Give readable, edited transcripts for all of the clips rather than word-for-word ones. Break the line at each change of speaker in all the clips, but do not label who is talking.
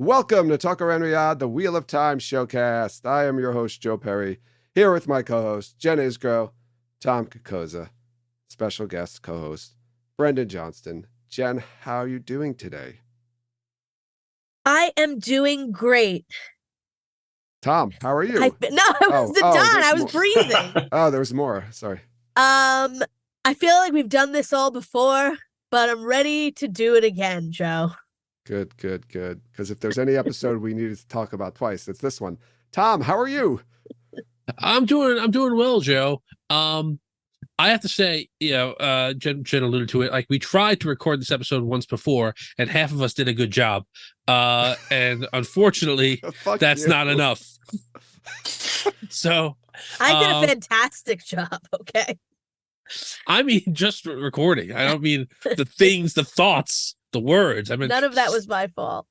Welcome to Talk Around Riyadh, the Wheel of Time showcast. I am your host, Joe Perry, here with my co-host, Jen Isgro, Tom Kokoza, special guest co-host, Brendan Johnston. Jen, how are you doing today?
I am doing great.
Tom, how are you?
I wasn't done. I was breathing.
Oh, there was more. Sorry.
I feel like we've done this all before, but I'm ready to do it again, Joe.
Good. Because if there's any episode we needed to talk about twice, it's this one. Tom, how are you?
I'm doing well, Joe. I have to say, Jen alluded to it. Like, we tried to record this episode once before, and half of us did a good job. And unfortunately, that's not enough. So
I did a fantastic job. Okay.
I mean, just recording. I don't mean the things, the thoughts, the words. I mean,
none of that was my fault.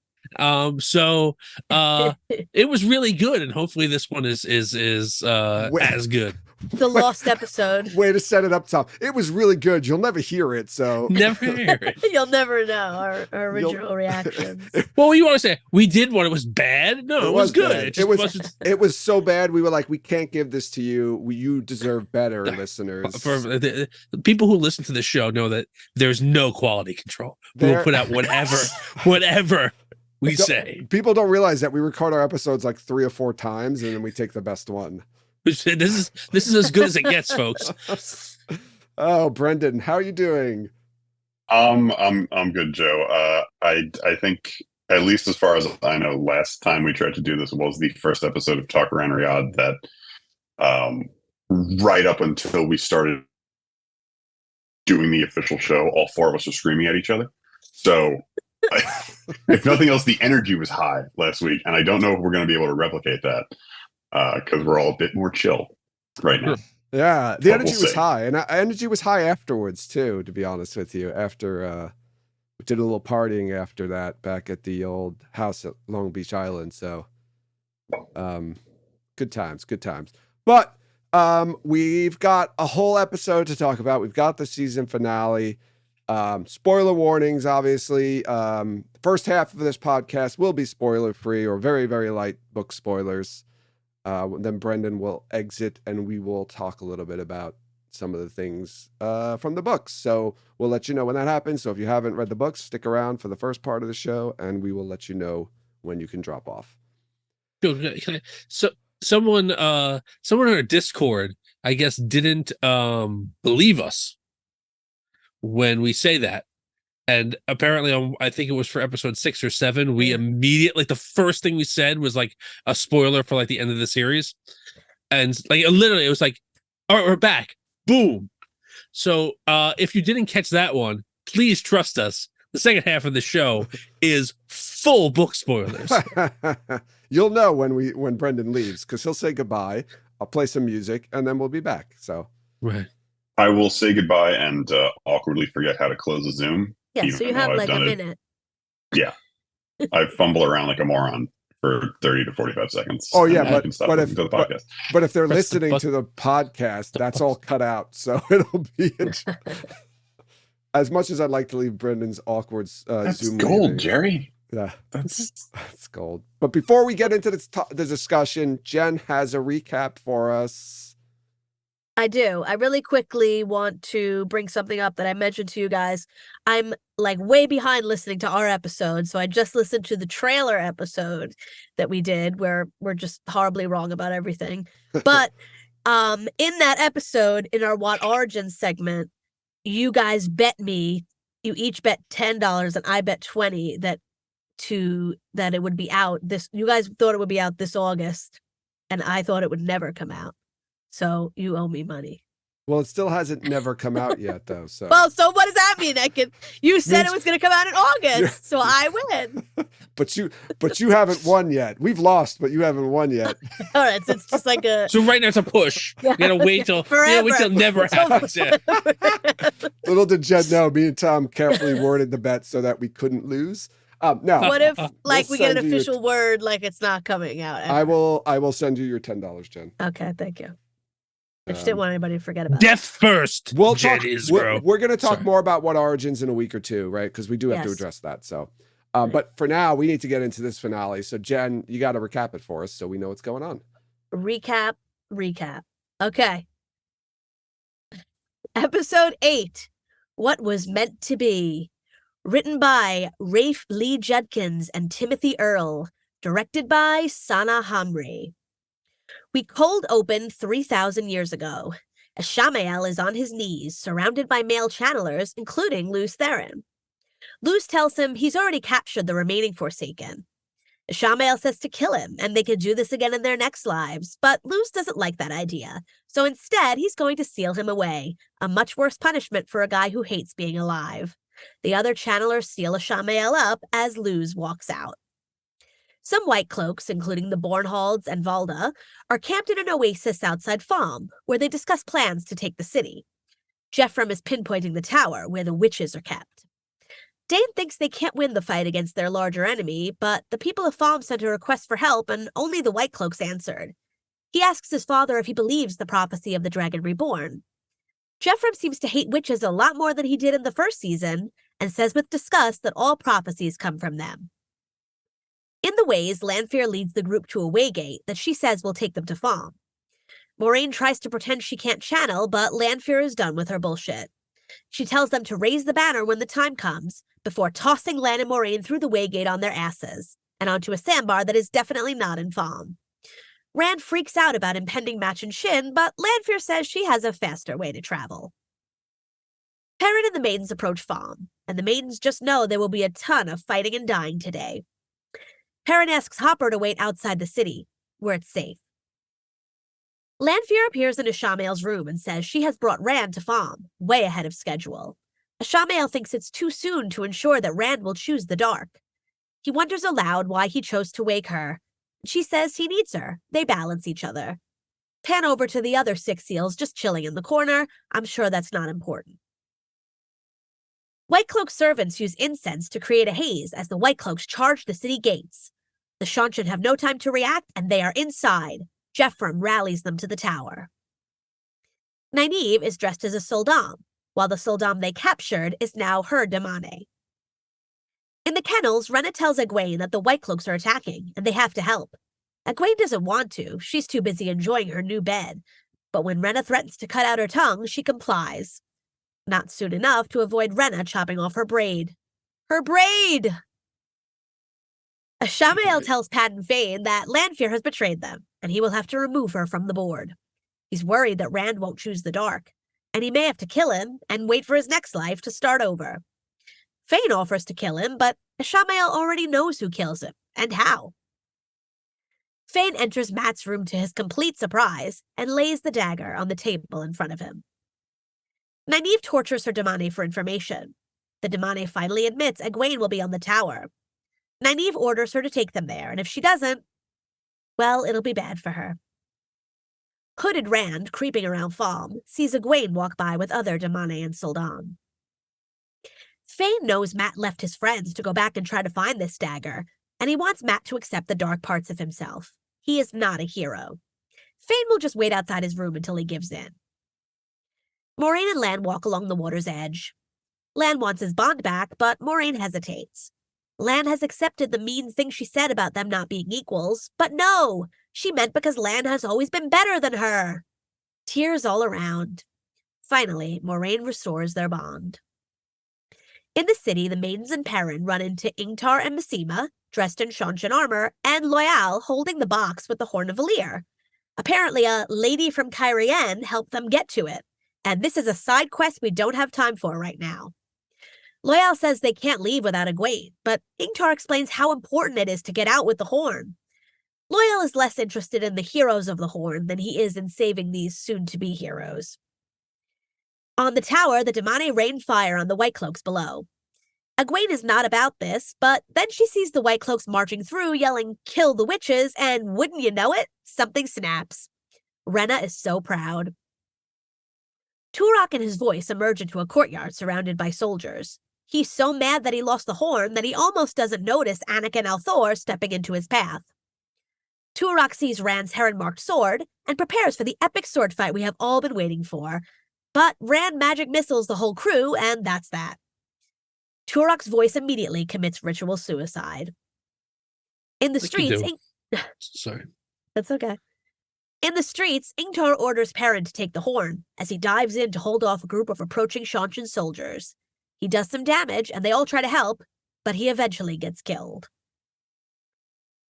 So it was really good, and hopefully this one is as good.
The lost episode.
Way to set it up, Tom. It was really good. You'll never hear it, so
never hear it.
You'll never know our original reactions.
Well, you want to say we did one? It was bad? No, it was good.
It was so bad. We were like, we can't give this to you. You deserve better, listeners.
For the people who listen to the show know that there's no quality control. We will put out whatever we say.
People don't realize that we record our episodes like 3 or 4 times, and then we take the best one.
This is as good as it gets, folks.
Oh, Brendan, how are you doing?
I'm good, Joe. I think, at least as far as I know, last time we tried to do this was the first episode of Talk Around Riyadh that right up until we started doing the official show, all 4 of us were screaming at each other. So if nothing else, the energy was high last week, and I don't know if we're going to be able to replicate that. Because we're all a bit more chill right now.
Yeah, the energy was high, and energy was high afterwards too. To be honest with you, after we did a little partying after that back at the old house at Long Beach Island. So, good times. But we've got a whole episode to talk about. We've got the season finale. Spoiler warnings, obviously. The first half of this podcast will be spoiler free or very, very light book spoilers. Then Brendan will exit and we will talk a little bit about some of the things from the books. So we'll let you know when that happens. So if you haven't read the books, stick around for the first part of the show and we will let you know when you can drop off.
So someone on our Discord, I guess, didn't believe us when we say that. And apparently, I think it was for episode 6 or 7, we immediately, the first thing we said was like a spoiler for like the end of the series. And like literally, it was like, all right, we're back. Boom. So if you didn't catch that one, please trust us. The second half of the show is full book spoilers.
You'll know when Brendan leaves because he'll say goodbye. I'll play some music and then we'll be back. So
right.
I will say goodbye and awkwardly forget how to close a Zoom.
Yeah, so you have like a minute.
Yeah. I fumble around like a moron for 30 to 45 seconds.
Oh, yeah, but if they're listening to the podcast, that's all cut out. So it'll be as much as I'd like to leave Brendan's awkward
that's
Zoom.
Gold,
leaving.
Jerry.
Yeah, that's gold. But before we get into the discussion, Jen has a recap for us.
I do. I really quickly want to bring something up that I mentioned to you guys. I'm like way behind listening to our episode. So I just listened to the trailer episode that we did where we're just horribly wrong about everything. But in that episode, in our What Origins segment, you guys bet me, you each bet $10 and I bet 20 that it would be out this. You guys thought it would be out this August and I thought it would never come out. So you owe me money.
Well, it still hasn't never come out yet, though. So
well, so what does that mean? You said it was going to come out in August, so I win.
but you haven't won yet. We've lost, but you haven't won yet.
All right, so it's just like a.
So right now it's a push. You gotta wait till
forever.
Wait till never happens. Yeah.
Little did Jen know, me and Tom carefully worded the bet so that we couldn't lose. No.
What if we get an official word like it's not coming out? Ever?
I will send you your $10, Jen.
Okay, thank you. I just didn't want anybody to forget about
death first.
We're going to talk more about What Origins in a week or two, right? Because we do have to address that. So But for now, we need to get into this finale. So Jen, you got to recap it for us so we know what's going on.
Recap. Okay. Episode 8, What Was Meant to Be. Written by Rafe Lee Judkins and Timothy Earl. Directed by Sana Hamri. We cold open 3,000 years ago. Ishamael is on his knees, surrounded by male channelers, including Luz Theron. Luz tells him he's already captured the remaining Forsaken. Ishamael says to kill him, and they could do this again in their next lives, but Luz doesn't like that idea, so instead he's going to seal him away, a much worse punishment for a guy who hates being alive. The other channelers seal Ishamael up as Luz walks out. Some white cloaks, including the Bornhalds and Valda, are camped in an oasis outside Falm, where they discuss plans to take the city. Jeffrem is pinpointing the tower, where the witches are kept. Dane thinks they can't win the fight against their larger enemy, but the people of Falm sent a request for help, and only the White Cloaks answered. He asks his father if he believes the prophecy of the Dragon Reborn. Jeffrem seems to hate witches a lot more than he did in the first season, and says with disgust that all prophecies come from them. In the ways, Lanfear leads the group to a waygate that she says will take them to Falm. Moraine tries to pretend she can't channel, but Lanfear is done with her bullshit. She tells them to raise the banner when the time comes, before tossing Lan and Moraine through the waygate on their asses, and onto a sandbar that is definitely not in Falm. Rand freaks out about impending match and Shin, but Lanfear says she has a faster way to travel. Perrin and the maidens approach Falm, and the maidens just know there will be a ton of fighting and dying today. Perrin asks Hopper to wait outside the city, where it's safe. Lanfear appears in Ishamael's room and says she has brought Rand to Falm, way ahead of schedule. Ishamael thinks it's too soon to ensure that Rand will choose the dark. He wonders aloud why he chose to wake her. She says he needs her. They balance each other. Pan over to the other 6 seals just chilling in the corner. I'm sure that's not important. White Cloak servants use incense to create a haze as the White Cloaks charge the city gates. The Shanshan have no time to react, and they are inside. Jeffrem rallies them to the tower. Nynaeve is dressed as a Soldam, while the Soldam they captured is now her Damane. In the kennels, Renna tells Egwene that the White Cloaks are attacking, and they have to help. Egwene doesn't want to, she's too busy enjoying her new bed, but when Renna threatens to cut out her tongue, she complies. Not soon enough to avoid Renna chopping off her braid. Her braid! Ishamael tells Padden Fane that Lanfear has betrayed them, and he will have to remove her from the board. He's worried that Rand won't choose the dark, and he may have to kill him and wait for his next life to start over. Fane offers to kill him, but Ishamael already knows who kills him, and how. Fane enters Matt's room to his complete surprise and lays the dagger on the table in front of him. Nynaeve tortures her Damane for information. The Damane finally admits Egwene will be on the tower. Nynaeve orders her to take them there, and if she doesn't, well, it'll be bad for her. Hooded Rand, creeping around Falm, sees Egwene walk by with other Damane and Soldam. Fane knows Matt left his friends to go back and try to find this dagger, and he wants Matt to accept the dark parts of himself. He is not a hero. Fane will just wait outside his room until he gives in. Moraine and Lan walk along the water's edge. Lan wants his bond back, but Moraine hesitates. Lan has accepted the mean thing she said about them not being equals, but no! She meant because Lan has always been better than her. Tears all around. Finally, Moraine restores their bond. In the city, the maidens and Perrin run into Ingtar and Messima, dressed in Shanshan armor, and Loyal holding the box with the Horn of Valir. Apparently, a lady from Kyrian helped them get to it, and this is a side quest we don't have time for right now. Loyal says they can't leave without Egwene, but Ingtar explains how important it is to get out with the Horn. Loyal is less interested in the heroes of the Horn than he is in saving these soon-to-be heroes. On the tower, the Damane rain fire on the White Cloaks below. Egwene is not about this, but then she sees the White Cloaks marching through, yelling, "Kill the witches," and wouldn't you know it, something snaps. Renna is so proud. Turok and his voice emerge into a courtyard surrounded by soldiers. He's so mad that he lost the horn that he almost doesn't notice Anakin Althor stepping into his path. Turok sees Rand's heron-marked sword and prepares for the epic sword fight we have all been waiting for. But Rand magic missiles the whole crew, and that's that. Turok's voice immediately commits ritual suicide. In the
Like you
streets,
do. Sorry.
That's okay. In the streets, Ingtar orders Perrin to take the horn as he dives in to hold off a group of approaching Shanshan soldiers. He does some damage, and they all try to help, but he eventually gets killed.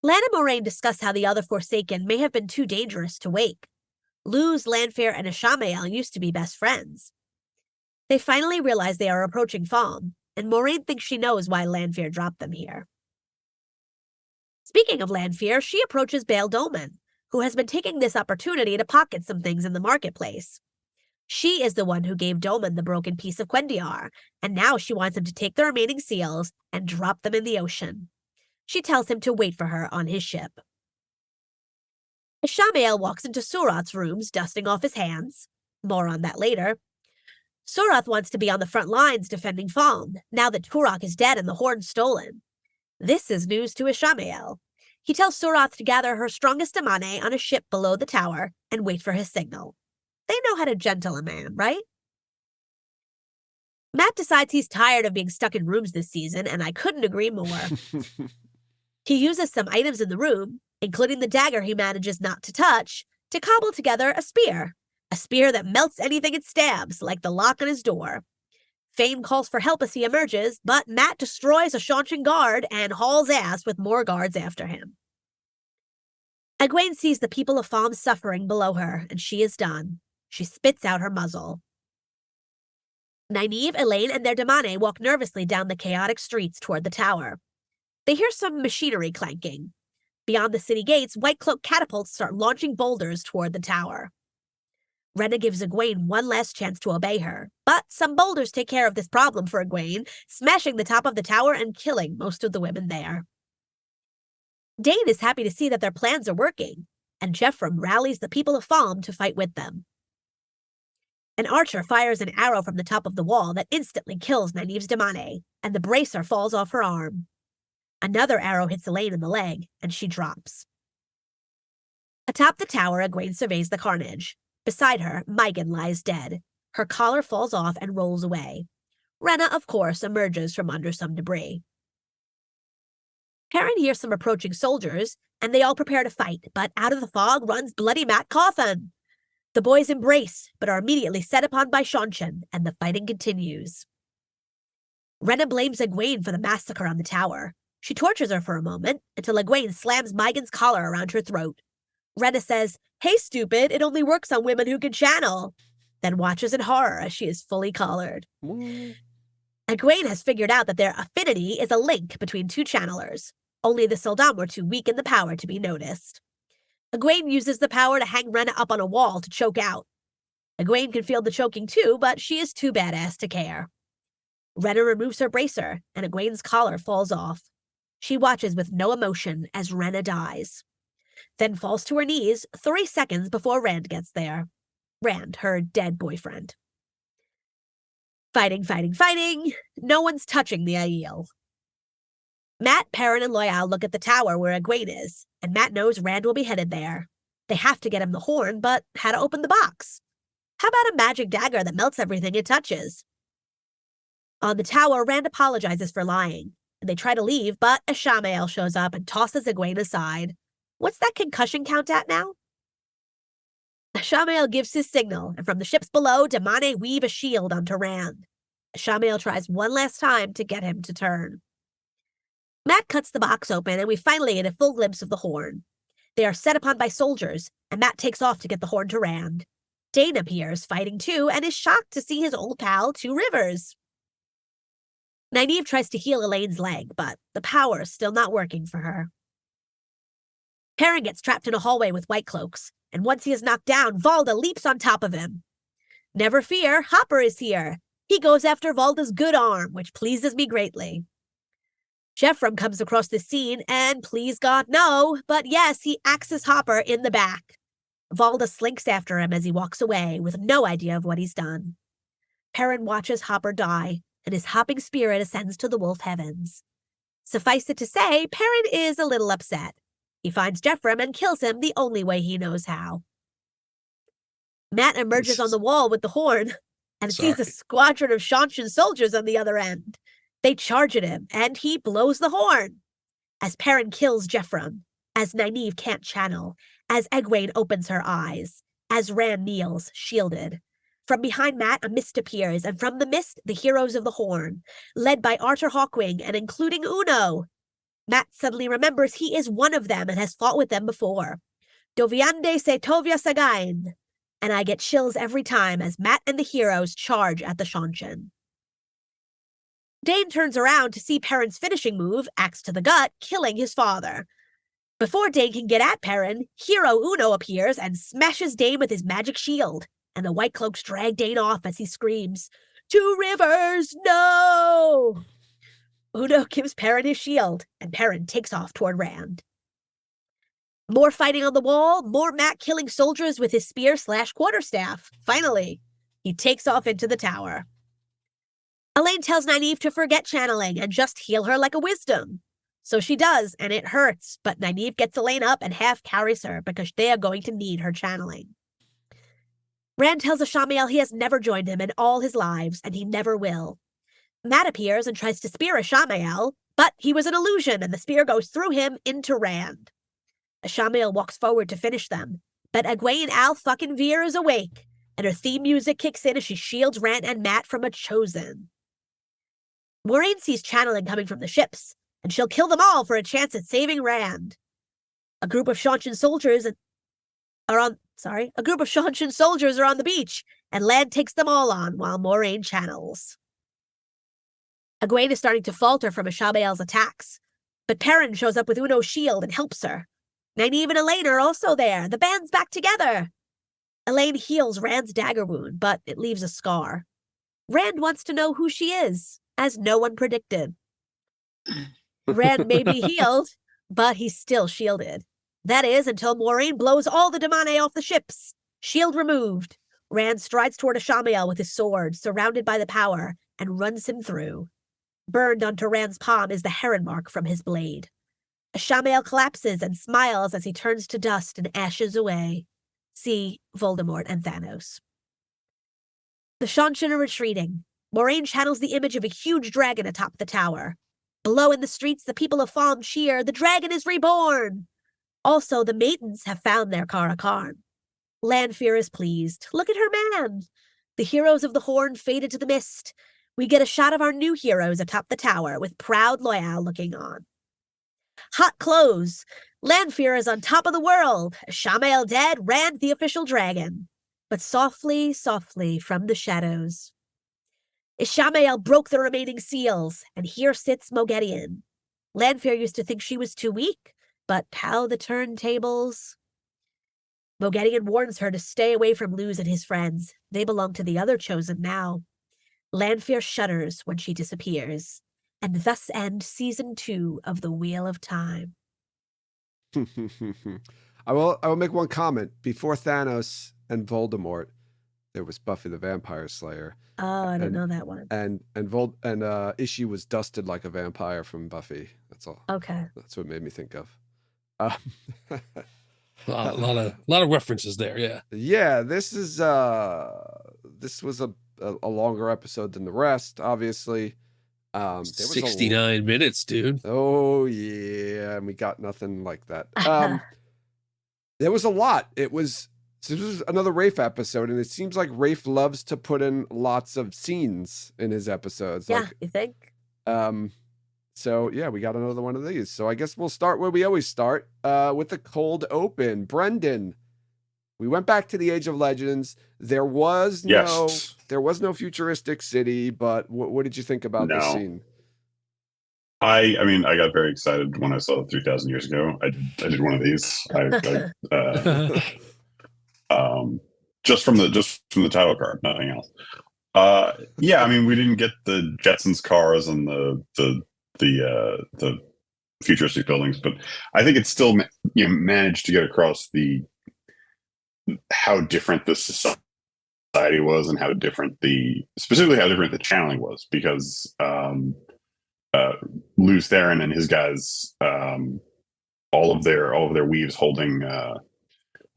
Lan and Moraine discuss how the other Forsaken may have been too dangerous to wake. Luz, Lanfear, and Ishamael used to be best friends. They finally realize they are approaching Falm, and Moraine thinks she knows why Lanfear dropped them here. Speaking of Lanfear, she approaches Bail Dolman, who has been taking this opportunity to pocket some things in the marketplace. She is the one who gave Dolman the broken piece of Quendiar, and now she wants him to take the remaining seals and drop them in the ocean. She tells him to wait for her on his ship. Ishamael walks into Surath's rooms, dusting off his hands. More on that later. Surath wants to be on the front lines defending Falm, now that Turok is dead and the horn stolen. This is news to Ishamael. He tells Surath to gather her strongest damane on a ship below the tower and wait for his signal. They know how to gentle a man, right? Matt decides he's tired of being stuck in rooms this season, and I couldn't agree more. He uses some items in the room, including the dagger he manages not to touch, to cobble together a spear that melts anything it stabs, like the lock on his door. Fane calls for help as he emerges, but Matt destroys a Shanshan guard and hauls ass with more guards after him. Egwene sees the people of Falm suffering below her, and she is done. She spits out her muzzle. Nynaeve, Elaine, and their damane walk nervously down the chaotic streets toward the tower. They hear some machinery clanking. Beyond the city gates, White Cloak catapults start launching boulders toward the tower. Rena gives Egwene one last chance to obey her, but some boulders take care of this problem for Egwene, smashing the top of the tower and killing most of the women there. Dane is happy to see that their plans are working, and Jeffrem rallies the people of Falm to fight with them. An archer fires an arrow from the top of the wall that instantly kills Nynaeve's damane, and the bracer falls off her arm. Another arrow hits Elaine in the leg, and she drops. Atop the tower, Egwene surveys the carnage. Beside her, Mygan lies dead. Her collar falls off and rolls away. Rena, of course, emerges from under some debris. Perrin hears some approaching soldiers, and they all prepare to fight, but out of the fog runs bloody Matt Cawthon. The boys embrace, but are immediately set upon by Shanshan, and the fighting continues. Rena blames Egwene for the massacre on the tower. She tortures her for a moment, until Egwene slams Mygan's collar around her throat. Rena says, "Hey, stupid, it only works on women who can channel," then watches in horror as she is fully collared. Egwene has figured out that their affinity is a link between two channelers. Only the Sildam were too weak in the power to be noticed. Egwene uses the power to hang Rena up on a wall to choke out. Egwene can feel the choking too, but she is too badass to care. Rena removes her bracer, and Egwene's collar falls off. She watches with no emotion as Rena dies, then falls to her knees 3 seconds before Rand gets there. Rand, her dead boyfriend. Fighting. No one's touching the Aiel. Matt, Perrin, and Loial look at the tower where Egwene is, and Matt knows Rand will be headed there. They have to get him the horn, but how to open the box? How about a magic dagger that melts everything it touches? On the tower, Rand apologizes for lying, and they try to leave, but Ishamael shows up and tosses Egwene aside. What's that concussion count at now? Ishamael gives his signal, and from the ships below, damane weave a shield onto Rand. Ishamael tries one last time to get him to turn. Matt cuts the box open, and we finally get a full glimpse of the horn. They are set upon by soldiers, and Matt takes off to get the horn to Rand. Dane appears, fighting too, and is shocked to see his old pal, Two Rivers. Nynaeve tries to heal Elaine's leg, but the power is still not working for her. Perrin gets trapped in a hallway with White Cloaks, and once he is knocked down, Valda leaps on top of him. Never fear, Hopper is here. He goes after Valda's good arm, which pleases me greatly. Jeffrem comes across the scene, and please God, no, but yes, he axes Hopper in the back. Valda slinks after him as he walks away, with no idea of what he's done. Perrin watches Hopper die, and his hopping spirit ascends to the wolf heavens. Suffice it to say, Perrin is a little upset. He finds Jeffrem and kills him the only way he knows how. Matt emerges on the wall with the horn, and sees a squadron of Shanshan soldiers on the other end. They charge at him, and he blows the horn. As Perrin kills Jeffram, as Nynaeve can't channel, as Egwene opens her eyes, as Rand kneels, shielded. From behind Mat, a mist appears, and from the mist, the heroes of the Horn, led by Arthur Hawkwing and including Uno. Mat suddenly remembers he is one of them and has fought with them before. Doviande se tovia sagain. And I get chills every time as Mat and the heroes charge at the Shanshan. Dane turns around to see Perrin's finishing move, axe to the gut, killing his father. Before Dane can get at Perrin, hero Uno appears and smashes Dane with his magic shield, and the White Cloaks drag Dane off as he screams, "Two Rivers, no!" Uno gives Perrin his shield, and Perrin takes off toward Rand. More fighting on the wall, more Mat killing soldiers with his spear/quarterstaff. Finally, he takes off into the tower. Elaine tells Nynaeve to forget channeling and just heal her like a wisdom. So she does, and it hurts, but Nynaeve gets Elaine up and half carries her because they are going to need her channeling. Rand tells Ashamael he has never joined him in all his lives, and he never will. Mat appears and tries to spear Ashamael, but he was an illusion, and the spear goes through him into Rand. Ashamael walks forward to finish them, but Egwene Al fucking Veer is awake, and her theme music kicks in as she shields Rand and Mat from a chosen. Moiraine sees channeling coming from the ships, and she'll kill them all for a chance at saving Rand. A group of Shanshan soldiers are on the beach, and Lan takes them all on while Moiraine channels. Egwene is starting to falter from Ashamael's attacks, but Perrin shows up with Uno's shield and helps her. Nynaeve and Elaine are also there. The band's back together. Elaine heals Rand's dagger wound, but it leaves a scar. Rand wants to know who she is, as no one predicted. Rand may be healed, but he's still shielded. That is, until Moiraine blows all the Damane off the ships. Shield removed. Rand strides toward Ashamael with his sword, surrounded by the power, and runs him through. Burned onto Rand's palm is the heron mark from his blade. Ashamael collapses and smiles as he turns to dust and ashes away. See Voldemort and Thanos. The Shanshan are retreating. Moiraine channels the image of a huge dragon atop the tower. Below in the streets, the people of Falm cheer, "The dragon is reborn!" Also, the maidens have found their Kara Karn. Lanfear is pleased. Look at her man! The heroes of the Horn faded to the mist. We get a shot of our new heroes atop the tower, with proud Loyal looking on. Hot close! Lanfear is on top of the world. Ashamael dead, Rand the official dragon. But softly, softly, from the shadows, Ishamael broke the remaining seals, and here sits Moghedien. Lanfear used to think she was too weak, but how the turntables. Moghedien warns her to stay away from Luz and his friends. They belong to the other chosen now. Lanfear shudders when she disappears, and thus ends Season 2 of The Wheel of Time.
I will make one comment. Before Thanos and Voldemort, there was Buffy the Vampire Slayer.
Oh, I didn't know that one.
And Ishii was dusted like a vampire from Buffy. That's all.
Okay.
That's what it made me think of.
A lot of references there. Yeah.
Yeah. This was a longer episode than the rest. Obviously, there was
69 minutes, dude.
Oh yeah, and we got nothing like that. There was a lot. This was another Rafe episode, and it seems like Rafe loves to put in lots of scenes in his episodes.
Yeah,
like,
you think?
So yeah, we got another one of these. So I guess we'll start where we always start, with the cold open. Brendan, we went back to the Age of Legends. There was no futuristic city, but what did you think about this scene?
I mean, I got very excited when I saw it 3,000 years ago. I did one of these. Just from the title card, nothing else. Yeah, I mean, we didn't get the Jetsons cars and the futuristic buildings, but I think it still managed to get across how different the society was and specifically how different the channeling was, because Luz Theron and his guys, all of their weaves holding a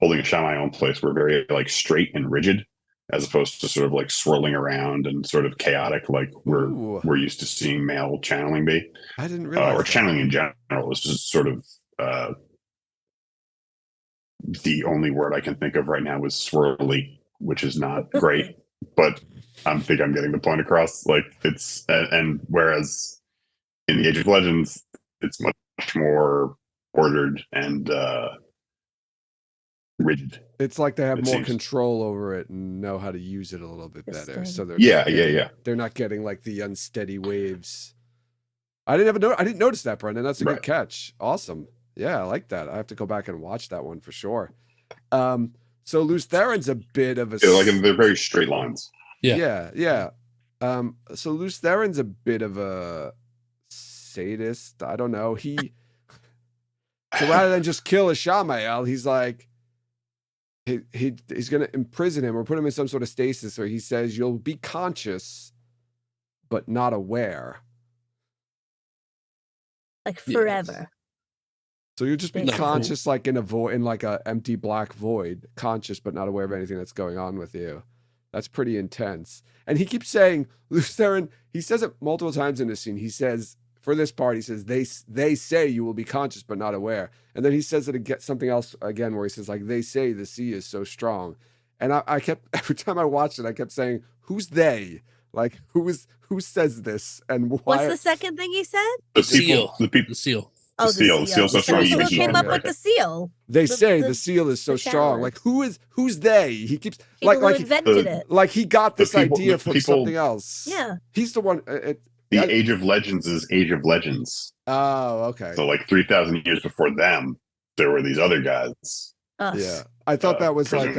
Shamael in place were very like straight and rigid, as opposed to sort of like swirling around and sort of chaotic, like
Ooh.
we're used to seeing male channeling be,
I didn't realize
or
that.
channeling in general is just sort of the only word I can think of right now is swirly, which is not great, but I think I'm getting the point across. Like it's and whereas in the Age of Legends, it's much more ordered and rigid.
It's like they have
It
more
seems.
control over it and know how to use it a little bit better.
Interesting.
So they're
Yeah,
not getting,
yeah.
They're not getting like the unsteady waves. I didn't notice that, Brendan. That's a good catch. Awesome. Yeah, I like that. I have to go back and watch that one for sure. So Luz Theron's a bit of a
they're very straight lines.
Yeah. So Luz Theron's a bit of a sadist. I don't know. So rather than just kill Ishamael, he's like he's gonna imprison him or put him in some sort of stasis where he says you'll be conscious but not aware.
Like forever.
Yes. So you'll just be conscious like in a void, in like a empty black void, conscious but not aware of anything that's going on with you. That's pretty intense. And he keeps saying, Luz Theron, he says it multiple times in this scene. He says, for this part, he says, they say you will be conscious but not aware. And then he says it again, something else again, where he says, like, they say the sea is so strong. And I kept, every time I watched it, I kept saying, who's they? Like, who says this? And why?
What's the second thing he said?
The seal.
The seal.
Oh, the seal.
The seal so strong.
Who came up with the seal?
They say the seal is so strong. Like, who's they? He keeps
people who invented it.
Like he got this idea from something else.
Yeah.
He's the one.
The Age of Legends is Age of Legends.
Oh, okay.
So like 3,000 years before them, there were these other guys.
Us.
Yeah, I thought that was like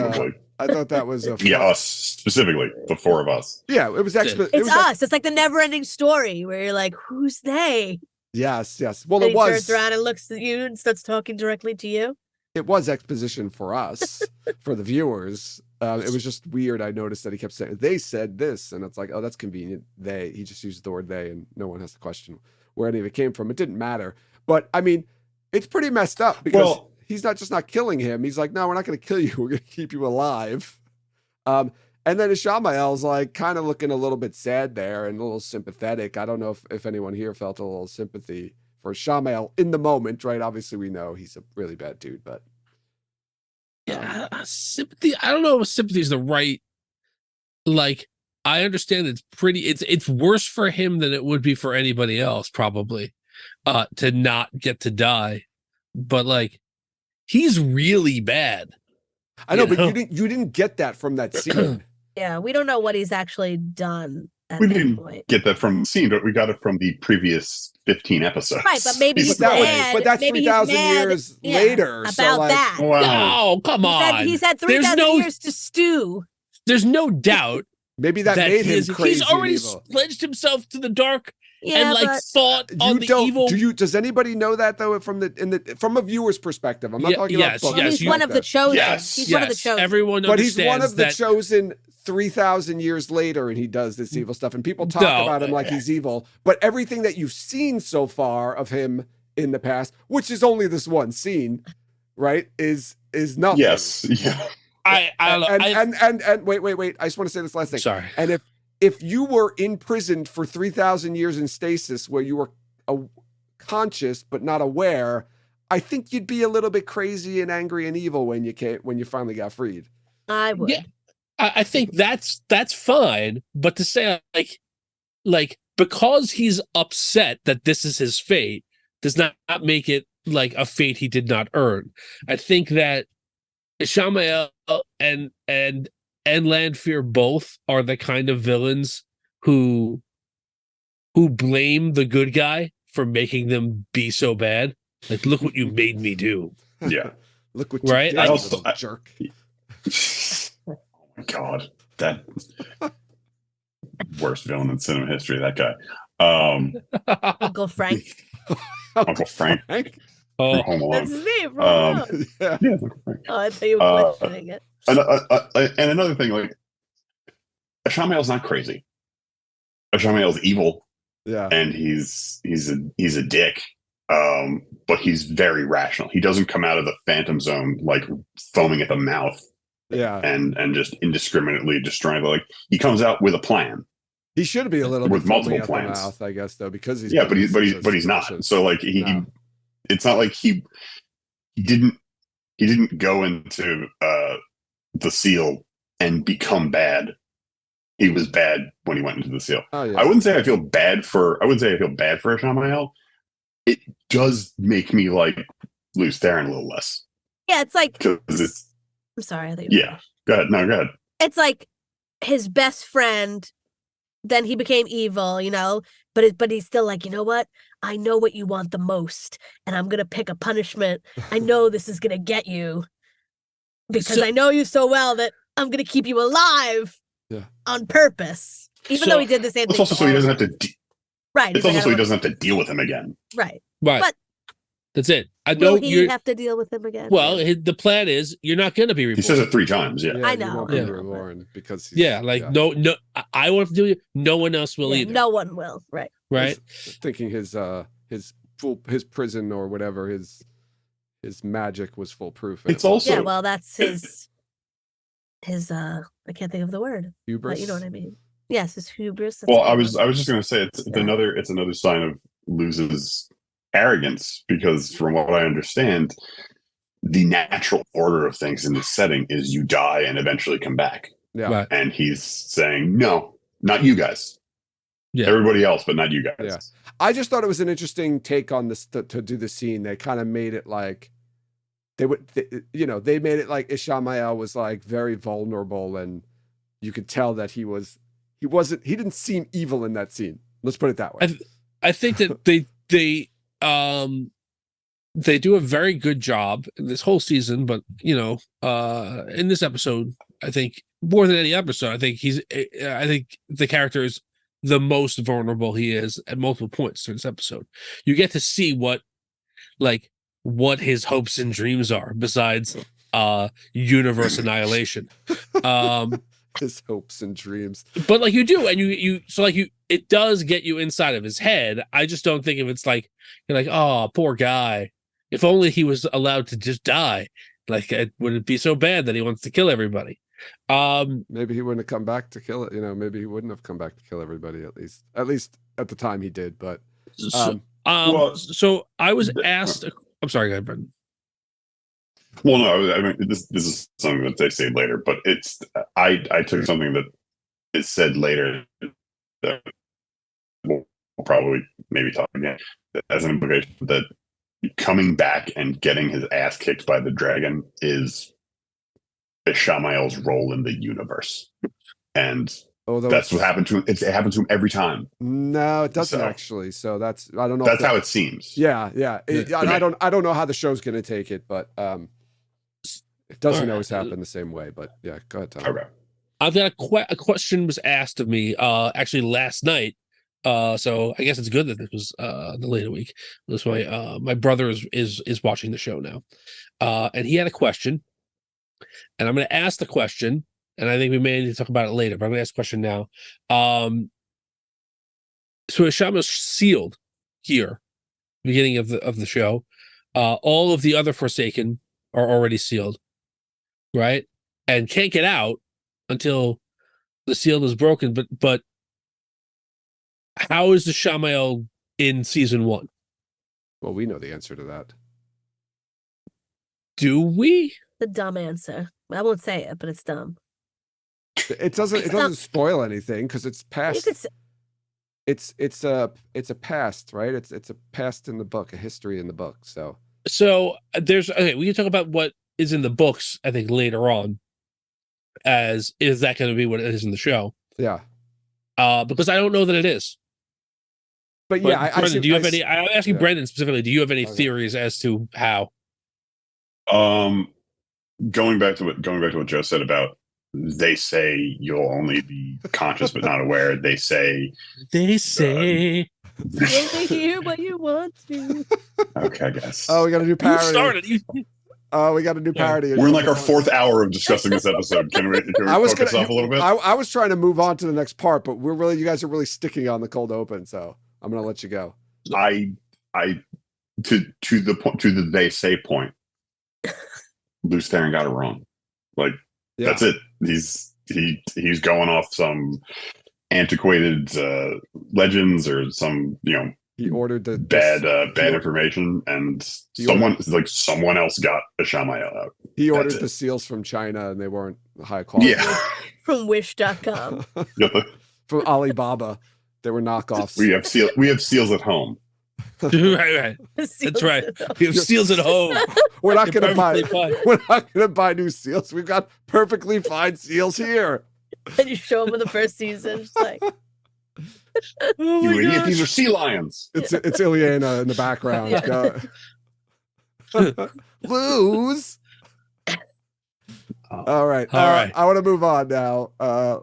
I thought that was a
us specifically, the four of us.
Yeah, it was
It's us. It's like the never-ending story where you're like, who's they?
Yes. Well,
and
it was.
He turns around and looks at you and starts talking directly to you.
It was exposition for us, for the viewers. It was just weird. I noticed that he kept saying, they said this. And it's like, oh, that's convenient. He just used the word they, and no one has to question where any of it came from. It didn't matter. But I mean, it's pretty messed up because he's not killing him. He's like, no, we're not going to kill you. We're going to keep you alive. And then Ishamael's like kind of looking a little bit sad there and a little sympathetic. I don't know if anyone here felt a little sympathy for Ishamael in the moment, right? Obviously, we know he's a really bad dude, but
sympathy. I don't know if sympathy is the right. Like, I understand it's worse for him than it would be for anybody else, probably, to not get to die. But like, he's really bad.
I know, but you didn't get that from that scene.
Yeah, we don't know what he's actually done.
We didn't get that from the scene, but we got it from the previous 15 episodes.
Right, but maybe he's mad.
But that's 3,000 years later.
About
so like,
that.
Wow. No, come on.
He's had 3,000 years to stew.
There's no doubt.
Maybe that made him crazy.
He's already
evil.
pledged himself to the dark.
Yeah,
and thought on the evil.
Does anybody know that though? From a viewer's perspective, I'm not talking about.
He's one of the chosen.
Yes,
he's one of the chosen.
Everyone,
but he's one of the chosen 3,000 years later, and he does this evil stuff, and people talk about him like he's evil. But everything that you've seen so far of him in the past, which is only this one scene, right, is nothing.
Yes, yeah.
And wait. I just want to say this last thing.
Sorry.
And if you were imprisoned for 3,000 years in stasis where you were conscious but not aware, I think you'd be a little bit crazy and angry and evil when you finally got freed.
I would.
Yeah, I think that's fine, but to say like because he's upset that this is his fate does not make it like a fate he did not earn. I think that Ishamael and Lanfear both are the kind of villains who blame the good guy for making them be so bad. Like, look what you made me do.
Yeah.
Look what you did, little jerk.
Oh my God. That worst villain in cinema history, that guy.
Uncle Frank.
Uncle Frank.
Oh,
Home Alone.
That's his name. Yeah.
Uncle Frank.
Oh, I thought you were questioning it.
And another thing, like, Ishamael's not crazy. Ishamael's evil.
Yeah.
And he's a dick. But he's very rational. He doesn't come out of the phantom zone like foaming at the mouth
Yeah.
and just indiscriminately destroying. Like he comes out with a plan,
He should be a little
with
bit foaming
multiple
at the
plans.
mouth, I guess, though, because he's
Yeah,
been in such a
but he's not.
situation.
So like
No.
it's not like he didn't go into the seal and become bad. He was bad when he went into the seal.
Oh yeah.
I wouldn't say I feel bad for Ishamael. It does make me like Luce Theron a little less.
Yeah, it's like
Because it's
I'm sorry, I think you were
yeah. Go ahead. No, go ahead.
it's like his best friend, then he became evil, you know, but he's still like, you know what, I know what you want the most and I'm gonna pick a punishment. I know this is gonna get you because I know you so well that I'm gonna keep you alive on purpose, even though he did the same thing.
It's also so he doesn't have to
right,
it's also so he doesn't have to deal with him again.
right,
But that's it. I
will
know
he have to deal with him again?
Well, the plan is you're not going to be reborn.
He says it 3 times. Yeah,
I
You
know.
won't be
Yeah.
reborn because he's,
no. I won't have to do it. No one else will
Yeah,
either.
no one will. Right.
Right.
Thinking his prison or whatever his magic was foolproof. and
It's
it wasn't.
also
Yeah. Well, that's his. I can't think of the word.
Hubris.
But you know what I mean. Yes, his hubris.
well.
I
I was just going to say it's another sign of Luz's arrogance, because from what I understand, the natural order of things in this setting is you die and eventually come back.
Yeah.
Right.
And he's saying, no, not you guys.
Yeah.
Everybody else, but not you guys.
Yeah. I just thought it was an interesting take on this to do the scene. They kind of made it like they made it like Ishamael was like very vulnerable, and you could tell that he didn't seem evil in that scene. Let's put it that way.
I think that they do a very good job in this whole season, but in this episode, I think more than any episode, I think the character is the most vulnerable he is at multiple points through this episode. You get to see what his hopes and dreams are besides universe annihilation.
His hopes and dreams.
But like you do, and it does get you inside of his head. I just don't think if it's like you're like, oh, poor guy. If only he was allowed to just die. Like, would it be so bad that he wants to kill everybody?
Maybe he wouldn't have come back to kill it. Maybe he wouldn't have come back to kill everybody. At least at the time he did. But
so I was asked. I'm sorry, go ahead, Brendan.
Well, no, I mean this is something that they say later, but it's I took something that is said later that we'll probably maybe talk again as an implication that coming back and getting his ass kicked by the dragon is Ishamael's role in the universe, and that's what happened to him. It happened to him every time.
No, it doesn't actually. So I don't know.
That's how it seems.
Yeah. I don't know how the show's going to take it, but it doesn't always happen the same way. But yeah, go ahead, Tom.
Okay.
I've got a question was asked of me actually last night. So I guess it's good that this was the later week. This way, my brother is watching the show now, and he had a question, and I'm going to ask the question, and I think we may need to talk about it later, but I'm going to ask the question now. So Ishamael's sealed here, beginning of the show. All of the other Forsaken are already sealed, right, and can't get out until the seal is broken. But how is the Ishamael in season 1?
Well, we know the answer to that.
Do we?
The dumb answer. I won't say it, but it's dumb.
It doesn't spoil anything because it's past. It's a past, right? It's a past in the book, a history in the book. So we can talk about what is in the books, I think, later on. Is that going to be what it is in the show? Yeah.
Because I don't know that it is.
But yeah,
Brendan, do you have any? I'm asking Brendan specifically. Do you have any theories as to how?
Going back to what Joe said about they say you'll only be conscious but not aware. They say
you only hear what you want to.
Okay, I guess.
Oh, we got a new parody.
You started.
We got a new parody.
We're in like our 4th hour of discussing this episode. Can we focus up a little bit?
I was trying to move on to the next part, but you guys are really sticking on the cold open, so I'm gonna let you go.
To the they say point. Luce Theron got it wrong. Like
Yeah.
That's it. He's going off some antiquated legends or some
He ordered the
bad information, and someone else got a Shamael out.
He ordered
That's
the
it.
seals from China, and they weren't high quality.
Yeah.
From Wish.com.
From Alibaba, they were knockoffs.
We have seals at home.
right. That's right. We have seals at home.
We're not going to buy.
Perfectly fine.
We're not going to buy new seals. We've got perfectly fine seals here.
And you show them in the first season. It's like,
Oh
You
my
idiot!
gosh.
These are sea lions.
It's Ileana in the background.
Yeah.
Lose. All right.
All right.
I want to move on now.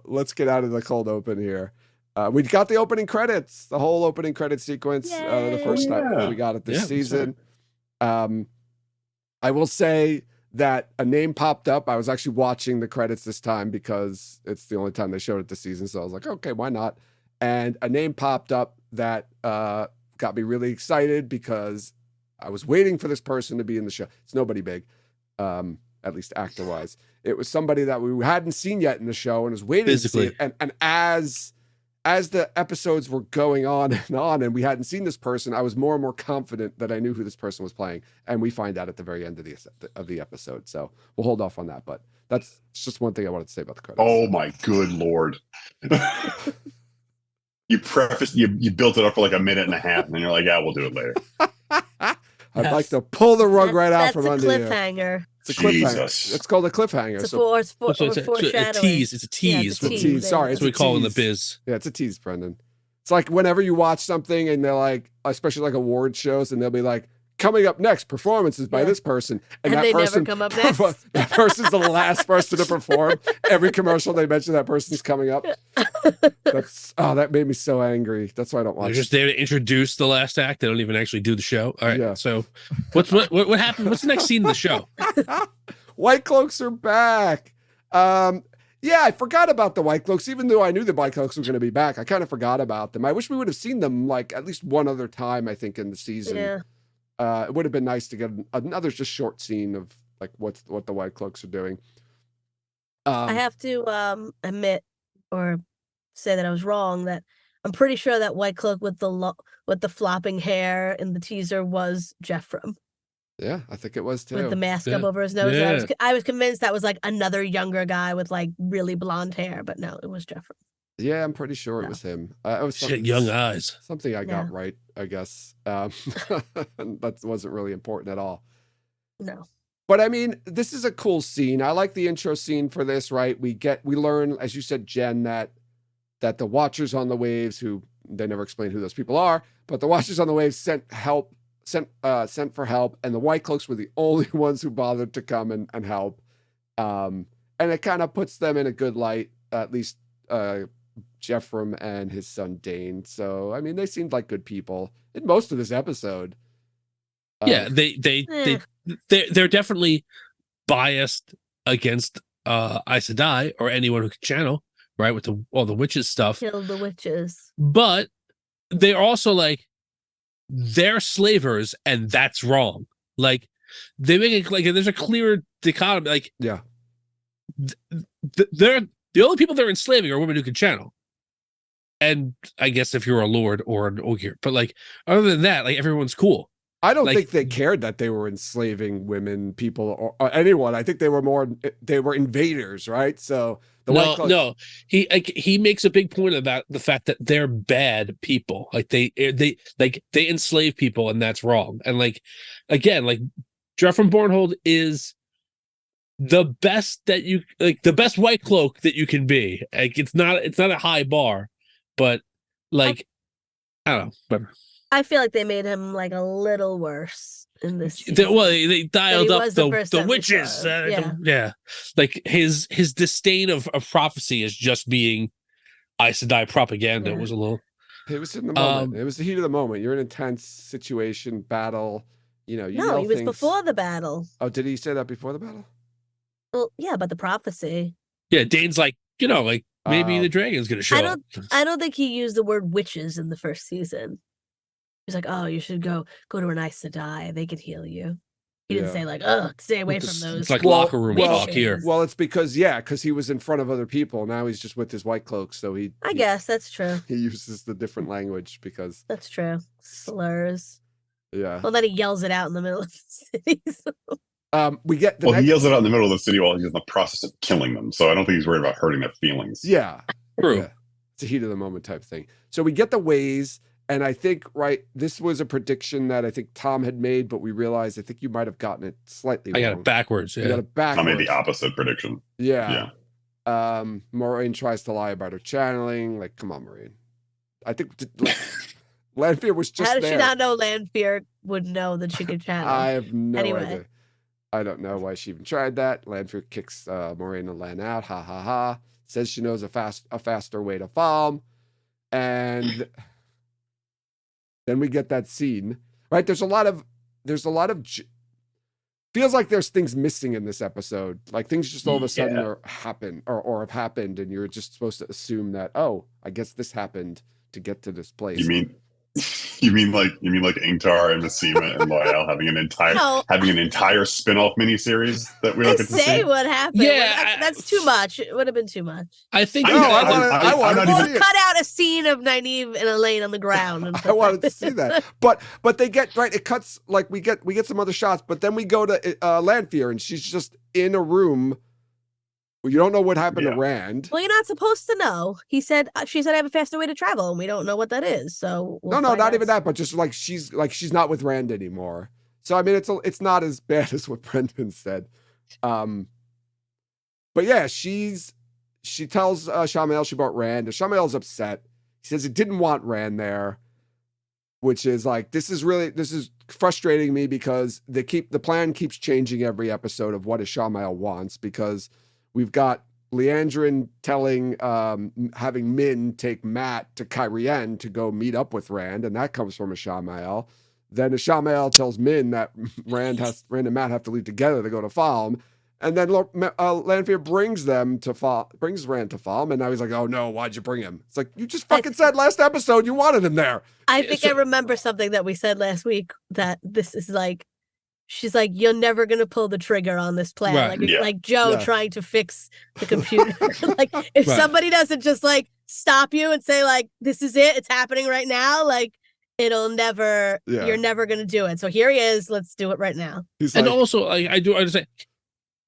Let's get out of the cold open here. We got the opening credits, the whole opening credit sequence. The first time we got it this season. Right. I will say that a name popped up. I was actually watching the credits this time because it's the only time they showed it this season. So I was like, okay, why not? And a name popped up that got me really excited because I was waiting for this person to be in the show. It's nobody big, at least actor-wise. It was somebody that we hadn't seen yet in the show and was waiting
Physically.
to see it. And as the episodes were going on, and we hadn't seen this person, I was more and more confident that I knew who this person was playing. And we find out at the very end of the episode. So we'll hold off on that. But that's just one thing I wanted to say about the credits.
Oh my good Lord. You built it up for like a minute and a half, and then you're like, yeah, we'll do it later.
I'd like to pull the rug right out from under you.
That's a cliffhanger.
It's a cliffhanger.
Jesus.
It's called a cliffhanger.
It's
a
foreshadowing.
tease. It's a tease.
Yeah, it's a
tease.
tease.
Sorry,
That's
it's
what we
a
call it in the
tease.
biz.
Yeah, it's a tease, Brendan. It's like whenever you watch something and they're like, especially like award shows, and they'll be like, coming up next, performances by this person.
And
that
they
person,
never come up next.
That person's the last person to perform. Every commercial they mention that person's coming up. That made me so angry. That's why I don't watch
They're just there to introduce the last act. They don't even actually do the show. All right.
Yeah.
So what happened? What's the next scene in the show?
White Cloaks are back. Yeah, I forgot about the White Cloaks, even though I knew the White Cloaks were going to be back. I kind of forgot about them. I wish we would have seen them like at least one other time, I think, in the season.
Yeah.
It would have been nice to get another just short scene of like what the White Cloaks are doing.
I have to admit or say that I was wrong. That I'm pretty sure that White Cloak with the flopping hair in the teaser was Jeffrem.
Yeah, I think it was too.
With the mask up over his nose.
Yeah.
I was convinced that was like another younger guy with like really blonde hair, but no, it was Jeffrem.
Yeah, I'm pretty sure it was him. It was
Shit, young eyes.
Something I got right, I guess. That wasn't really important at all.
No.
But I mean, this is a cool scene. I like the intro scene for this, right? We learn, as you said, Jen, that the Watchers on the Waves, who they never explain who those people are, but the Watchers on the Waves sent for help, and the White Cloaks were the only ones who bothered to come and help. And it kind of puts them in a good light, at least Jeffrem and his son Dane. So I mean, they seemed like good people in most of this episode.
Yeah, they're definitely biased against Aes Sedai or anyone who can channel, right? With all the witches stuff.
Kill the witches.
But they're also like, they're slavers, and that's wrong. Like they make it like there's a clear dichotomy. Like,
yeah,
they're the only people they're enslaving are women who can channel. And I guess if you're a lord or an Ogier, but like other than that, like everyone's cool.
I don't think they cared that they were enslaving women, people, or anyone. I think they were invaders, right? So he makes a big point about the fact that they're bad people. Like they enslave people, and that's wrong. And like again, like Jeffrem Bornhold is the best that you like, the best White Cloak that you can be. Like it's not a high bar, but like I don't know, whatever.
I feel like they made him like a little worse in this.
They dialed up the witches.
Yeah.
Like his disdain of prophecy is just being Aes Sedai propaganda.
Yeah.
It was a little.
It was in the moment. It was the heat of the moment. You're in an intense situation, battle.
No, he was before the battle.
Oh, did he say that before the battle?
Well, yeah, but the prophecy.
Yeah, Dane's like, like maybe the dragon's gonna show up.
I don't think he used the word witches in the first season. He's like, oh, you should go to an Aes Sedai. They could heal you. He didn't say like, "Oh, stay away
With
from
the
those."
It's like locker room
well-
talk here.
Well, it's because he was in front of other people. Now he's just with his white cloak, so
I guess that's true.
he uses the different language because
That's true. Slurs.
yeah.
Well, then he yells it out in the middle of the city. So.
We get the
Well,
next,
he yells it out in the middle of the city while he's in the process of killing them. So I don't think he's worried about hurting their feelings.
yeah.
True.
Yeah. It's a heat of the moment type thing. So we get the ways, and I think this was a prediction that I think Tom had made, but we realized I think you might have gotten it slightly
I
wrong.
got it backwards.
You got
Yeah.
it backwards.
I made the opposite prediction.
Yeah. Moraine tries to lie about her channeling. Like, come on, Moraine. I think Lanfear was just
How does
there.
she not know Lanfear would know that she could channel?
I have no
Anyway.
idea. I don't know why she even tried that. Lanfear kicks Moraine and Lan out. Ha ha ha. Says she knows a faster way to farm. And then we get that scene. Right? There's a lot of feels like there's things missing in this episode. Like things just all of a sudden
Yeah.
happen or have happened, and you're just supposed to assume that, oh, I guess this happened to get to this place.
You mean like Ingtar and Massima and Loyal having an entire spin-off miniseries that we
They
don't get to
say
see?
what happened.
Yeah,
That's too much. It would have been too much.
I think.
No, I wanted
I'm
to
not
see
even-
it.
Cut out a scene of Nynaeve and Elaine on the ground. And
I wanted to see that, but they get right. It cuts like we get some other shots, but then we go to Lanfear, and she's just in a room. You don't know what happened to Rand.
Well, you're not supposed to know. She said, I have a faster way to travel, and we don't know what that is. So
No, not even that, but just like she's not with Rand anymore. So I mean, it's not as bad as what Brendan said. But yeah, she tells Shamael she brought Rand, and Shamael's upset. He says he didn't want Rand there, which is like this is frustrating me because the plan keeps changing every episode of what a Shamael wants, because we've got Leandrin telling having Min take Matt to Kyrien to go meet up with Rand, and that comes from a Shamael. Then a Shamael tells Min that Rand and Matt have to leave together to go to Falm. And then Lanfear brings Rand to Falm, and now he's like, "Oh no, why'd you bring him?" It's like, you just fucking said last episode you wanted him there.
I think I remember something that we said last week, that this is like, she's like, "You're never gonna pull the trigger on this plan."
Right.
Like Joe trying to fix the computer. Like if somebody doesn't just like stop you and say like, "This is it, it's happening right now," like it'll never. You're never gonna do it. So here he is. Let's do it right now.
And also, I do understand.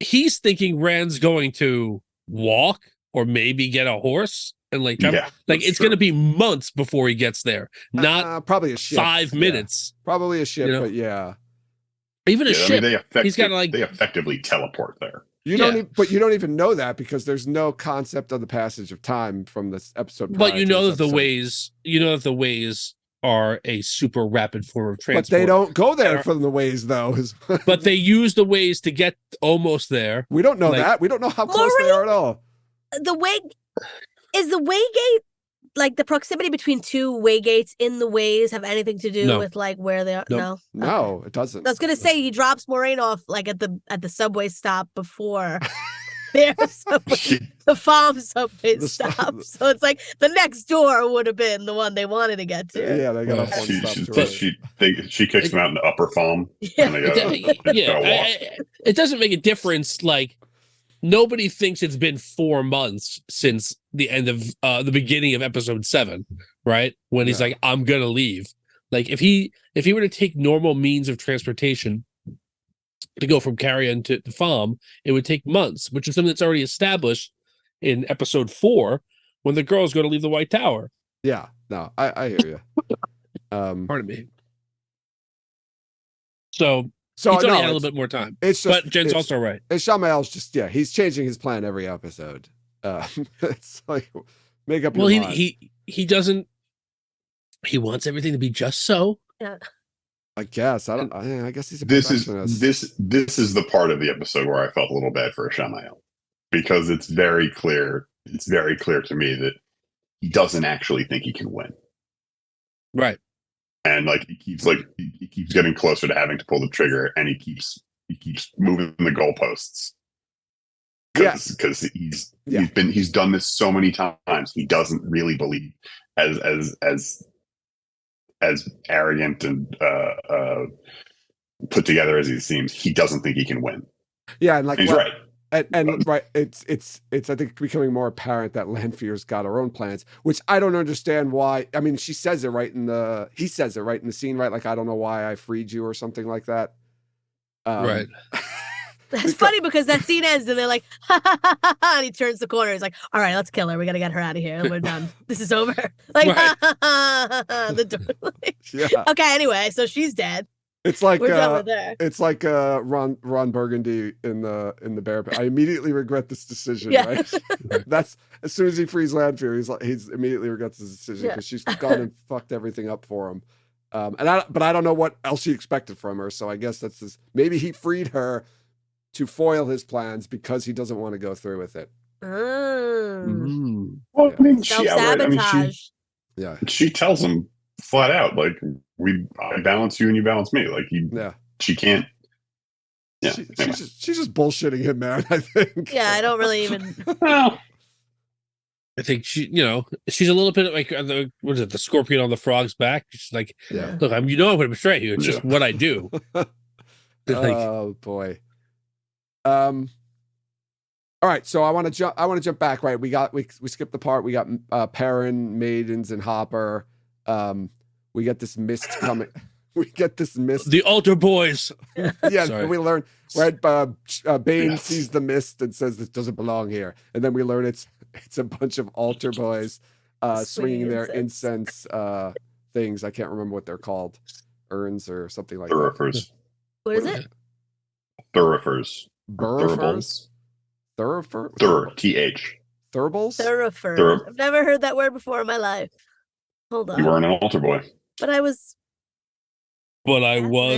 He's thinking Rand's going to walk or maybe get a horse and like travel. It's going to be months before he gets there, not
probably a ship.
5 minutes.
Probably a ship, but yeah.
Even a ship.
He's got they effectively teleport there.
You don't even know that because there's no concept of the passage of time from this episode.
But you know that the ways are a super rapid form of transport.
But they don't go there from the ways, though.
But they use the ways to get almost there.
We don't know that. We don't know how close they are at all.
The Waygate, like the proximity between two Waygates in the ways, have anything to do with like where they are?
Nope.
No, it doesn't.
I was gonna say he drops Moraine off like at the subway stop before their subway, the farm subway stop. So it's like the next door would have been the one they wanted to get to.
Yeah, they got a one stop.
She kicks them out in the upper farm.
Yeah,
it doesn't make a difference. Like nobody thinks it's been 4 months since the end of the beginning of episode 7, right? When he's like, "I'm gonna leave." Like if he were to take normal means of transportation to go from Carrion to the farm, it would take months, which is something that's already established in episode 4 when the girl's going to leave the White Tower.
Yeah, no, I hear you.
Pardon me. So
So
he's only
no,
had a little bit more time.
It's just,
but Jen's also right.
And Shamael's just he's changing his plan every episode. It's like make up your mind.
He doesn't. He wants everything to be just so.
Yeah.
I guess I guess he's a
This
perfectionist.
is the part of the episode where I felt a little bad for Shamael, because it's very clear. It's very clear to me that he doesn't actually think he can win.
Right.
And like he keeps getting closer to having to pull the trigger, and he keeps moving the goalposts. Because he's done this so many times. He doesn't really believe as arrogant and put together as he seems, he doesn't think he can win.
Yeah, and like
And he's right.
And right, it's I think becoming more apparent that Lanfear's got her own plans, which I don't understand why. I mean, he says it right in the scene, right? Like, I don't know why I freed you or something like that.
Right.
That's funny because that scene ends and they're like, ha, ha, ha, ha, ha, and he turns the corner. He's like, all right, let's kill her. We got to get her out of here. We're done. This is over. Like,
Right.
ha, ha, ha, ha, the door.
Yeah,
Okay, anyway, so she's dead.
it's like
We're done with her.
it's like Ron Burgundy in the Bear. I immediately regret this decision.
Yeah.
Right? That's as soon as he frees Lanfear, he's immediately regrets his decision because she's gone and fucked everything up for him. But I don't know what else he expected from her. So I guess that's this. Maybe he freed her to foil his plans because he doesn't want to go through with it.
Mm.
Well, I mean,
Self-sabotage.
Yeah,
she tells him flat out, like, I balance you and you balance me. Like, she can't. Yeah, anyway.
she's just bullshitting him, man. I think.
Yeah, I don't really even.
Well,
I think she's a little bit like what is it, the scorpion on the frog's back? She's like,
Yeah.
look, I'm going to betray you. It's just what I do.
Oh boy. All right, so I want to jump back. Right, we skipped the part. We got Perrin, Maidens, and Hopper. We get this mist coming. We get this mist.
The altar boys.
Yeah,
Sorry.
we learn. Right, Bane sees the mist and says this doesn't belong here, and then we learn it's a bunch of altar boys swinging their incense things. I can't remember what they're called, urns or something like that.
Thurifers.
What is it?
Thurifers.
Thuribles? Thurifer?
TH.
Thuribles?
Thurifer. I've never heard that word before in my life. Hold on.
You weren't an altar boy.
But I was. Thurible?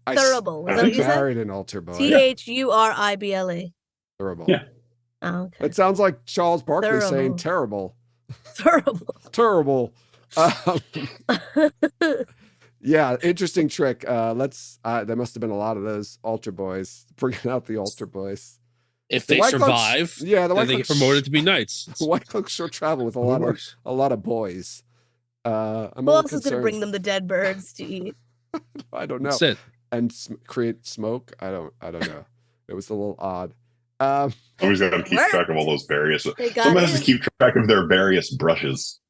But
Thurible. Is that what you said?
married an altar boy.
Thurible.
Thurible.
Yeah.
Oh, okay.
It sounds like Charles Barkley saying
Thurible.
terrible.
Thurible.
Terrible. Yeah, interesting trick. There must have been a lot of those altar boys bringing out the altar boys.
If
The
they
White
survive,
Cloaks, yeah, the
then
White
they get
Cloaks,
promoted to be knights.
the White Cloaks sure travel with a lot of boys. I'm
Who
a
else
little
is going to bring them the dead birds to eat?
I don't know.
That's it.
And create smoke. I don't know. It was a little odd.
Somebody's got to keep track of all those various.
They got
Someone has
in.
to keep track of their various brushes.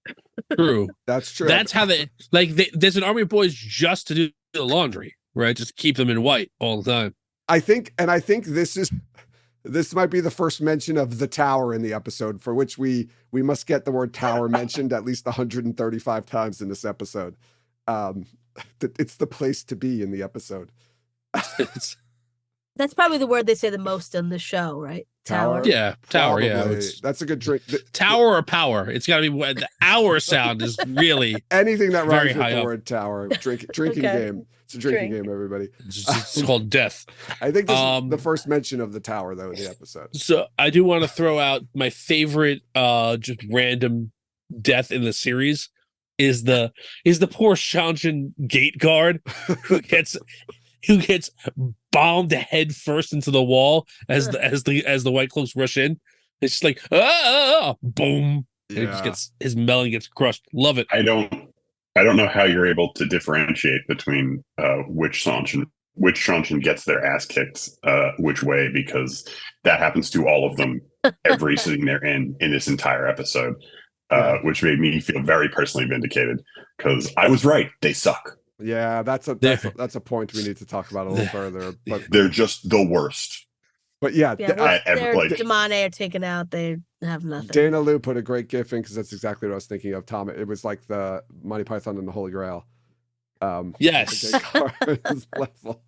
True.
That's true.
That's how there's an army of boys just to do the laundry, right? Just keep them in white all the time.
I think this might be the first mention of the tower in the episode, for which we must get the word tower mentioned at least 135 times in this episode. It's the place to be in the episode.
That's probably the word they say the most in the show, right?
Tower?
Yeah, tower.
Probably.
Yeah,
That's a good drink.
tower or power. It's got to be the hour sound is really
Anything that
very
rhymes with
high
the
up.
word tower. Drinking
Okay.
game. It's a drinking game, everybody.
it's called death.
I think this is the first mention of the tower, though, in the episode.
So I do want to throw out my favorite just random death in the series is the poor Shanshan gate guard who gets bombed head first into the wall as the White Cloaks rush in. It's just like boom. And it just gets his melon gets crushed. Love it.
I don't know how you're able to differentiate between which Shanshan gets their ass kicked which way, because that happens to all of them every scene they're in this entire episode, which made me feel very personally vindicated because I was right. They suck.
Yeah, that's a point we need to talk about a little further. But
They're just the worst.
But yeah,
once their Damane are taken out, they have nothing.
Dana Lou put a great gif in because that's exactly what I was thinking of, Tom. It was like the Monty Python and the Holy Grail.
Yes.
Level.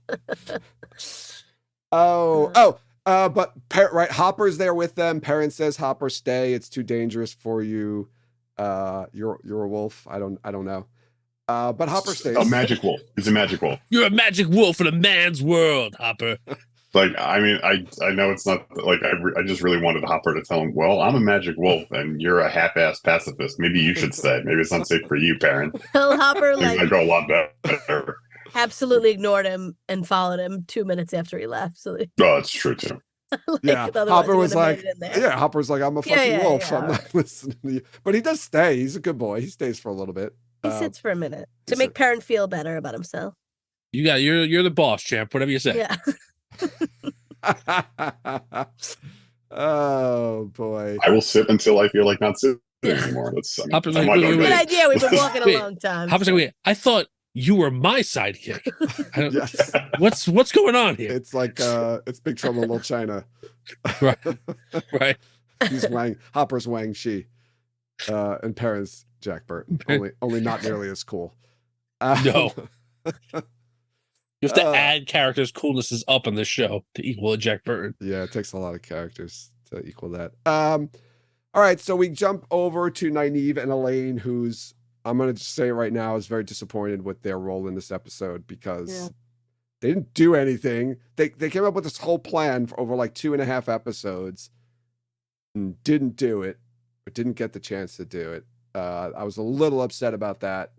But right, Hopper's there with them. Perrin says, "Hopper, stay. It's too dangerous for you. You're a wolf. I don't know." But Hopper stays.
A magic wolf. He's a magic wolf.
You're a magic wolf in a man's world, Hopper.
Like, I mean, I know it's not like I just really wanted Hopper to tell him, well, I'm a magic wolf and you're a half-assed pacifist. Maybe you should stay. Maybe it's unsafe for you, Perrin.
Well, Hopper
Things might go a lot better.
absolutely ignored him and followed him 2 minutes after he left. So
It's true too.
Hopper was like, Hopper's like, I'm a fucking wolf.
Yeah.
I'm not listening to you. But he does stay. He's a good boy. He stays for a little bit.
He sits for a minute to make Perrin feel better about himself.
You're the boss, champ. Whatever you say.
Yeah.
Oh boy.
I will sit until I feel like not sitting
Yeah.
anymore. That's
Hopper's
I'm
like,
not
wait,
gonna
wait,
Good
wait.
idea. We've been walking a
Wait,
long time.
Hopper's like, wait, I thought you were my sidekick. I don't,
Yes.
what's going on here?
It's like it's Big Trouble in Little China.
Right. Right.
He's Hopper's Wang Shi. And Perrin's Jack Burton. Only not nearly as cool.
No. You have to
Uh,
add characters' coolnesses up in this show to equal a Jack Burton.
Yeah, it takes a lot of characters to equal that. All right, so we jump over to Nynaeve and Elaine, who's, I'm going to just say right now, is very disappointed with their role in this episode because they didn't do anything. They came up with this whole plan for over like 2.5 episodes and didn't do it, or didn't get the chance to do it. I was a little upset about that.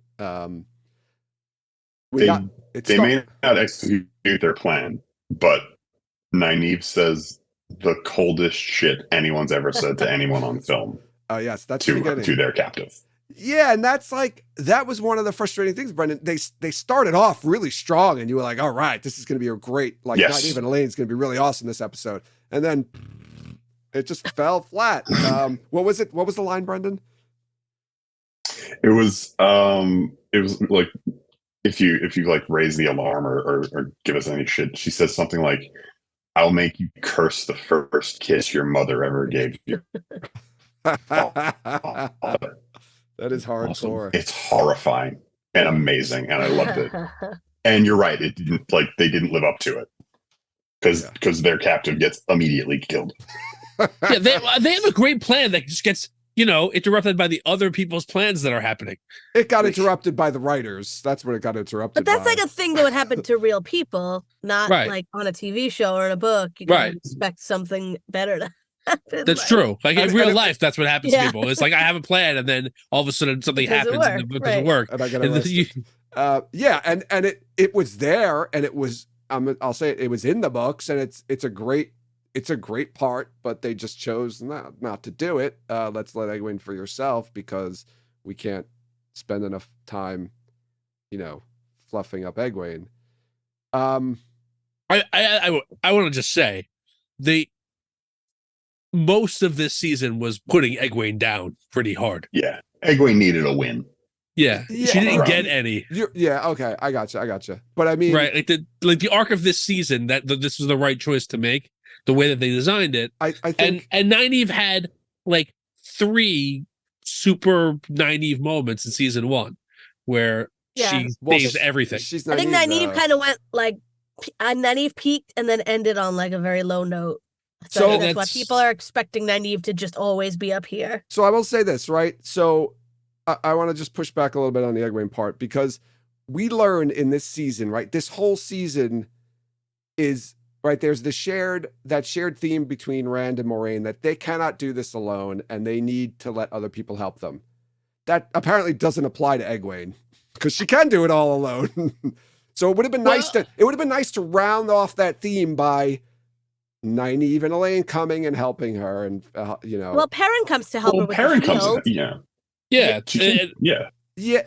They may not execute their plan, but Nynaeve says the coldest shit anyone's ever said to anyone on film.
Oh yes, that's the beginning.
To their captive.
Yeah, and that was one of the frustrating things, Brendan. They started off really strong, and you were like, "All right, this is going to be a great not even Elaine's going to be really awesome this episode," and then it just fell flat. What was it? What was the line, Brendan?
It was like if you like raise the alarm or give us any shit. She says something like, "I'll make you curse the first kiss your mother ever gave you."
That is hardcore.
Awesome.
It's horrifying and amazing, and I loved it. And you're right; it didn't they didn't live up to it because their captive gets immediately killed.
Yeah, they have a great plan that just gets interrupted by the other people's plans that are happening.
It got interrupted by the writers. That's what it got interrupted.
But that's
by.
like a thing that would happen to real people, not like on a TV show or in a book. You can expect something better to happen.
That's true. Like in real life, that's what happens to people. It's like I have a plan, and then all of a sudden something happens, and the book doesn't work.
And I get arrested. And it was there, and it was. I'll say it was in the books, and it's a great part, but they just chose not to do it. Let's let Egwene for yourself because we can't spend enough time, fluffing up Egwene.
I want to just say, most of this season was putting Egwene down pretty hard.
Yeah, Egwene needed a win.
Yeah, she didn't get any.
Okay, I gotcha. But I mean,
right, the arc of this season that this was the right choice to make. The way that they designed it,
I think,
and Nynaeve had like 3 super Nynaeve moments in season 1 where she saves everything.
I think Nynaeve kind of went like Nynaeve peaked and then ended on like a very low note. So that's why people are expecting Nynaeve to just always be up here.
So I will say this, right? So I want to just push back a little bit on the Egwene part because we learned in this season, right? This whole season is. Right, there's that shared theme between Rand and Moraine that they cannot do this alone and they need to let other people help them. That apparently doesn't apply to Egwene because she can do it all alone. So it would have been nice to round off that theme by Nynaeve and Elaine coming and helping her, and
Well, Perrin comes to help her with
Perrin
the shield.
Yeah.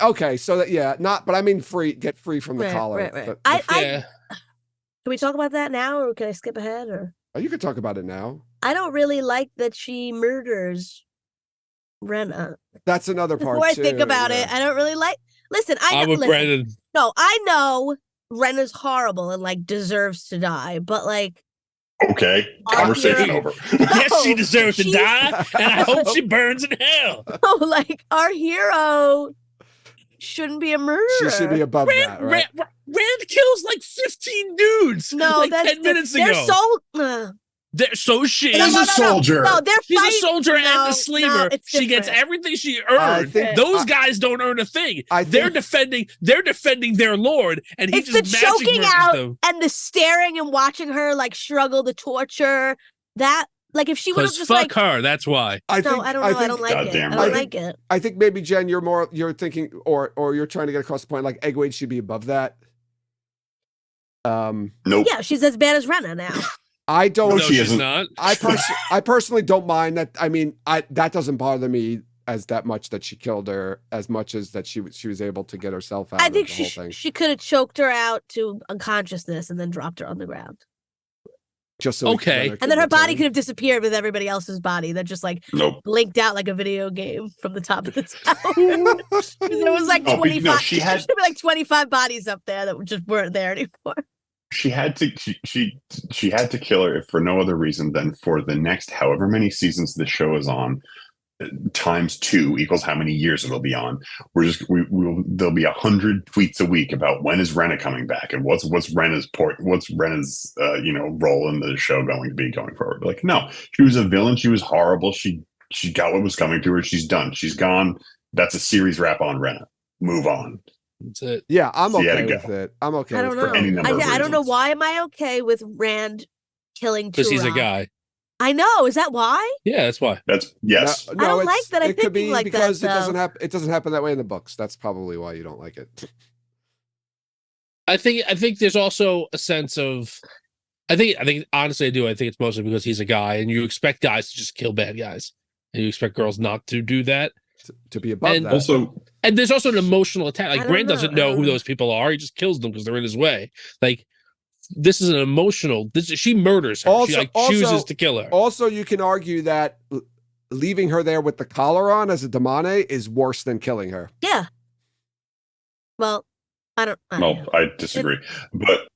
Okay. So that but I mean get free from the collar.
Right. Can we talk about that now, or can I skip ahead? Or
you could talk about it now.
I don't really like that she murders Renna.
That's another part.
Before I think about it, I don't really like. Listen, I'm with Brennan. No, I know Renna's horrible and like deserves to die, but like.
Okay, conversation over.
Yes, she deserves to die, and I hope she burns in hell.
Oh, like our hero shouldn't be a murderer.
She should be above that, right?
Rand kills like 15 dudes.
No,
like 10 minutes ago.
She's
a soldier.
No,
she's a soldier and a sleeper. She gets everything she earned. Those guys don't earn a thing. They're defending their lord, and he just
the choking out
them.
And the staring and watching her like struggle the torture. That like if she would have just
fuck her. That's why.
I don't know. I don't like it.
I think maybe Jen, you're thinking, or you're trying to get across the point like Egwene should be above that.
Nope.
Yeah, she's as bad as Renna now.
I don't.
No, she isn't.
I personally don't mind that. I mean, that doesn't bother me as that much that she killed her, as much as that she was able to get herself out
I
of
think
the whole thing.
she could have choked her out to unconsciousness and then dropped her on the ground.
Just so
Okay.
Renna
And then her body
return.
could have disappeared with everybody else's body that just like
Nope.
blinked out like a video game from the top of the tower. 'Cause there was like
No, but
25.
no, she had-
there should be like 25 bodies up there that just weren't there anymore.
She had to she had to kill her if for no other reason than for the next however many seasons the show is on, times 2 equals how many years it'll be on. We'll there'll be 100 tweets a week about when is Renna coming back and what's Renna's role in the show going to be going forward. Like, no, she was a villain. She was horrible. She got what was coming to her. She's done. She's gone. That's a series wrap on Renna. Move on.
That's it.
Yeah, I'm
She had
okay
to
with
go.
it. I'm okay
I
with
don't
it.
know.
any number of
I don't know
reasons.
why am I okay with Rand killing
Because he's a
Turok?
guy.
I know. Is that why?
Yeah, that's why.
That's yes.
No,
I don't like
it's-
that I'm
it could
thinking
be
like that,
because
though.
it doesn't happen that way in the books. That's probably why you don't like it.
I think there's also a sense of I think honestly I do. I think it's mostly because he's a guy and you expect guys to just kill bad guys. And you expect girls not to do that.
to be above
And
that.
Also,
And there's also an emotional attack.
I
Like
don't
Rand doesn't
know. I
know
don't
who
know.
those people are. He just kills them because they're in his way. Like this is an emotional. She murders her.
Also-
She like
also-
chooses to kill her.
Also, you can argue that leaving her there with the collar on as a Damane is worse than killing her.
Yeah. Well, I don't
well,
know.
I disagree. But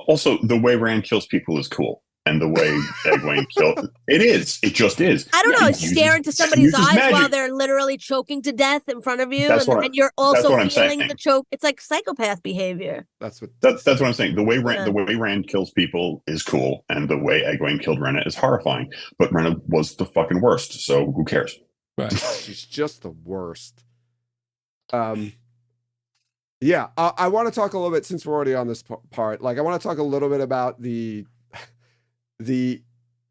also, the way Rand kills people is cool, and the way Egwene kills it just is.
I don't know.
He
It's staring into
uses-
somebody's
uses
eyes while
magic.
they're literally choking to death in front of you,
That's
and,
what I-
and you're
that's
also
what I'm
feeling
saying.
the choke. It's like psychopath behavior.
That's what.
That's what I'm saying. The way
Yeah.
Rand kills people is cool, and the way Egwene killed Renna is horrifying. But Renna was the fucking worst, so who cares?
Right.
She's just the worst. Yeah, I want to talk a little bit since we're already on this part. Like, I want to talk a little bit about the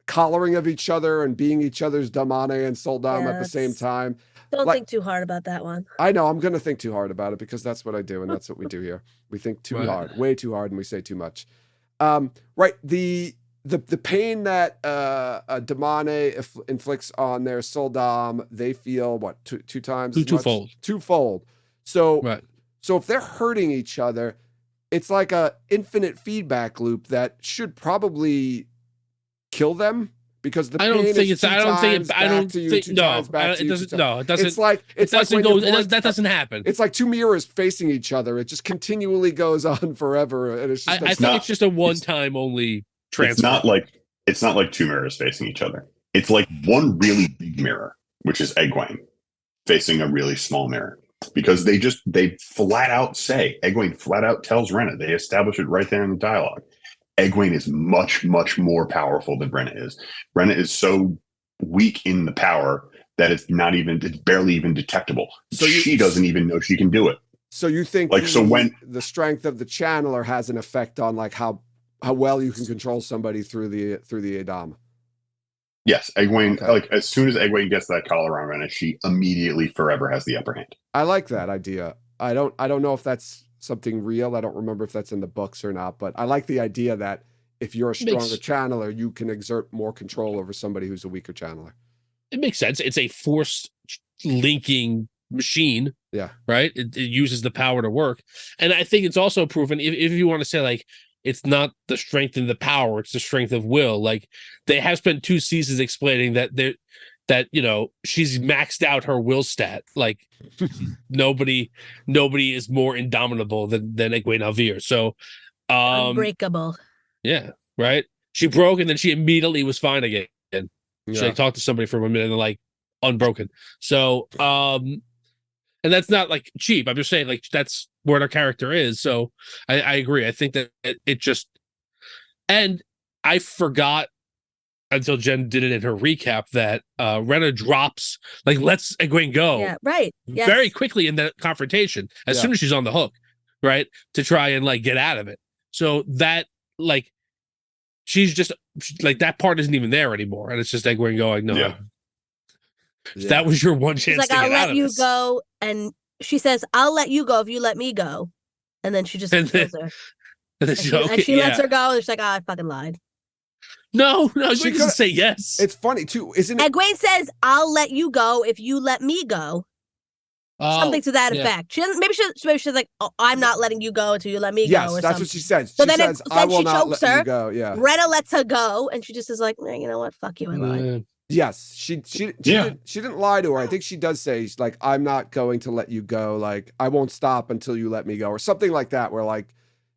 collaring of each other and being each other's Damane and Soldam at the same
Yes.
time.
Don't
Like-
think too hard about that one.
I know I'm going to think too hard about it because that's what I do and that's what we do here. We think too
Right.
hard, way too hard, and we say too much. Right. The pain that Damane inflicts on their Soldam, they feel what two times as much?
Twofold.
Twofold. So
Right.
so if they're hurting each other, it's like a infinite feedback loop that should probably kill them because the
I don't
pain
think
is
it's. I don't think.
back
I don't
to you,
think.
two
No,
times back
I-
to
it
you,
doesn't.
two
No, it doesn't.
It's like
It doesn't
when
go.
you're born-
That doesn't happen.
It's like two mirrors facing each other. It just continually goes on forever, and it's just
I think
not-
it's just a one-time only transfer.
It's not like two mirrors facing each other. It's like one really big mirror, which is Egwene, facing a really small mirror. Because they flat out say, Egwene flat out tells Renna, they establish it right there in the dialogue. Egwene is much, much more powerful than Renna is. Renna is so weak in the power that it's barely even detectable.
So
she doesn't even know she can do it.
So you think
Like, so when-
the strength of the channeler has an effect on like how well you can control somebody through the Adam?
Yes, Egwene,
Okay.
like as soon as Egwene gets that collar on Renna, she immediately forever has the upper hand.
I like that idea. I don't know if that's something real. I don't remember if that's in the books or not, but I like the idea that if you're a stronger channeler, you can exert more control over somebody who's a weaker channeler.
It makes sense. It's a forced linking machine.
Yeah.
Right. It uses the power to work, and I think it's also proven. If you want to say like it's not the strength and the power, it's the strength of will. Like they have spent 2 seasons explaining that she's maxed out her will stat. Like nobody is more indomitable than Egwene Alvear. So,
Unbreakable.
yeah, right. She broke and then she immediately was fine again. She like talked to somebody for a minute and they're like unbroken. So, and that's not like cheap. I'm just saying like that's where her character is. So I agree. I think that it just, and I forgot until Jen did it in her recap that Renna drops, like lets Egwene go
Yeah, right. Yes.
very quickly in that confrontation as
Yeah.
soon as she's on the hook, right? To try and like get out of it. So that like she's just like that part isn't even there anymore. And it's just Egwene going, no,
Yeah.
that was your one
She's
chance
like,
to get
I'll
out
let
of
you
this.
go. And she says, I'll let you go if you let me go. And then she just
And
kills her.
And then
And
she's
she,
okay,
and she lets
yeah.
her go. And she's like, I fucking lied.
No,
She
Egwene doesn't
coulda-
say yes.
It's funny too, isn't it?
Egwene says, "I'll let you go if you let me go." Something to that
yeah.
effect. She doesn't. Maybe she's like, "Oh, I'm not letting you go until you let me
Yes,
go." Or
that's
something.
what she says.
So
She
then
says, "I
then
will
she
not
chokes
let
her.
you go." Yeah.
Rena lets her go, and she just is like, "You know what? Fuck you, Elaine."
Yes, she didn't lie to her. I think she does say, she's like, "I'm not going to let you go. Like, I won't stop until you let me go," or something like that. Where like,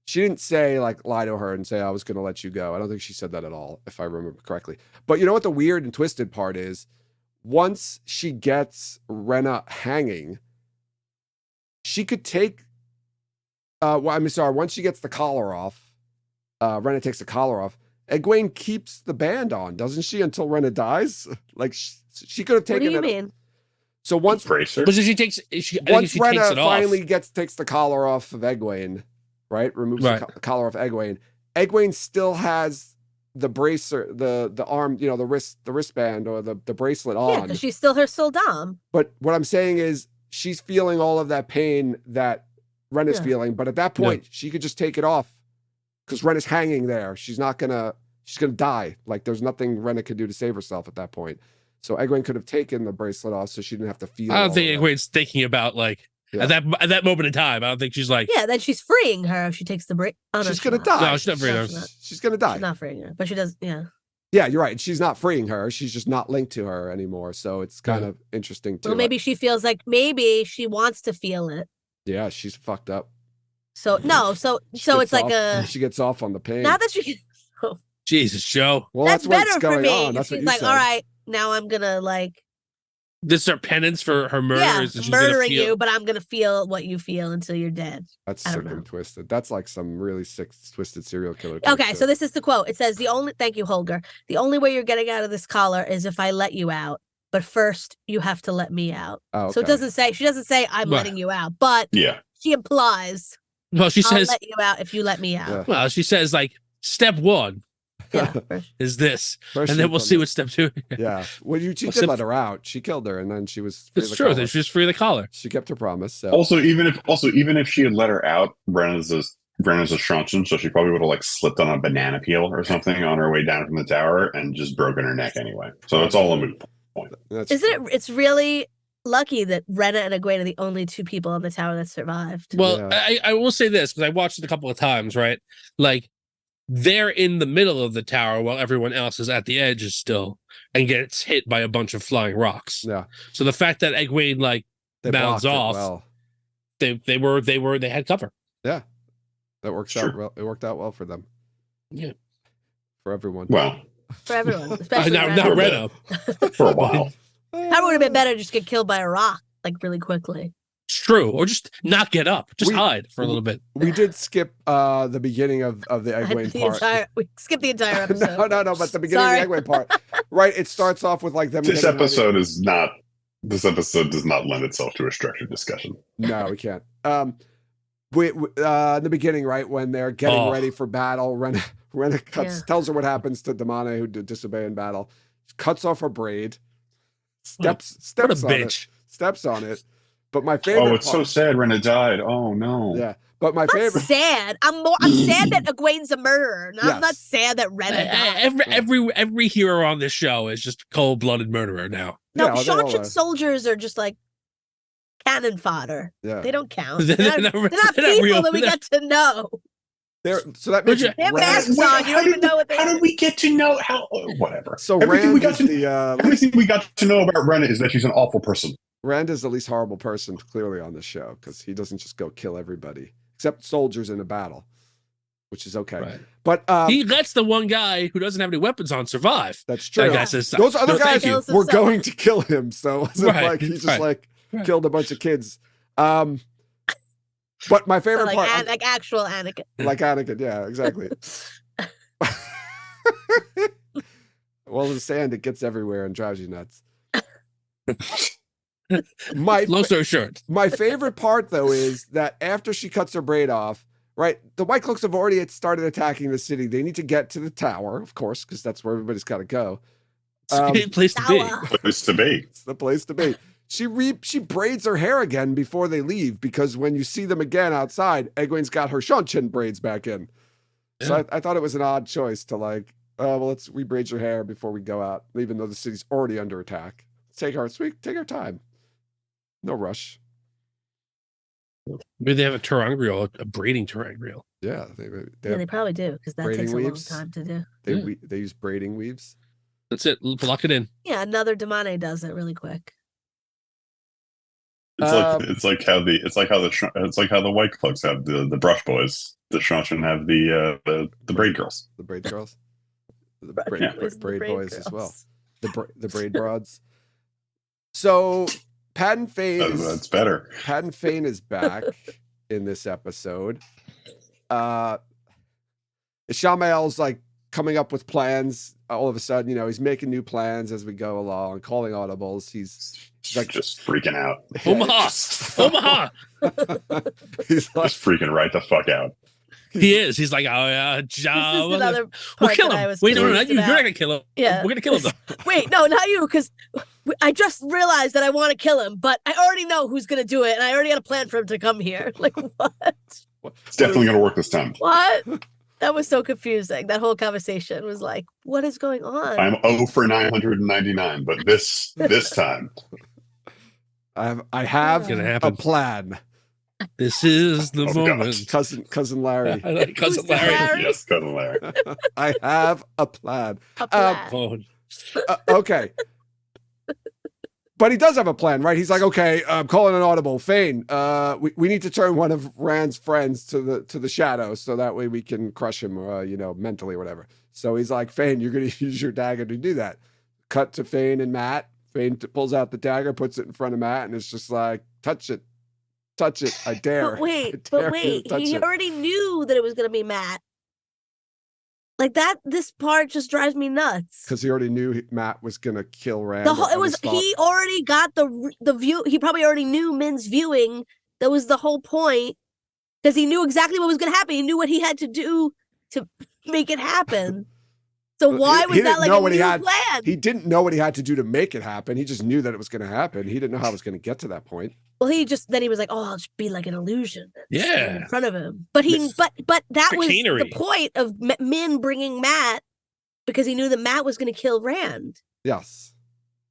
she didn't say like lie to her and say I was going to let you go. I don't think she said that at all, if I remember correctly. But you know what the weird and twisted part is? Once she gets Rena hanging, she could take. Once she gets the collar off, Rena takes the collar off. Egwene keeps the band on, doesn't she, until Rena dies? Like she could have
What
taken
do you
it.
mean?
So once
Bracer.
But if she takes, I think if
once
she takes
Rena
it off,
finally takes the collar off of Egwene, right? Removes
Right.
the collar off Egwene. Egwene still has the bracer, the arm, you know, the wristband or the bracelet
Yeah,
on.
because she's still her soul dom.
But what I'm saying is she's feeling all of that pain that Rena's
Yeah.
feeling. But at that point, she could just take it off because Rena's hanging there. She's gonna die. Like there's nothing Rena could do to save herself at that point. So Egwene could have taken the bracelet off so she didn't have to feel.
I don't
all
think
of that.
Egwene's thinking about like
Yeah.
at that moment in time. I don't think she's like,
Yeah, then she's freeing her if she takes the break. Oh, no,
She's gonna
not.
die.
No, she's not freeing her.
She's gonna die.
She's not freeing her, but she does. Yeah.
Yeah, you're right. She's not freeing her. She's just not linked to her anymore. So it's kind of interesting too.
Well, maybe she feels like maybe she wants to feel it.
Yeah, she's fucked up.
So no, so it's like
she gets off on the pain.
not that she.
Jesus, Joe.
Well,
that's
what's
better for
going
me.
on. That's what
She's
you
like,
said.
all right, now I'm gonna like.
This is her penance for her murder.
Yeah,
Is that she's gonna
murdering
feel-
you, but I'm gonna feel what you feel until you're dead.
That's
I
sick
don't know.
and twisted. That's like some really sick, twisted serial killer.
Okay, so this is the quote. It says, thank you, Holger. The only way you're getting out of this collar is if I let you out. But first, you have to let me out.
Oh,
So it
okay.
doesn't say, she doesn't say, I'm
Right.
letting you out. But
Yeah.
she implies,
Well, she
I'll
says,
let you out if you let me out.
Yeah.
well, she says like step one
Yeah. first-
is this,
First
and then
she
we'll
put
see
it-
what step two.
Yeah. Well, she
Well,
did let her out. She killed her, and then she was. Free
It's
the
true.
collar.
Then she's free of the collar.
She kept her promise. So.
Also, even if she had let her out, Brenna's a shrunchen, so she probably would have like slipped on a banana peel or something on her way down from the tower and just broken her neck anyway. So it's all a moot point.
Isn't it? It's really lucky that Rena and Egwene are the only two people on the tower that survived.
Well,
Yeah.
I will say this because I watched it a couple of times, right? Like they're in the middle of the tower while everyone else is at the edges still and gets hit by a bunch of flying rocks.
Yeah.
So the fact that Egwene like
They
bounds
blocked it
off,
well.
they had cover.
Yeah. That works
Sure.
out well. It worked out well for them.
Yeah.
For everyone.
Well,
For everyone, especially
Not
Rena.
Rena.
for a while.
Probably would have been better just get killed by a rock like really quickly.
It's true. Or just not get up. Just hide for a little bit.
We did skip the beginning of the Egwene part.
We skipped the entire episode.
no, but the beginning
Sorry.
of the Egwene part. Right. It starts off with like them.
This
getting ready-
episode does not lend itself to a structured discussion.
No, we can't. In the beginning, right when they're getting ready for battle, Rena tells her what happens to Damane, who did disobey in battle. Cuts off her braid. Steps
What a
on it.
bitch.
Steps on it. But my favorite.
Oh, it's so sad Rena died. Oh no.
Yeah, but my
I'm
favorite.
sad. I'm sad that Egwene's a murderer. I'm not
Yes.
sad that Rena died.
Every hero on this show is just cold-blooded murderer now.
No,
Yeah, they all
Shaunchen
are.
soldiers are just like cannon fodder.
Yeah,
They don't count.
They're
They're not
not
people
real.
that we get to know.
so that makes
Would you-
They have
Rand-
masks on. You don't even know what they
How did we get to know how? Whatever.
So
everything we
Rand
got
is
to
the
everything we got to know about Rena is that she's an awful person.
Rand is the least horrible person clearly on the show because he doesn't just go kill everybody except soldiers in a battle, which is okay.
Right.
But
He lets the one guy who doesn't have any weapons on survive.
that's true.
That guy says,
Those other
"No, thank
guys
you."
Kills
were
himself.
going to kill him, so it wasn't
Right,
like he just
right.
killed a bunch of kids. But my favorite
like,
part,
like actual Anakin.
like Anakin, yeah, exactly. Well, the sand, it gets everywhere and drives you nuts.
Long story short,
My favorite part, though, is that after she cuts her braid off, right, the White Cloaks have already started attacking the city. They need to get to the tower, of course, because that's where everybody's got to go.
it's a good place to be.
Tower.
Place to be.
It's the place to be. She braids her hair again before they leave because when you see them again outside, Egwene's got her Shaunchen braids back in. So
Yeah.
I thought it was an odd choice to like well, let's rebraid your hair before we go out, even though the city's already under attack. Take our time. No rush.
Maybe they have a terang reel, a braiding terang reel.
Yeah,
Yeah, they probably do because that
braiding
takes a long
weaves.
time to do.
They use braiding weaves.
That's it. Lock it in.
Yeah, another Damane does it really quick.
It's like how the white cloaks have the brush boys. The Shanshan have the braid girls.
The braid girls. The
Braid
braid boys as well.
girls.
The braid broads. So Pat and Fane
That's better.
Pat and Fane is back in this episode. Ishamael's like coming up with plans. All of a sudden, he's making new plans as we go along, calling audibles. He's like
just freaking out.
Omaha.
He's like,
Just freaking right the fuck out.
He is. He's like, oh yeah,
This is another
we'll
part
kill
that I
him.
was
Wait, no, not
confused
you. You're not
about.
gonna kill him.
Yeah.
We're gonna kill him though.
Wait, no, not you, because I just realized that I want to kill him, but I already know who's gonna do it, and I already had a plan for him to come here. Like what?
It's definitely gonna work this time.
What? That was so confusing. That whole conversation was like, what is going on?
I'm 0 for 999, but this time.
I have
Gonna
a
happen.
plan.
This is the
Oh, God.
moment.
Cousin Larry.
I like cousin
Who's
Larry.
Larry?
Yes, cousin Larry.
I have a plan.
A plan.
Oh,
Okay. But he does have a plan, right? He's like, okay, I'm calling an audible. Fane, we need to turn one of Rand's friends to the shadows, so that way we can crush him, mentally or whatever. So he's like, Fane, you're gonna use your dagger to do that. Cut to Fane and Matt. Fane pulls out the dagger, puts it in front of Matt, and it's just like, touch it, I dare.
But wait,
I dare you to touch
he
it.
already knew that it was gonna be Matt. Like that, this part just drives me nuts.
Because he already knew Matt was gonna kill Rand.
The whole,
on
it was
the spot.
he already got the view. He probably already knew Min's viewing. That was the whole point, because he knew exactly what was gonna happen. He knew what he had to do to make it happen. So why was that like a new plan?
He didn't know what he had to do to make it happen. He just knew that it was going to happen. He didn't know how it was going to get to that point.
Well, he was like, "Oh, I'll just be like an illusion."
Yeah.
In front of him, but that was
Chicanery.
the point of Min bringing Matt, because he knew that Matt was going to kill Rand.
Yes.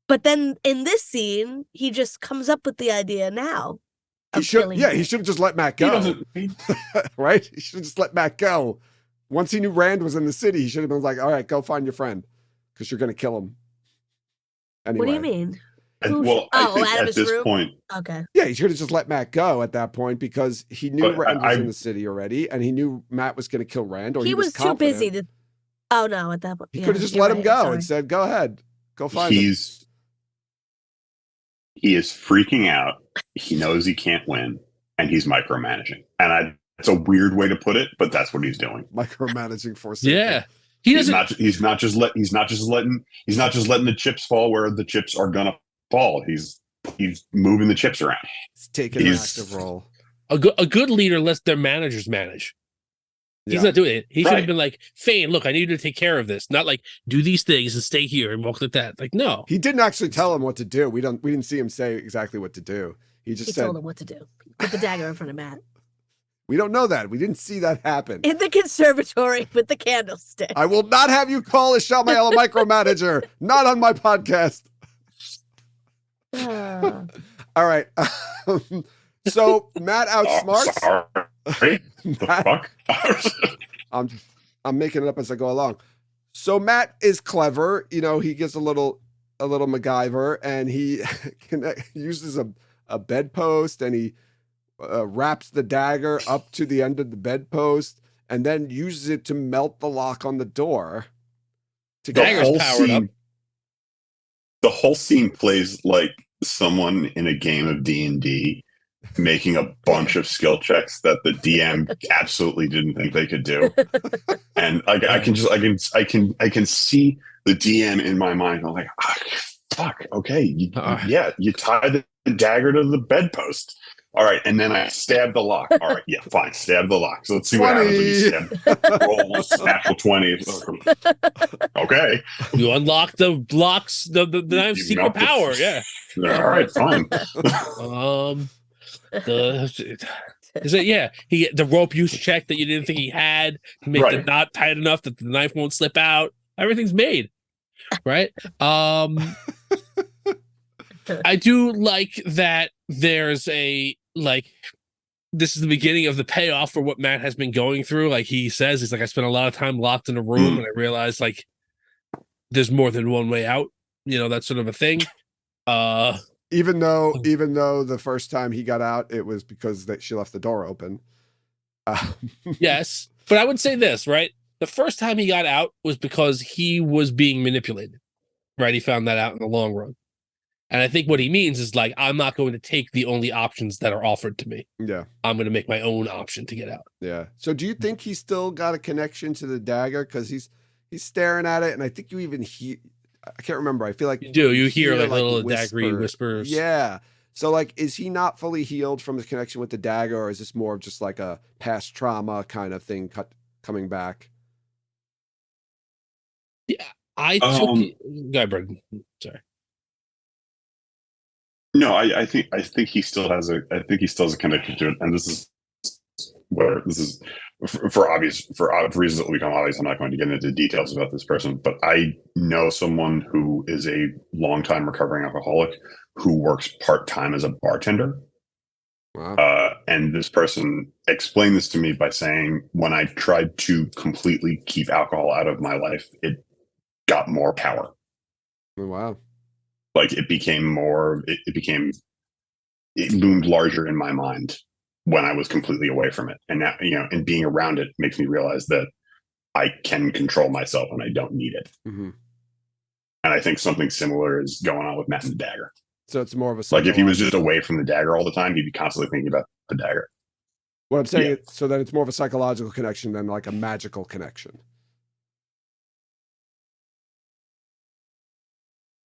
But then in this scene, he just comes up with the idea now.
He should have just let Matt go. Right? He should have just let Matt go. Once he knew Rand was in the city, he should have been like, all right, go find your friend, because you're going to kill him. Anyway.
What do you mean?
Well, I think
out of
at
his
this
room?
point,
Okay.
Yeah, he should have just let Matt go at that point, because he knew
But
Rand was in the city already, and he knew Matt was going to kill Rand. Or
He was too busy
confident.
to. Oh no! At that point,
He could have just let him go and said, "Go ahead, go find him."
He is freaking out. He knows he can't win, and he's micromanaging. And it's a weird way to put it, but that's what he's doing.
Micromanaging for
yeah. He
He's
doesn't.
not just letting the chips fall where the chips are gonna fall. He's moving the chips around.
He's taking an
He's-
active role.
A good leader lets their managers manage. He's not doing it. He should have
Right.
been like, Fane, look, I need you to take care of this. Not like, do these things and stay here and walk like that. Like, no.
He didn't actually tell him what to do. We didn't see him say exactly what to do. He just
He
said,
told him what to do. Put the dagger in front of Matt
we don't know that. We didn't see that happen.
in the conservatory with the candlestick.
I will not have you call Ishamael a micromanager. Not on my podcast.
Ah.
All right. So Matt outsmarts.
Sorry. The fuck?
I'm making it up as I go along. So Matt is clever. He gets a little MacGyver, and he uses a bedpost, and he wraps the dagger up to the end of the bedpost, and then uses it to melt the lock on the door. To
The
get
Dagger's
whole
powered up.
scene. The whole scene plays like someone in a game of D&D making a bunch of skill checks that the DM absolutely didn't think they could do, and I can see the DM in my mind going like, fuck, okay, you tie the dagger to the bedpost. All right, and then I stab the lock. All right, yeah, fine, stab the lock. So let's see what happens when you stab. Roll natural 20. Okay.
You unlock the blocks, the knife's
You
secret
melt the-
power. Yeah.
All right, fine.
Is it? Yeah. The rope use check that you didn't think he had to make the
Right.
knot tight enough that the knife won't slip out. Everything's made, right? I do like that there's a like this is the beginning of the payoff for what Matt has been going through. Like he says, he's like, I spent a lot of time locked in a room and I realized like there's more than one way out, that sort of a thing.
Even though the first time he got out, it was because she left the door open.
Yes, but I would say this, right? The first time he got out was because he was being manipulated, right? He found that out in the long run. And I think what he means is like, I'm not going to take the only options that are offered to me.
Yeah.
I'm going to make my own option to get out.
Yeah. So do you think he's still got a connection to the dagger? Because he's staring at it, and I think you even hear. I can't remember. I feel like
you do. You hear like little daggery whispers.
Yeah. So like, is he not fully healed from his connection with the dagger, or is this more of just like a past trauma kind of thing coming back?
Yeah, I took. Go ahead, Brendan. Sorry.
No, I think he still has a connection to it, and this is for obvious reasons that will become obvious. I'm not going to get into details about this person, but I know someone who is a longtime recovering alcoholic who works part-time as a bartender.
Wow.
And this person explained this to me by saying, when I tried to completely keep alcohol out of my life, it got more power.
Oh, wow.
Like it loomed larger in my mind when I was completely away from it. And now, and being around it makes me realize that I can control myself and I don't need it.
Mm-hmm.
And I think something similar is going on with Matt and the dagger.
So it's more of a
like if he was just away from the dagger all the time, he'd be constantly thinking about the dagger.
What I'm saying, so that it's more of a psychological connection than like a magical connection.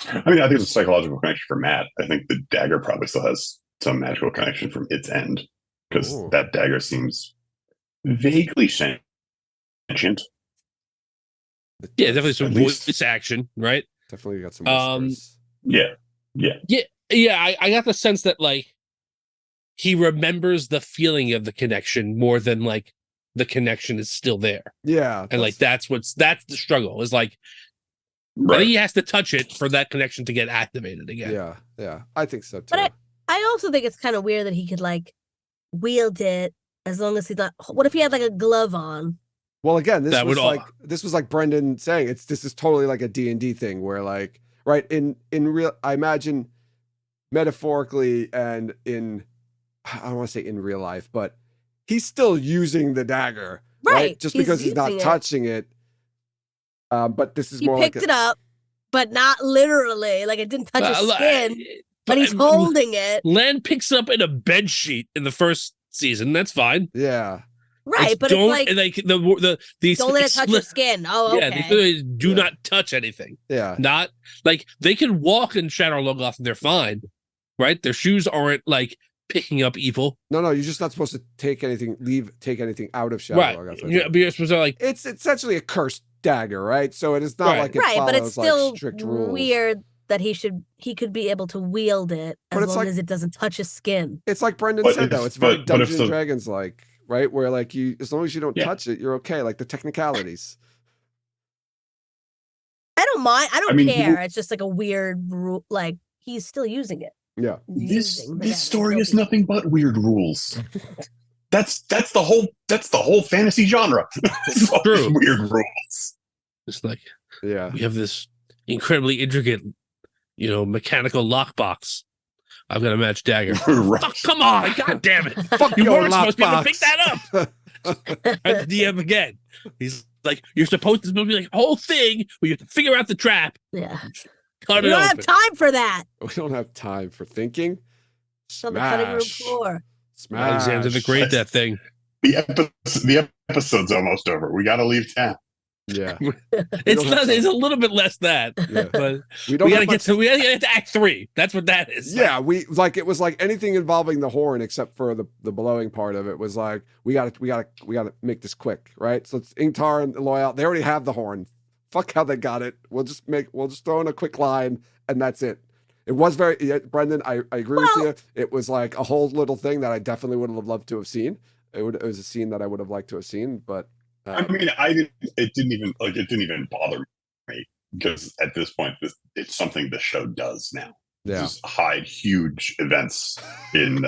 I mean, I think it's a psychological connection for Matt. I think the dagger probably still has some magical connection from its end, because that dagger seems vaguely sentient.
Yeah, definitely some voice action, right?
Definitely got some whispers.
Yeah. I got the sense that like he remembers the feeling of the connection more than like the connection is still there.
Yeah,
and like that's the struggle is like. Right. I think he has to touch it for that connection to get activated again.
Yeah, I think so too.
But I also think it's kind of weird that he could like wield it as long as he's not. What if he had like a glove on?
Well, again, this was like Brendan saying this is totally like a D&D thing where like in real, I imagine metaphorically and I don't want to say in real life, but he's still using the dagger, right? Just because he's not touching it. But this is more like
he picked it up, but not literally. Like it didn't touch his skin, but he's holding it.
Len picks up in a bed sheet in the first season. That's fine.
Yeah,
right. But it's like
the
don't let it touch your skin. Oh, okay.
Yeah, they do not touch anything.
Yeah,
not like they can walk in Shadow Logoth and they're fine, right? Their shoes aren't like picking up evil.
No, you're just not supposed to take anything out of Shadow Logoth.
Yeah, but you're supposed to like
it's essentially a cursed dagger, right? So it is not like it follows,
but it's still
like strict rules.
Weird that he could be able to wield it as long as it doesn't touch his skin.
It's like Brendan said though, it's very Dungeons and Dragons like, right? Where like as long as you don't touch it, you're okay. Like the technicalities.
I don't mind. I don't care. It's just like a weird rule. Like he's still using it.
Yeah.
This story is nothing but weird rules. That's the whole fantasy genre. It's all
true.
Weird rules.
It's like
we
have this incredibly intricate, mechanical lockbox. I've got to match dagger.
Right.
Oh, come on, god damn it!
Fuck
you
your
weren't supposed to be able to pick that
up.
At the DM again. He's like, you're supposed to be like a whole thing where you have to figure out the trap.
Yeah.
Cut
we
it
don't
open.
have time for that.
We don't have time for thinking.
On the cutting room floor.
Smash.
Alexander the Great, that thing.
The episode's almost over. We got to leave town.
Yeah,
it's a little bit less that, but we got to get to Act 3. That's what that is.
Yeah, it was like anything involving the horn except for the blowing part of it was like we got to make this quick, right? So it's Ingtar and Loyal. They already have the horn. Fuck how they got it. We'll just throw in a quick line and that's it. It was Brendan. I agree with you. It was like a whole little thing that I definitely would have loved to have seen. It was a scene that I would have liked to have seen, but
I mean, it didn't even bother because at this point, it's something the show does now.
Yeah.
Just hide huge events in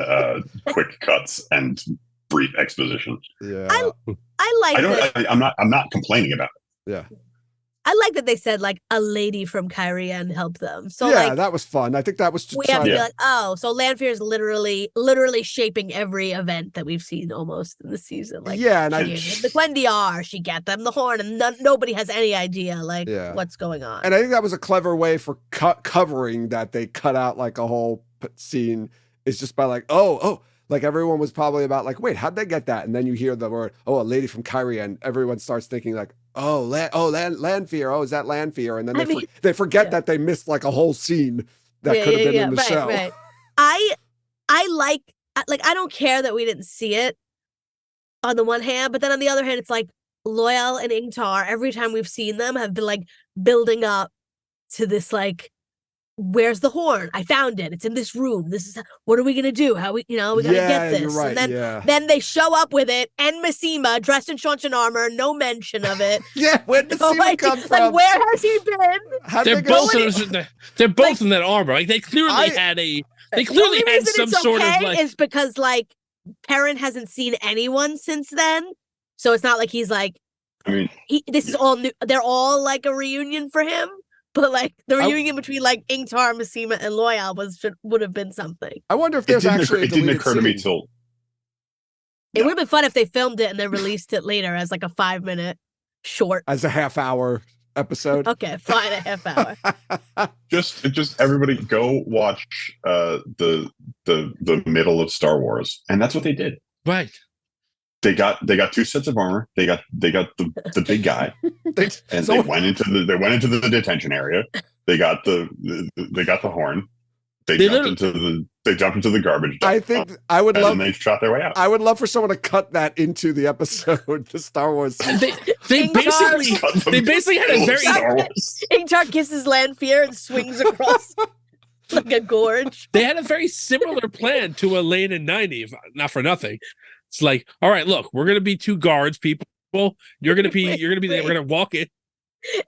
quick cuts and brief exposition.
Yeah.
I like that.
I'm not complaining about it.
Yeah.
I like that they said like a lady from Kyrian helped them. So
yeah,
like
that was fun. I think that was
we have to
trying
be
to.
like, oh, so Lanfear is literally shaping every event that we've seen almost in the season. Like,
Yeah, and
she gave them the Gwendiar, she got them the horn, and nobody has any idea like what's going on.
And I think that was a clever way for covering that they cut out like a whole scene. Is just by like, oh, like everyone was probably about like, wait, how'd they get that? And then you hear the word, oh, a lady from Kyrie, and everyone starts thinking like, Lanfear, is that Lanfear? And then they forget that they missed like a whole scene that could have been in the show.
Right. I like I don't care that we didn't see it on the one hand, but then on the other hand, it's like Loyal and Ingtar, every time we've seen them, have been like building up to this like, where's the horn? I found it. It's in this room. This is what are we gonna do? How we gotta get this.
You're right,
and then they show up with it, and Massima dressed in Shanshan armor, no mention of it.
Where'd Massima come from?
Like, where has he been?
They're both in that armor. Like they clearly had some sort of like
is because like Perrin hasn't seen anyone since then, so it's not like he's like.
I mean,
this is all new. They're all like a reunion for him. But like the reunion between like Ingtar, Massima, and Loyal would have been something.
I wonder if there's actually
it didn't occur to me till
it would have been fun if they filmed it and then released it later as like a 5-minute short,
as a half-hour episode.
Okay, fine, a half hour.
just everybody go watch the middle of Star Wars, and that's what they did.
Right.
They got 2 sets of armor. They got the big guy, and they went into the detention area. They got the horn. They jumped into the garbage dump.
I think I would love.
And they shot their way out.
I would love for someone to cut that into the episode, the Star Wars.
They basically had a very
Star Wars.
Ingtar kisses Lanfear and swings across like a gorge.
They had a very similar plan to Elaine and Nynaeve, not for nothing. It's like, all right, look, we're gonna be 2 guards, people. You're gonna be there. We're gonna walk in.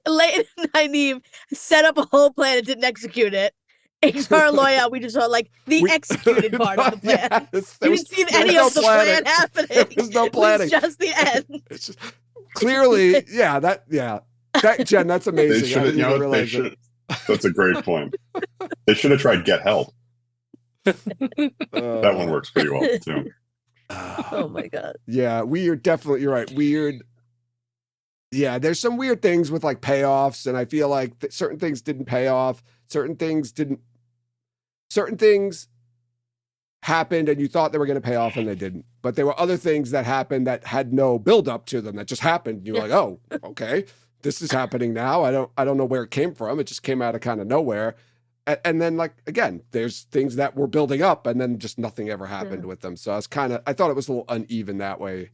Elaine and Nynaeve set up a whole plan and didn't execute it. Ingtar and Loyal, we just saw like the executed part of the plan. You didn't see any of the plan happening.
There's no planning.
It was just the end.
It's just, clearly, that Jen, that's amazing.
That's a great point. They should have tried Get Help. That one works pretty well too.
Oh my god.
Yeah, weird. Definitely, you're right. Weird. Yeah, there's some weird things with like payoffs, and I feel like certain things didn't pay off. Certain things happened, and you thought they were going to pay off, and they didn't. But there were other things that happened that had no build up to them that just happened. And you were like, oh, okay, this is happening now. I don't know where it came from. It just came out of kind of nowhere. And then, like, again, there's things that were building up, and then just nothing ever happened with them. So I thought it was a little uneven that way.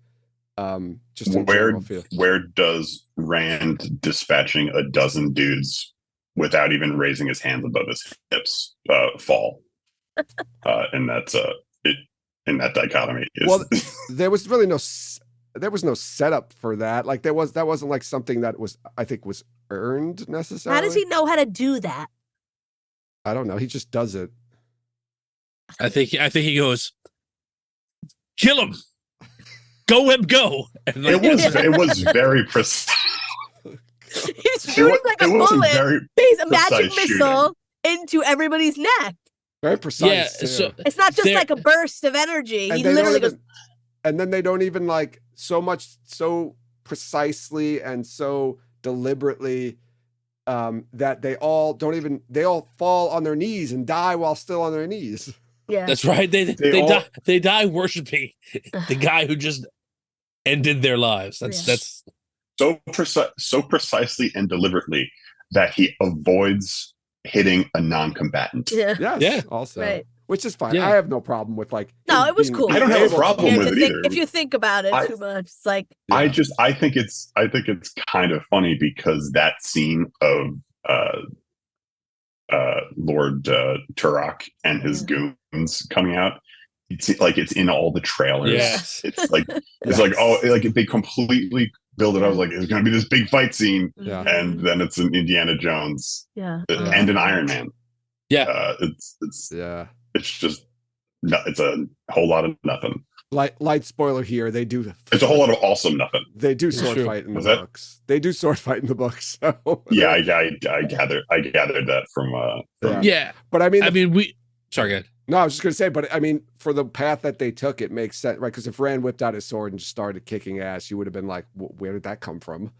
Just
where does Rand dispatching a dozen dudes without even raising his hands above his hips fall? And that's in that dichotomy.
Well, there was really no setup for that. Like that wasn't like something that I think was earned necessarily.
How does he know how to do that?
I don't know. He just does it.
I think he goes, kill him, go him, go. And like,
it was very precise.
He's shooting like a bullet. He's a magic missile into everybody's neck.
Very precise.
Yeah,
so
it's not just like a burst of energy. He literally goes.
And then they don't even like so precisely and so deliberately. That they all fall on their knees and die while still on their knees.
Yeah,
that's right. They die worshiping the guy who just ended their lives. That's
so precisely and deliberately that he avoids hitting a non-combatant.
Yeah.
Yes,
yeah.
Also,
right.
Which is fine.
Yeah.
I have no problem with like.
No, it was cool.
I don't have a problem with it either.
If you think about it too much, it's like.
Yeah.
I think it's kind of funny because that scene of Lord Turok and his goons coming out, it's in all the trailers.
Yes.
It's like they completely build it. I was like, it's going to be this big fight scene,
Yeah.
and then it's an Indiana Jones
Yeah.
and an Iron Man.
Yeah.
It's
Yeah.
just it's a whole lot of nothing.
Light spoiler here. They do.
It's a whole lot of awesome nothing.
They do
It's
sword
true.
fight in the
Was that-
books. They do sword fight in the books. So.
Yeah, I gathered that from
Yeah.
But I mean,
we. Sorry, go ahead.
no, I was just going to say, but I mean, for the path that they took, it makes sense, right? Because if Rand whipped out his sword and just started kicking ass, you would have been like, where did that come from?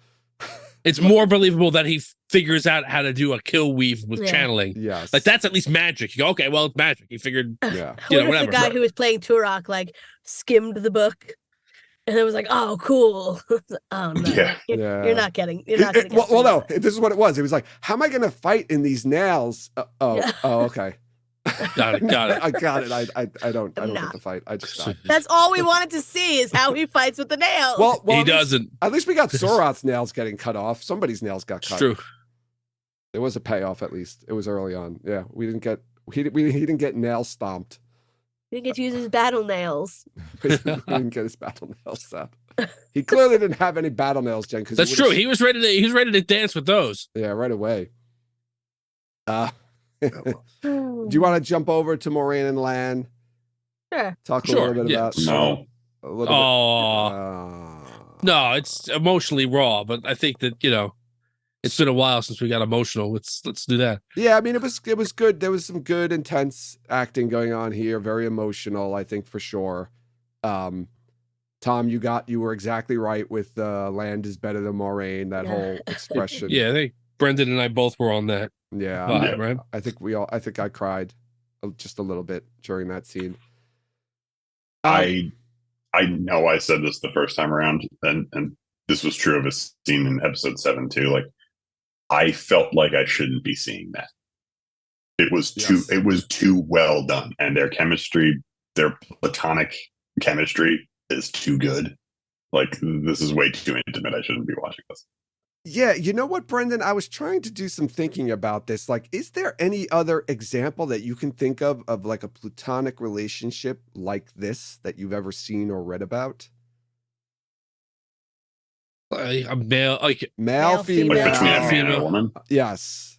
It's more believable that he figures out how to do a kill weave with
Yeah.
channeling.
Yes.
Like that's at least magic. You go, okay, well, it's magic. He figured.
Yeah.
I wonder if
whatever.
the guy who was playing Turok like skimmed the book and it was like, oh, cool. Oh no,
Yeah.
you're not getting. You're not getting.
Well, no, this is what it was. It was like, how am I going to fight in these nails?
Yeah.
Okay.
Got it.
I got it. I don't
I'm
get
not.
the fight. I just died.
That's all we wanted to see is how he fights with the nails.
Well,
He
at least-
doesn't.
At least we got Sorat's nails getting cut off. Somebody's nails got
It's
cut.
true.
There was a payoff at least. It was early on. Yeah, we didn't get he didn't get nail stomped.
he didn't get to use his battle nails.
We didn't get his battle nails stomped. He clearly didn't have any battle nails, Jen. Because
That's true. He was ready to dance with those.
Yeah, right away. Do
Do
you want to jump over to Moraine and Lan?
Sure.
Talk a
Sure,
little bit
yeah.
about
No.
a little
Oh
bit.
no, it's emotionally raw, but I think that it's been a while since we got emotional. Let's do that.
Yeah, I mean it was good. There was some good intense acting going on here, very emotional, I think for sure. Tom, you were exactly right with land is better than Moraine, that
Yeah.
whole expression.
Yeah, I think Brendan and I both were on that
Yeah.
vibe, right?
I think I cried just a little bit during that scene.
I know I said this the first time around, and this was true of a scene in episode 7 too. Like, I felt like I shouldn't be seeing that. It was too well done, and their chemistry, their platonic chemistry, is too good. Like, this is way too intimate. I shouldn't be watching this.
Yeah, you know what, Brendan? I was trying to do some thinking about this. Like, is there any other example that you can think of like a platonic relationship like this that you've ever seen or read about?
A male, like
Male, female.
Like between a
Yeah.
man and a woman.
Yes.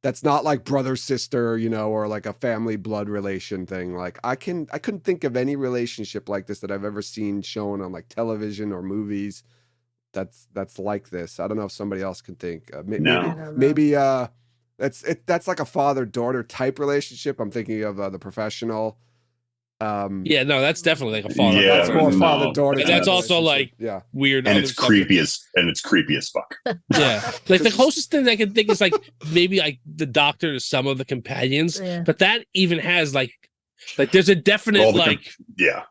That's not like brother, sister, or like a family blood relation thing. Like I couldn't think of any relationship like this that I've ever seen shown on like television or movies. That's like this. I don't know if somebody else can think.
No.
Maybe that's like a father-daughter type relationship. I'm thinking of The Professional.
yeah, no, that's definitely like a father.
Yeah,
that's more
no.
father-daughter.
And
type
that's also
relationship.
like
yeah.
weird.
And
other
it's
stuff.
creepy as fuck.
Yeah, like the closest thing I can think is like maybe like the Doctor to some of the companions,
Yeah.
but that even has like there's a definite
All the
like
Yeah.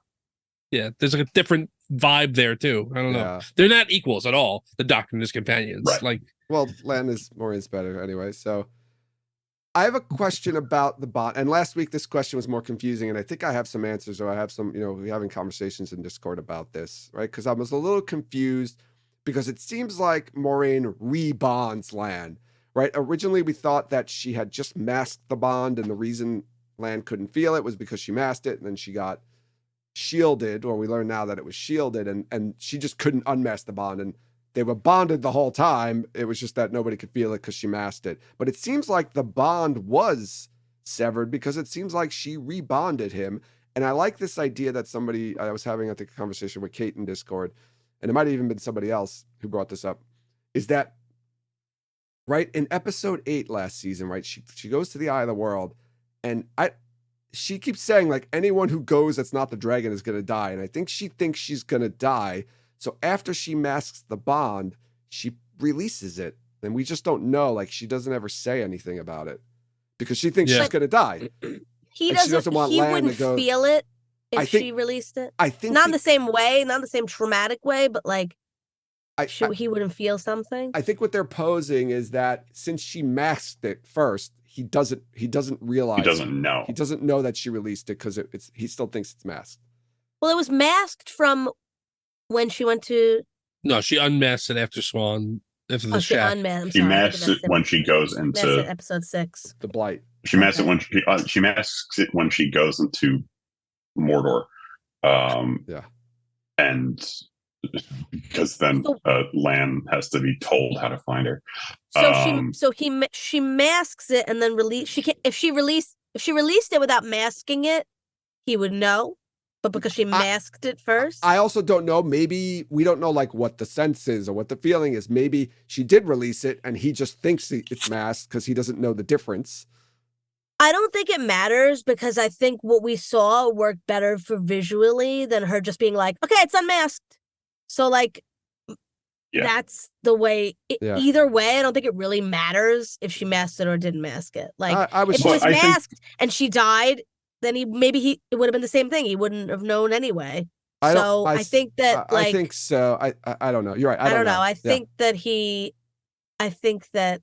there's like a different vibe there too. I don't know.
Yeah.
They're not equals at all. The Doctor and his companions,
Right.
like
Well, Lan is Maureen's better anyway. So I have a question about the bot. And last week, this question was more confusing. And I think I have some answers, or I have some, we're having conversations in Discord about this, right? Because I was a little confused because it seems like Moraine rebonds Lan, right? Originally, we thought that she had just masked the bond. And the reason Lan couldn't feel it was because she masked it. And then she got shielded, or we learn now that it was shielded. And she just couldn't unmask the bond. And they were bonded the whole time. It was just that nobody could feel it because she masked it. But it seems like the bond was severed because it seems like she rebonded him. And I like this idea that I was having, I think, a conversation with Kate in Discord, and it might have even been somebody else who brought this up, is that, right, in episode 8 last season, right, she goes to the Eye of the World, and she keeps saying, like, anyone who goes that's not the dragon is going to die. And I think she thinks she's going to die. So after she masks the bond, she releases it. And we just don't know. Like, she doesn't ever say anything about it because she thinks
Yeah.
she's going to die.
He
And she doesn't want
he
Lan to
wouldn't
go-
feel it
I
if
think-
she released it.
I think
Not in the same way, not in the same traumatic way, but like
I
he wouldn't feel something.
I think what they're posing is that since she masked it first, he doesn't realize.
He doesn't know.
He doesn't know that she released it because he still thinks it's masked.
Well, it was masked from when she went to
no, she unmasked it after Swan after the
she
shack.
unmasked. I'm
She
sorry,
masks it when she goes
masks it
into.
episode 6.
The blight.
She masks
Okay.
it when she masks it when she goes into Mordor.
Yeah.
And because then
So-
Lan has to be told how to find her.
So
Um,
she masks it and then release. She can if she released it without masking it, he would know. But because she masked it first,
I also don't know. Maybe we don't know like what the sense is or what the feeling is. Maybe she did release it and he just thinks it's masked because he doesn't know the difference.
I don't think it matters because I think what we saw worked better for visually than her just being like, okay, it's unmasked. So like, that's the way. Either way, I don't think it really matters if she masked it or didn't mask it. Like, if it was masked and she died, then it would have been the same thing. He wouldn't have known anyway. I think that
I think so. I don't know. You're right. I don't know.
I think that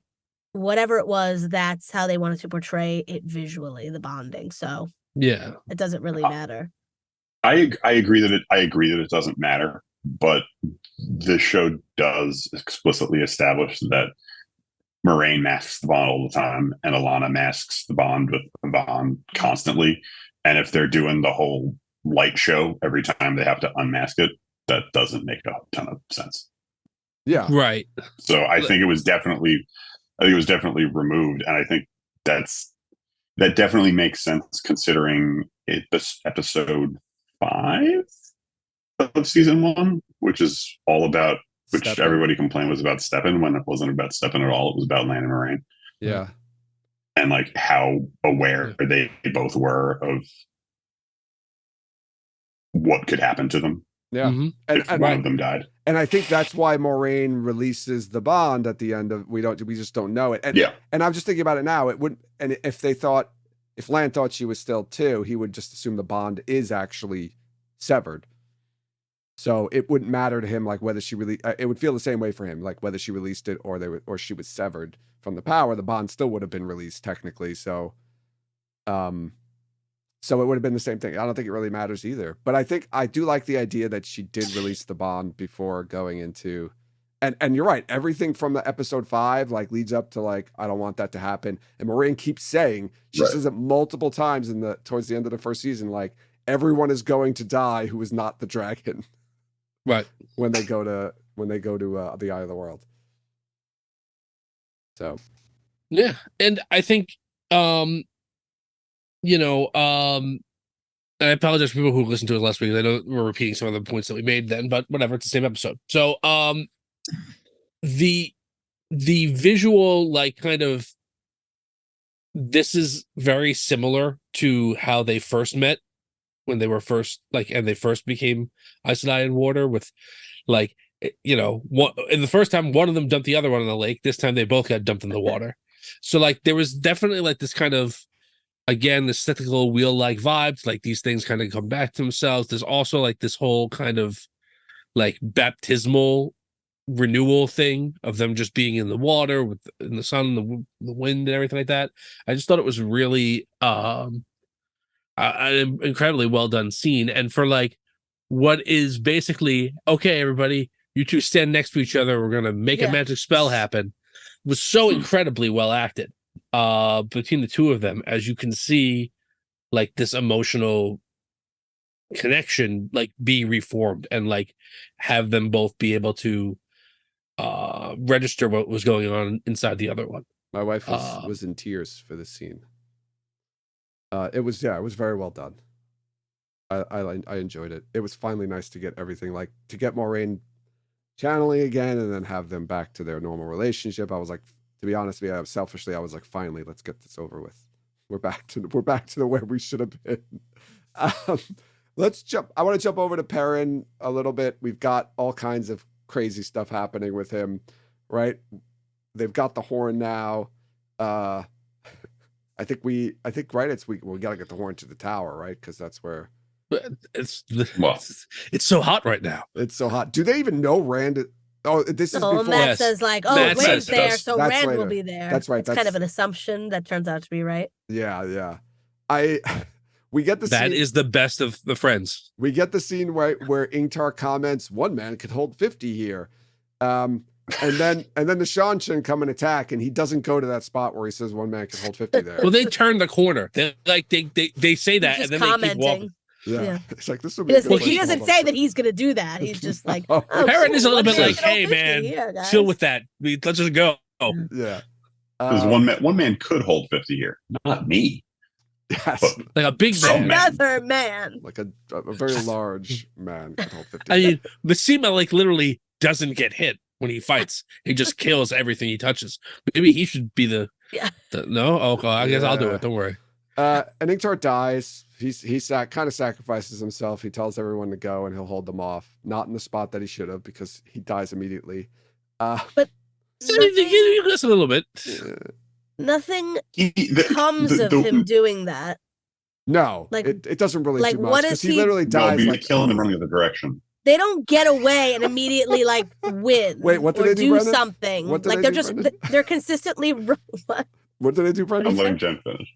whatever it was, that's how they wanted to portray it visually, the bonding. So
yeah,
it doesn't really matter.
I agree that it doesn't matter, but the show does explicitly establish that Moraine masks the bond all the time, and Alana masks the bond with Yvonne constantly. And if they're doing the whole light show every time they have to unmask it, that doesn't make a ton of sense.
Yeah,
right.
So I think it was definitely removed, and I think that definitely makes sense considering this episode 5 of season 1, which is all about
Steppen.
Everybody complained was about Steppen when it wasn't about Steppen at all. It was about Lan and Moraine.
Yeah.
And like how aware they both were of what could happen to them.
Yeah.
Mm-hmm.
If one of them died.
And I think that's why Moraine releases the bond at the end of we just don't know it. And and I'm just thinking about it now. It wouldn't, and if Lan thought she was still 2, he would just assume the bond is actually severed. So it wouldn't matter to him like whether she really it would feel the same way for him, like whether she released it or she was severed from the power, the bond still would have been released technically. So so it would have been the same thing. I don't think it really matters either. But I do like the idea that she did release the bond before going into and you're right, everything from the episode 5 like leads up to like I don't want that to happen. And Moraine keeps saying, she says it multiple times towards the end of the first season, like everyone is going to die who is not the dragon.
Right.
When they go to the Eye of the World. So
yeah, and I think I apologize for people who listened to us last week. I know we're repeating some of the points that we made then, but whatever, it's the same episode. So the visual, like, kind of, this is very similar to how they first met when they were first and they first became Ice and Iron Water with like, in the first time one of them dumped the other one in the lake. This time they both got dumped in the water. So like there was definitely like this kind of, again, the cyclical wheel-like vibes, like these things kind of come back to themselves. There's also like this whole kind of like baptismal renewal thing of them just being in the water in the sun, the wind and everything like that. I just thought it was really an incredibly well done scene. And for like what is basically, okay, everybody, you two stand next to each other, we're gonna make a magic spell happen, was so incredibly well acted between the two of them, as you can see like this emotional connection like be reformed and like have them both be able to register what was going on inside the other one.
My wife was in tears for this scene. It was very well done. I enjoyed it. It was finally nice to get everything, like to get Moraine channeling again and then have them back to their normal relationship. I was like, to be honest with you, selfishly, I was like, finally, let's get this over with. We're back to the where we should have been. Let's jump. I want to jump over to Perrin a little bit. We've got all kinds of crazy stuff happening with him, right? They've got the horn now. I think right. We got to get the horn to the tower, right? Because that's where
it's so hot right now.
It's so hot. Do they even know Rand? Oh, this is before.
Matt says like, Rand's there, so Rand will be there.
That's right.
That's kind of an assumption that turns out to be right.
Yeah. We get the
that
scene,
is the best of the friends.
We get the scene where Ingtar comments, "One man could hold 50 here," and then the Shanshan come and attack, and he doesn't go to that spot where he says one man can hold 50 there.
Well, they turn the corner. They say that, and then they keep walking.
Yeah.
It's like this would
He
be a good
doesn't,
place
he
to
doesn't
hold
say
up.
that he's going to do that. He's just like,
Oh,
oh,
Parrot
cool,
is a little bit
one
like,
man
hey,
can hold
man,
50 here, guys.
chill with that. Let's just go.
Yeah.
Because one man could hold 50 here, not me.
Yes.
But
Like a big
Some
man.
man.
Another man.
Like a very large man could hold 50.
I mean, Basima like literally doesn't get hit when he fights. He just kills everything he touches. Maybe he should be the
Yeah.
no. Okay, I guess I'll do
Yeah.
it. Don't worry.
And Ingtar dies. He kind of sacrifices himself. He tells everyone to go, and he'll hold them off. Not in the spot that he should have, because he dies immediately.
But
So you listen a little bit.
nothing
The-
comes
the-
of
the-
him doing that.
No,
Like-
it doesn't really
like,
do much,
what
because
is
he
he-
literally
No,
dies.
be
Like,
killing and running the other direction.
They don't get away and immediately like win.
Wait, what do
or
they do, Brendan?
something.
What do
like
they
they're
do,
just
Brendan?
they're consistently what?
what did they do,
I'm
Brendan?
letting Jen finish.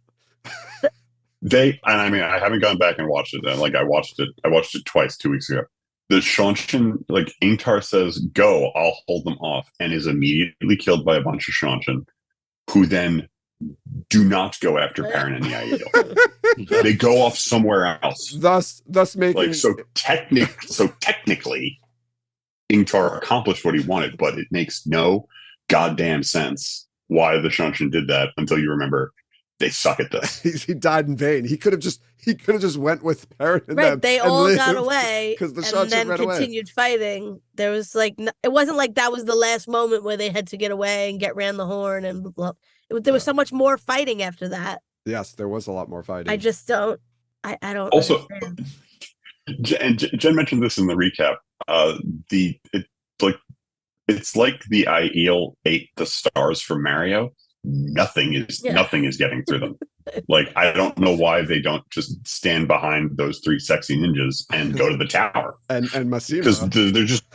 I mean, I haven't gone back and watched it. Like I watched it twice 2 weeks ago. The Shanshin, like Ingtar says, go, I'll hold them off, and is immediately killed by a bunch of Shanshin, who then do not go after Perrin and the Aiel. They go off somewhere else.
Thus making
Like so technically, Ingtar accomplished what he wanted, but it makes no goddamn sense why the Shanshin did that until you remember they suck at this.
he died in vain. He could have just went with Perrin and them.
Right, they
and
all got
lived,
away
'cause the
and
Shanshin
then
ran away.
continued fighting. There was like it wasn't like that was the last moment where they had to get away and get ran the horn and blah. There was so much more fighting after that.
Yes, there was a lot more fighting.
I just don't. I don't.
Also,
understand.
Jen mentioned this in the recap. It's like the Aiel ate the stars from Mario. Nothing is getting through them. Like I don't know why they don't just stand behind those 3 sexy ninjas and go to the tower.
and Massimo.
Because they're just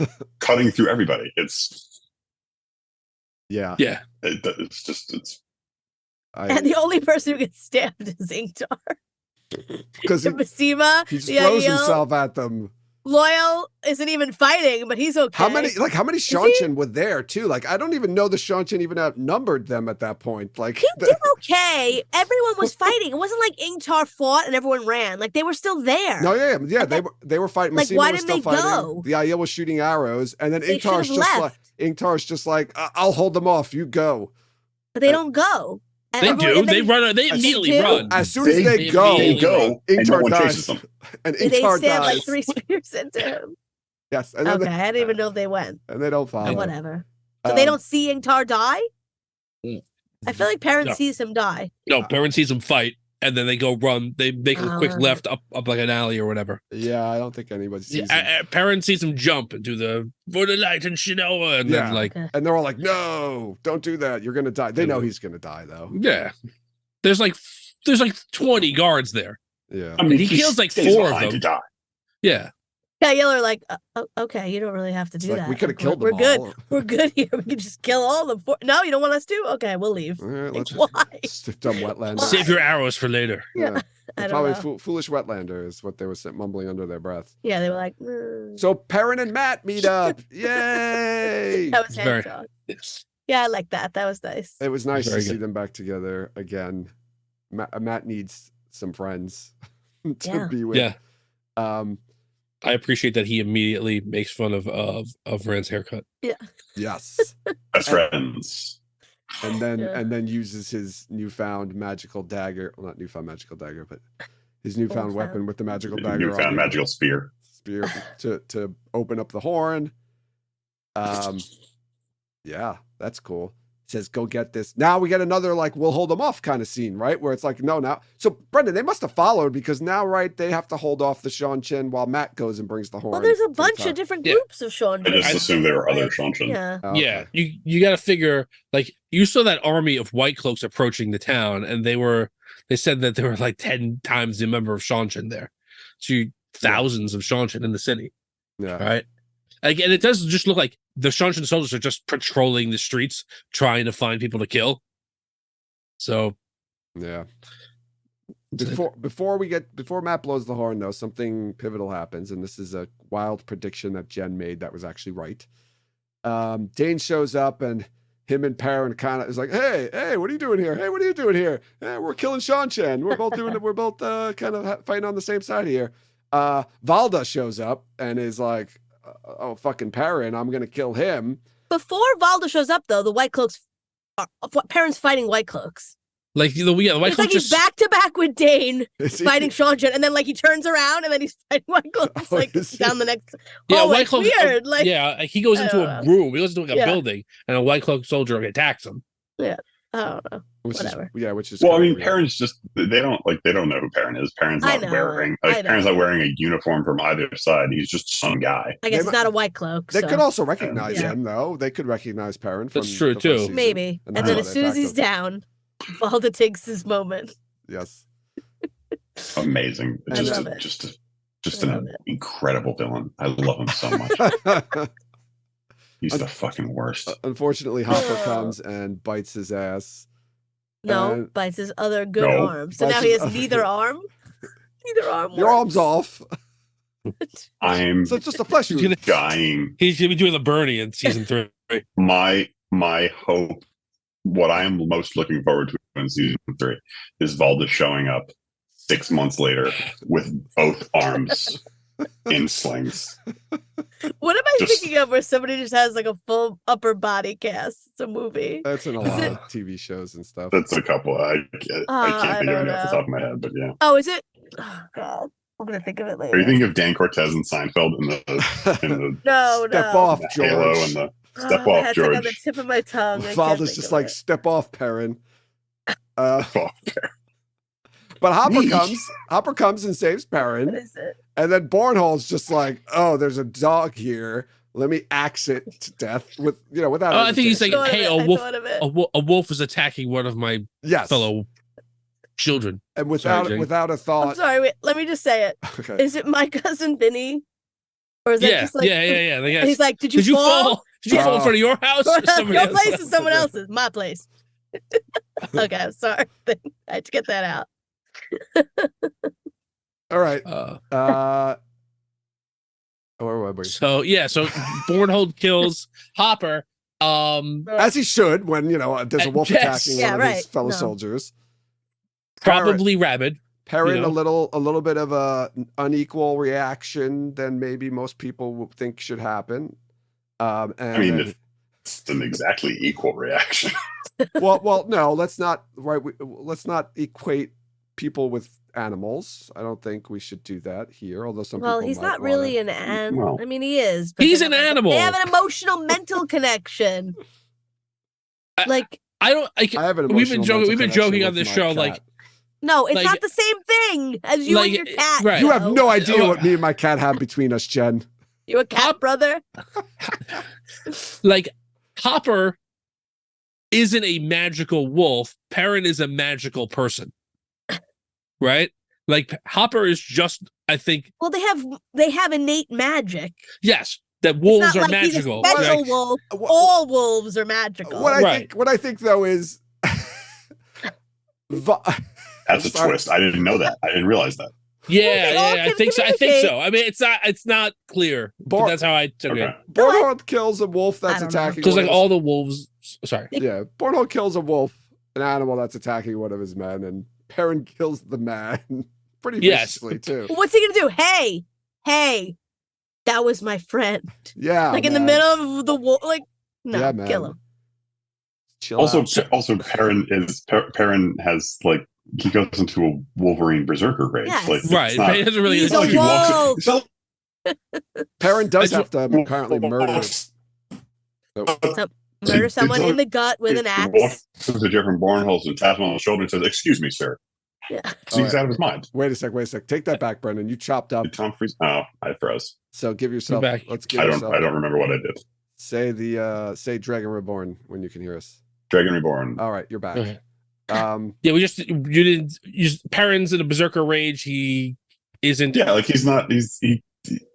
cutting through everybody. It's
Yeah.
And the only person who gets stabbed is Ingtar.
Because
Basima,
he just
the
throws
Aiel,
himself at them.
Loyal isn't even fighting, but he's okay.
How many Shanshin were there too? Like I don't even know the Shanshin even outnumbered them at that point. Like
He did okay. Everyone was fighting. It wasn't like Ingtar fought and everyone ran. Like they were still there.
No, yeah. They were fighting.
Like,
Massimo
why
was
didn't
still
they
fighting.
go?
The Aiel was shooting arrows, and then
They
Ingtar's
should've
just
left.
like, I'll hold them off. You go.
But they don't go. And
They
everyone-
do.
and
They
then
run. They immediately
do?
run.
As soon as
They
they go,
immediately
and no
Ingtar
one
dies.
chases them.
And
they
Ingtar
stabbed
dies.
like 3 spears into him.
Yes, and then
Okay, I didn't even know if they went.
and they don't follow.
Whatever. So they don't see Ingtar die?
Mm.
I feel like Perrin
No.
sees him die.
No, Perrin sees him fight, and then they go run. They make a quick left up like an alley or whatever.
Yeah, I don't think anybody sees him.
Perrin sees him jump and do the for the light and Shinoa, and
Yeah.
then like
Okay.
And they're all like, "No, don't do that. You're gonna die." They know he's gonna die, though.
yeah. There's like 20 guards there.
Yeah.
I mean,
He kills like
stays
4 of
behind
them.
to die.
Yeah.
Yeah, y'all are like, okay, you don't really have to
It's
do
like
that.
we could have
Like,
killed
we're
them
good.
all.
We're good here. We can just kill all of them. No, you don't want us to? Okay, we'll leave.
All right, let's
Why?
dumb wetlanders.
Save your arrows for later.
Yeah, I don't
Probably
know.
foolish wetlander is what they were mumbling under their breath.
Yeah, they were like,
So Perrin and Matt meet up. Yay!
that was
Very-
hand
Yes.
Yeah, I like that. That was nice.
It was nice to
Very
see
good.
them back together again. Matt needs some friends to
Yeah.
be with.
Yeah.
Um,
I appreciate that he immediately makes fun of Rand's haircut.
yes.
Best friends.
And then
Yeah.
uses his newfound magical dagger. Well, not newfound magical dagger, but his newfound
Old
weapon
found.
with the magical dagger. on
Newfound
the
magical spear.
spear to open up the horn. Yeah, that's cool. Says, go get this. Now we get another, like, we'll hold them off kind of scene, right? Where it's like, no, now. So, Brendan, they must have followed because now, right, they have to hold off the Shanshin while Matt goes and brings the horn.
Well, there's a
to the
bunch
top.
of different
Yeah.
groups of Sean.
I just
I-
assumed there were other
Like,
Shanshin.
Yeah.
Okay.
Yeah, you got to figure like you saw that army of white cloaks approaching the town, and they said that there were like 10 times the number of Shanshin there, so thousands of Shanshin in the city,
Yeah.
right? Like, and it does just look like the Shanshin soldiers are just patrolling the streets trying to find people to kill. So
Yeah. Before Matt blows the horn, though, something pivotal happens, and this is a wild prediction that Jen made that was actually right. Dane shows up, and him and Perrin kind of is like, "Hey, what are you doing here? Hey, what are you doing here? Hey, we're killing Shanshin. We're both kind of fighting on the same side here." Valda shows up and is like, "Oh, fucking Perrin, I'm gonna kill him."
Before Valda shows up, though, the White Cloaks, parents fighting White Cloaks.
Like the White
It's like
Cloaks
he's
just
back to back with Dane
Is he-
fighting Sean, and then like he turns around and then he's fighting White Cloaks
Oh,
like
is he?
down the next.
yeah,
Oh,
White
it's
Cloak.
weird. Like
he goes
I
into
don't
a
know.
room. He goes into like a
Yeah.
building, and a White Cloak soldier attacks him.
I don't know.
Which
Whatever.
which is
Well, I
kinda
mean,
weird.
Perrin's just they don't know who Perrin is. Perrin's
I
not
know,
wearing
I
Perrin's
know.
not wearing a uniform from either side. He's just some guy.
I guess
They
it's not a White Cloak.
They
so
could also recognize
Yeah.
him, though. They could recognize Perrin from
That's true,
the first
too.
season,
maybe. And
that's
then
why
as
they
soon as
attacked
he's
him.
down, Valda takes his moment.
Yes.
Amazing.
I
Just
love
a,
it.
just
I love
an
it.
incredible villain. I love him so much. He's the fucking worst.
Unfortunately, Hopper
Oh.
comes and bites his ass.
No, bites his other good
No.
arm. So
Bites
now he
his
has
other
neither
good-
arm. Neither arm.
Your arm's
works.
off.
I'm
So it's just a flesh
He's
wound.
gonna,
dying.
he's gonna be doing the Bernie in season 3.
My hope, what I am most looking forward to in season 3, is Valda showing up 6 months later with both arms in slings.
What am I
Just-
thinking of where somebody just has like a full upper body cast? It's a movie.
That's in a
Is
lot
it-
of TV shows and stuff.
That's a couple. I can't think
I
of
don't
any off the
know.
top of my head, but yeah.
Oh, is it? Oh God, I'm gonna think of it later.
Are you thinking of Dan Cortez and Seinfeld in the
No,
Step
no.
off,
the Halo
George.
and the Step
Oh,
Off,
that's like on the
George?
tip of my tongue. I can't
Valda's
think
just
of
like,
it.
step off, Perrin.
Step Off.
But
Yeesh.
Hopper comes and saves
What
Perrin.
is it?
And then Bornhole's just like, oh, there's a dog here. Let me axe it to death without.
I think he's
hesitation.
like,
Thought of
hey,
it,
a
I
wolf,
thought of it.
a wolf is attacking one of my
yes,
fellow children.
and
Sorry, Jane.
without a
I'm
thought.
sorry. Wait, let me just say it.
Okay.
Is it my cousin Vinny? Or is that
Yeah,
just like?
yeah. Like,
And he's like, did you,
did you fall? Did you fall in
Oh.
front of your house? Or somebody
Your
else?
place is someone else's. My place. Okay, I'm sorry. I had to get that out.
All right.
Uh,
Where were we?
so Bornhold kills Hopper.
As he should when there's a wolf
Yes.
attacking
Yeah,
one of his
right.
fellow
No.
soldiers.
Probably rabid.
Perrin,
you know.
a little bit of a unequal reaction than maybe most people would think should happen. And
I mean,
then-
it's an exactly equal reaction.
well, no, let's not let's not equate people with animals. I don't think we should do that here. Although some
Well,
people
he's
might
not really
wanna.
an animal.
Well,
I mean, he is. But
He's
they
an
have, like,
animal.
They have an emotional, mental connection. Like,
I don't.
I have an
We've been
emotional
joking.
mental
We've been
connection
joking on
with
this
my
show.
cat.
Like,
no, it's
Like-
not the same thing as you and your cat.
right.
You have
Joe.
no idea
Oh,
what me and my cat have between us, Jen.
You a cat brother?
like Hopper isn't a magical wolf. Perrin is a magical person, right? Like Hopper is just, I think,
Well, they have innate magic.
yes, that
It's
wolves
not
are
like
magical.
He's a special
right?
wolf.
Wha-
All wolves are magical.
Right.
What I think though is
That's a
Sorry.
twist. I didn't know that. I didn't realize that.
Yeah,
They all
I
can
think so. I think
communicate.
so. I mean, it's not clear, but
Bar-
that's how I took
Okay.
it.
Bornhold kills a wolf
I
that's
don't know.
attacking.
Because
one
like
of
all the wolves, sorry,
his, yeah, Bornhold kills a wolf, an animal that's attacking one of his men, and Perrin kills the man pretty
Yes.
viciously too.
Well, what's he gonna do? Hey, that was my friend.
Yeah,
Like in the
man.
middle of the wolf. Like, no,
Yeah, man.
kill him.
Chill
Also,
out.
Perrin has like he goes into a Wolverine berserker rage.
Yes.
Like, it's
right.
not-
But it doesn't really.
He's
it's not like he
a
walks.
wolf.
It's not
Perrin does
I
have to apparently murder.
Murder someone in the gut with an
He
axe.
walks into Jeffrey Bornholz and taps him on the shoulder and says, "Excuse me, sir."
Yeah.
So he's
All right.
out of his mind.
Wait a sec. Take that back, Brendan. You chopped up.
Did Tom Freeze? Oh, I froze.
So give yourself.
back.
Let's give
I
yourself.
don't remember what I did.
Say Dragon Reborn when you can hear us.
Dragon Reborn.
All right, you're back.
Okay.
Yeah,
You didn't. Perrin's in a berserker rage. He isn't.
Yeah, like he's not.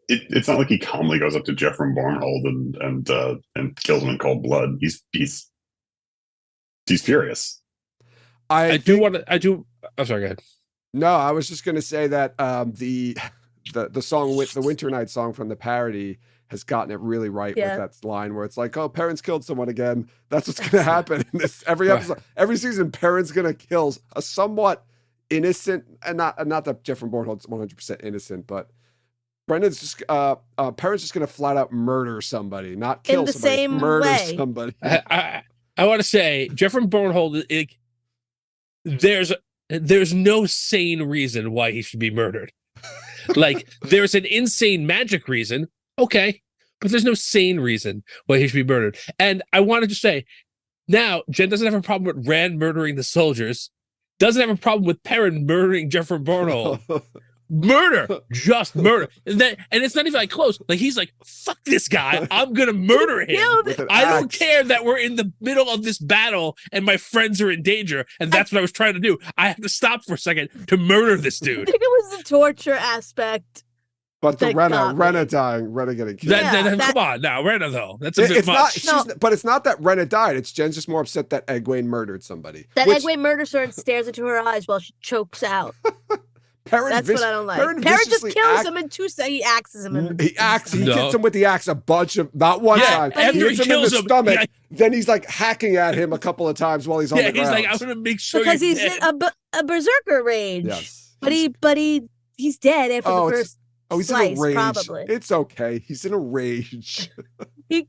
It's not like he calmly goes up to Jeffrey Bornhold and kills him in cold blood. He's furious.
I do want to. I do. I'm sorry. Go ahead.
No, I was just going to say that the song with the Winter Night song from the parody has gotten it really right
Yeah.
with that line where it's like, oh, Perrin's killed someone again. That's what's going to happen in this every
Right.
episode, every season. Perrin's going to kill a somewhat innocent, and not that Jeffrey Bornhold's 100% innocent, but Brendan's just Perrin's just gonna flat out murder somebody, not kill
In the
somebody,
same
murder
way.
somebody.
I want to say Jeffrey Bornhold. There's no sane reason why he should be murdered. Like, there's an insane magic reason, okay, but there's no sane reason why he should be murdered. And I wanted to say, now Jen doesn't have a problem with Rand murdering the soldiers, doesn't have a problem with Perrin murdering Jeffrey Bornhold. Murder, just murder, and it's not even like close. Like, he's like, fuck this guy, I'm gonna murder him. I don't care that we're in the middle of this battle and my friends are in danger, and that's what I was trying to do. I have to stop for a second to murder this
I
dude.
think it was the torture aspect.
But the
That got me.
Rena dying, Rena getting killed.
Come on now, Rena, though, that's a bit
It's
much.
not. But it's not that Rena died. It's Jen's just more upset that Egwene murdered somebody.
That
which
Egwene murders her and stares into her eyes while she chokes out.
Perrin
That's what I don't like. Perrin just
viciously
kills him in he axes him.
He
No.
hits him with the axe a bunch of, not one time.
but
He
he
hits him in the
kills him.
stomach.
Yeah.
Then he's like hacking at him a couple of times while he's on the
Yeah, he's
ground.
like, I'm gonna make sure
Because
you're
he's
dead.
in a berserker rage.
Yes.
But he's dead after the first
He's
slice,
in a rage.
probably.
It's okay. He's in a rage.
He,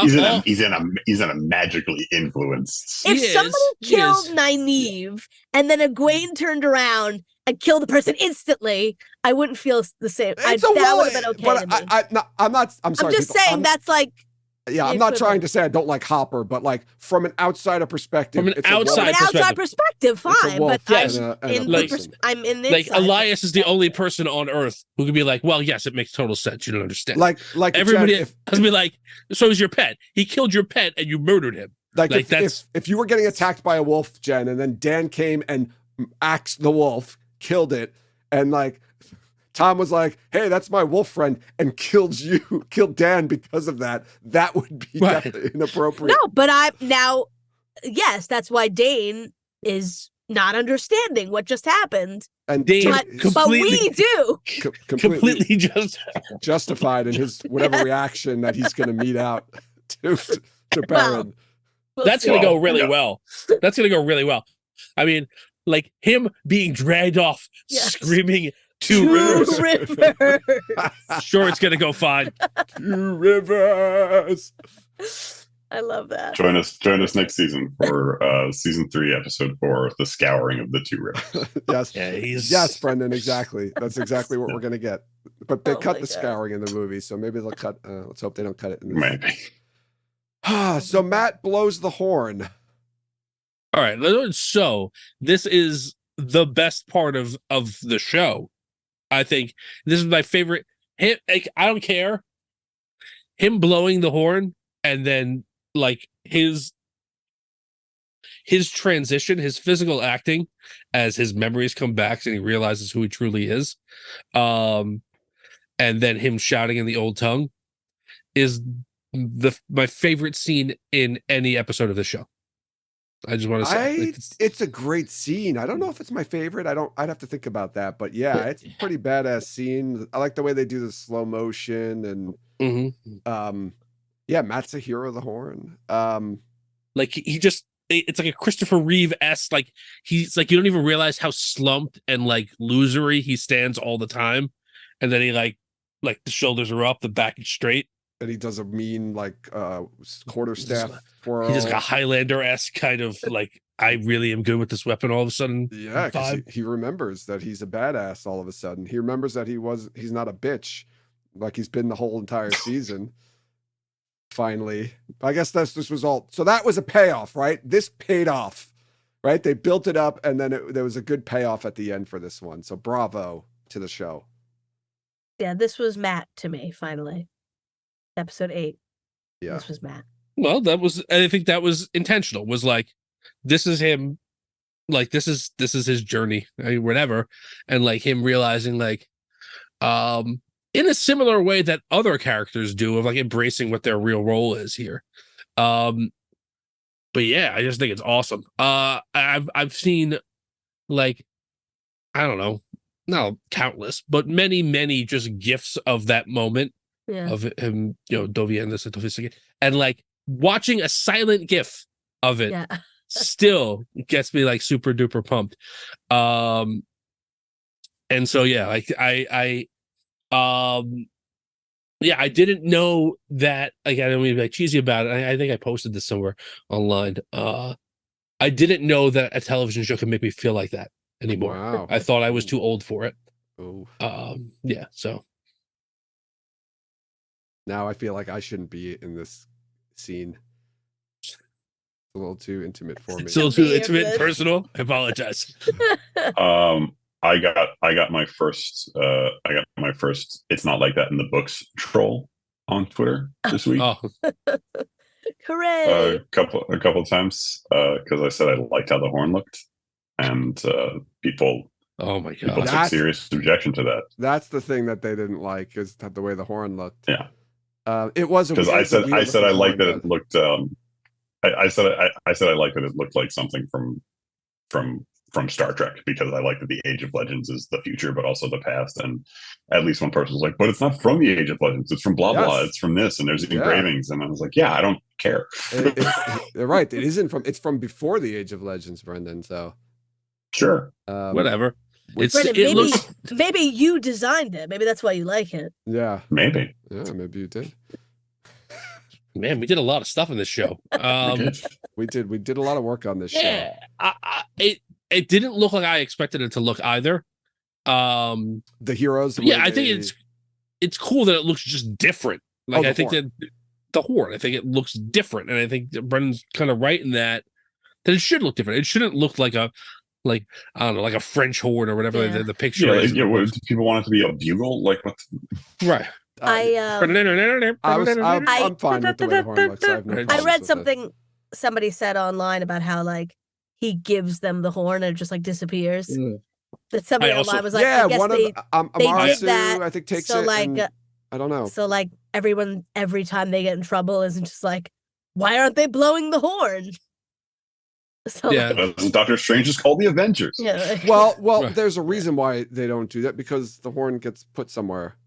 He's in a magically influenced.
if
He is,
somebody
he
killed
is.
Nynaeve and then Egwene turned around and killed the person instantly, I wouldn't feel the same.
It's
That would have been okay to me.
I'm not. I'm sorry.
I'm just
people.
saying that's like
Yeah,
the
I'm not trying
equivalent.
to say I don't like Hopper, but like from an outsider perspective,
From an
it's a
outside
from an
wolf.
outside perspective,
It's a
fine.
wolf
But
yes.
and a
in
Like-
person.
I'm in this.
Like,
side.
Elias is the only person on Earth who could be like, well, yes, it makes total sense. You don't understand.
Like
Everybody
Jen,
has to be like, so is your pet. He killed your pet and you murdered him.
like
like,
if you were getting attacked by a wolf, Jen, and then Dan came and axed the wolf, killed it, and like Tom was like, "Hey, that's my wolf friend," and killed Dan because of that. That would be
Right.
definitely inappropriate.
No, but yes, that's why Dane is not understanding what just happened.
And
Dane
Tim
But,
is
but we do.
Completely just
justified in his whatever reaction that he's going to mete out to Perrin.
We'll
that's
see.
gonna go
Well,
really
yeah.
well. That's gonna go really well. I mean, like him being dragged off,
Yes.
screaming two rivers.
Rivers.
Sure, it's gonna go fine.
2 rivers.
I love that.
Join us next season for season 3, episode 4, the scouring of the 2 rivers.
Yes.
Yeah,
Yes, Brendan, exactly. That's exactly what we're going to get. But they
Oh
cut
my
the
God.
scouring in the movie, so maybe they'll cut. Let's hope they don't cut it in this.
Maybe.
So Matt blows the horn.
All right. So this is the best part of the show. I think this is my favorite. Him, like, I don't care. Him blowing the horn and then like his transition, his physical acting as his memories come back and he realizes who he truly is. And then him shouting in the old tongue is my favorite scene in any episode of the show. I just want to say
It's a great scene. I don't know if it's my favorite. I'd have to think about that. But yeah, it's a pretty badass scene. I like the way they do the slow motion and
Mhm.
yeah, Matt's a hero of the horn.
Like it's like a Christopher Reeve-esque, like he's like, you don't even realize how slumped and like losery he stands all the time. And then he like the shoulders are up, the back is straight.
And he does a mean like quarterstaff twirl.
He's just like a Highlander-esque kind of like, I really am good with this weapon all of a sudden.
Yeah, because
vibe.
he remembers that he's a badass all of a sudden. He remembers that he's not a bitch like he's been the whole entire season. Finally. I guess this was all. So that was a payoff, right? This paid off, right? They built it up and then there was a good payoff at the end for this one. So bravo to the show.
Yeah, this was Matt to me, finally. Episode 8.
Yeah.
This was Matt.
Well, I think that was intentional, was like, this is him, like this is his journey, whatever. And like him realizing like, in a similar way that other characters do, of like embracing what their real role is here. But yeah, I just think it's awesome. I've seen like, I don't know, not countless, but many just gifs of that moment
Yeah.
of him, Dovian this and Dovian, and like watching a silent gif of it
Yeah.
still gets me like super duper pumped. And so yeah, like yeah, I didn't know that. Like, I don't mean to be like cheesy about it. I think I posted this somewhere online. I didn't know that a television show could make me feel like that anymore.
Wow.
I thought I was too old for it.
Oh.
Yeah. So
Now I feel like I shouldn't be in this scene. It's a little too intimate for me.
it's a little too
Be
intimate, and
good.
personal. I apologize.
I got my first it's not like that in the books troll on Twitter this week.
Oh,
Hooray!
A couple times because I said I liked how the horn looked, and people
oh my
took
god.
That's-
serious objection to that.
That's the thing that they didn't like, is that the way the horn looked.
Yeah.
It was
Because I said I liked that it looked. I said I liked that it looked like something from Star Trek, because I like that the Age of Legends is the future, but also the past. And at least one person was like, "But it's not from the Age of Legends; it's from blah blah.
Yes.
It's from this, and there's
Yeah.
engravings." And I was like, "Yeah, I don't care."
They're right. It isn't from. It's from before the Age of Legends, Brendan. So
Sure.
Whatever.
which-
It's
Brendan,
it looks
maybe you designed it. Maybe that's why you like it.
Yeah.
Maybe.
Yeah. Maybe you did.
man, we did a lot of stuff in this show.
We did. We did a lot of work on this show.
Yeah, it didn't look like I expected it to look either.
The heroes. the
Yeah,
way
I think
they-
it's cool that it looks just different. Like
the
I think
horn.
that the horn, I think it looks different, and I think that Brendan's kind of right in that it should look different. It shouldn't look like I don't know, like a French horn or whatever
Yeah.
the picture
Yeah.
is.
Do people want it to be a bugle? Like what?
Right.
I'm fine with the way the horn looks. I have no
I
I
problems
read
with it.
something somebody said online about how like he gives them the horn and it just like disappears. That somebody
I also-
online was like,
yeah,
I guess
one
they,
of
they
Amarasu,
did that,
I think takes
so
it.
like
and I don't know.
so like everyone every time they get in trouble isn't just like, why aren't they blowing the horn? So
Yeah.
like,
Doctor Strange is called the Avengers.
yeah, like-
Well,
Right.
there's a reason why they don't do that, because the horn gets put somewhere.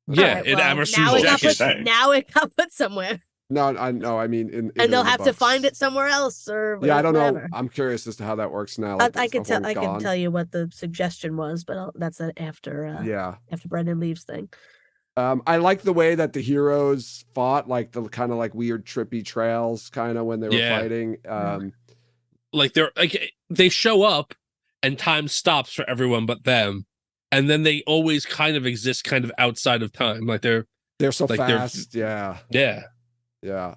Yeah,
Alright,
in
well,
Amersu's
now it got
jacket.
put,
Saying.
now it got put somewhere,
No, I mean, in
and they'll
the
have to
books.
find it somewhere else or
Yeah, I don't know.
whatever.
I'm curious as to how that works now.
I,
Like,
I
is the
can tell.
horn
I can
gone?
tell you what the suggestion was, but that's after
Yeah.
after Brendan leaves thing.
I like the way that the heroes fought, like the kind of like weird trippy trails, kind of when they were
Yeah.
fighting.
Like they show up and time stops for everyone but them, and then they always kind of exist kind of outside of time. Like they're
so
like they're-
fast. Yeah,
yeah.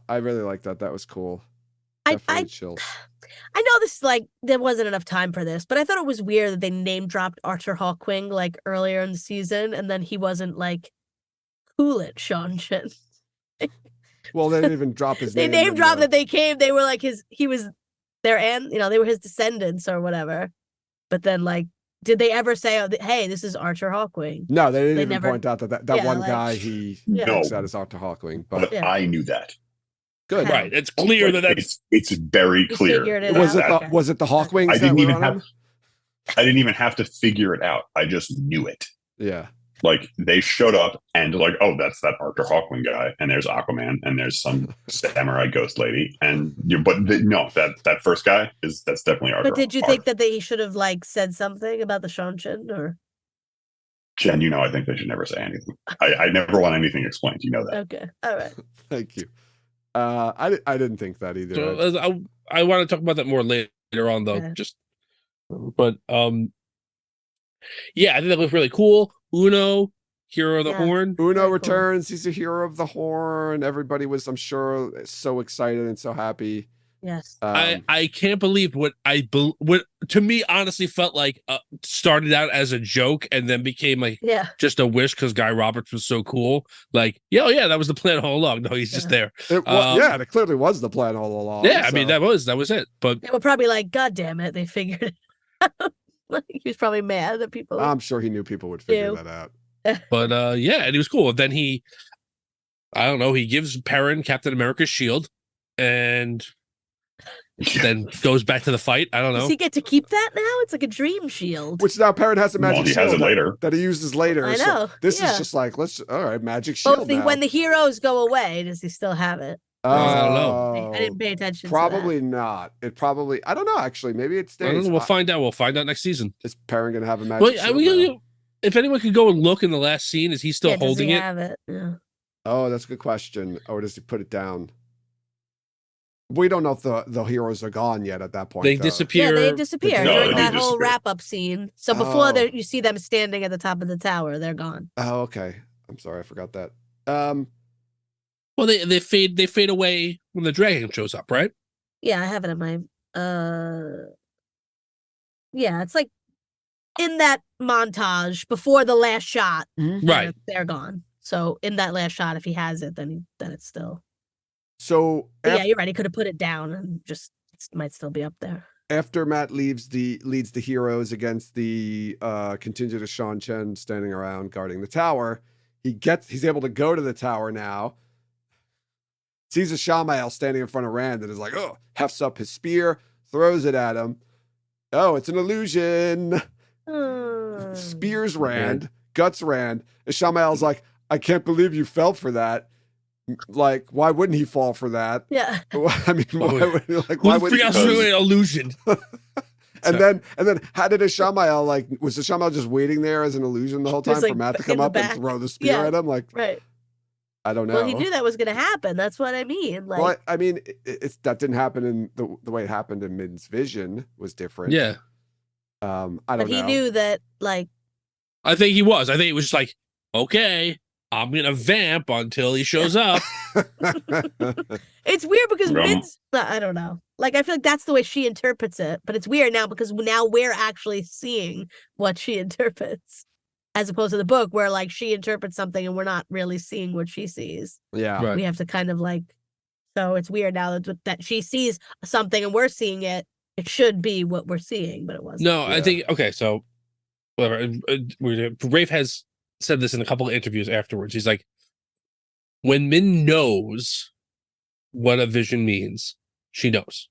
I really like that. That was cool.
I
Definitely chills.
I know this is like there wasn't enough time for this, but I thought it was weird that they name dropped Arthur Hawkwing like earlier in the season, and then he wasn't like cool at Sean Shin.
Well, they didn't even drop his
They
name.
name
in
dropped
the-
that they came. They were like he was their they were his descendants or whatever. But then like, did they ever say, oh, hey, this is Arthur Hawkwing?
No, they didn't
They
even
never-
point out that
Yeah,
one
like-
guy he
Yeah.
looks at as Arthur Hawkwing. But
But
Yeah.
I knew that.
good.
Okay.
Right. It's clear
Like,
that that's
it's very
You
clear.
figured it
Was
out.
it
Okay.
was it the Hawkwings?
I
that
didn't
were
even
on
have
him?
I didn't even have to figure it out. I just knew it.
Yeah.
Like they showed up and like, oh, that's that Arthur Hawkwing guy, and there's Aquaman, and there's some samurai ghost lady, and no, that first guy that's definitely Arthur.
But did you think that he should have like said something about the Sean Shin or
Jen? You know, I think they should never say anything. I never want anything explained. You know that.
okay, all right.
Thank you. I didn't think that either.
so I want to talk about that more later on though.
Okay.
But yeah, I think that looks really cool. Uno, hero of the
Yeah.
horn.
Uno
Very cool.
returns. He's a hero of the horn. Everybody was, I'm sure, so excited and so happy.
Yes.
I can't believe what to me honestly felt like started out as a joke and then became like
Yeah.
just a wish because Guy Roberts was so cool. Like, yeah, that was the plan all along. No, he's just there.
Yeah, it clearly was the plan all along.
Yeah, I mean
so-
that was it. But
They were probably like, God damn it, they figured it out. Like, he was probably mad that people
I'm sure he knew people would figure
Ew.
that out.
yeah, and he was cool. And then he gives Perrin Captain America's shield and then goes back to the fight. I don't know.
Does he get to keep that now? It's like a dream shield.
Which now Parrot has a magic
Well, he
shield
has it
that-
later.
that he uses later.
I
so
know,
this
yeah.
is just like, all right, magic shield.
Both
now.
when the heroes go away, does he still have it?
I don't know.
I didn't pay attention
Probably not. It probably, I don't know, actually. Maybe it
I
stays.
don't know. We'll find out. We'll find out next season.
Is Perrin going to have a magic
Well,
shield now?
if anyone could go and look in the last scene, is he
to
still
that. Yeah, does
holding
he
it?
have it? Yeah.
Oh, that's a good question. Or does he put it down? We don't know if the heroes are gone yet at that point.
They
though.
disappear.
Yeah, they disappear
No,
during
they
that whole
disappear.
wrap-up scene. So before
Oh.
you see them standing at the top of the tower, they're gone.
Oh, okay. I'm sorry, I forgot that.
Well, they fade away when the dragon shows up, right?
Yeah, I have it in my yeah, it's like in that montage before the last shot.
Right.
They're gone. So in that last shot, if he has it, then it's still.
So
But yeah, you're right. He could have put it down and just it might still be up there.
after Matt leads the heroes against the contingent of Sean Chen standing around guarding the tower, he's able to go to the tower now. Sees a Shamael standing in front of Rand and is like, oh, hefts up his spear, throws it at him. Oh, it's an illusion. Spears Rand, guts Rand. And Shamael's like, I can't believe you fell for that. Like, why wouldn't he fall for that?
Yeah.
I mean, why would
Who
he?
forgot really an illusion?
And then how did a Shamael, like, was the Shamael just waiting there as an illusion the whole time
Just,
for
like,
Matt to
in
come
the
up and
back.
throw the spear
Yeah.
at him? Like,
Right.
I don't know.
Well, he knew that was going to happen. That's what I mean. Like,
Well, I mean, it's that didn't happen in the way it happened in Min's vision was different.
Yeah,
I don't
but he
know.
knew that, like,
I think he was. I think it was just like, okay, I'm gonna vamp until he shows up.
it's weird because
Rum.
Min's, I don't know. Like, I feel like that's the way she interprets it, but it's weird now because now we're actually seeing what she interprets, as opposed to the book where, like, she interprets something and we're not really seeing what she sees.
Yeah.
Right.
We have to kind of like, so it's weird now that she sees something and we're seeing it. It should be what we're seeing, but it wasn't.
No, I
Yeah.
think okay. So, whatever. Rafe has said this in a couple of interviews afterwards. He's like, when Min knows what a vision means, she knows.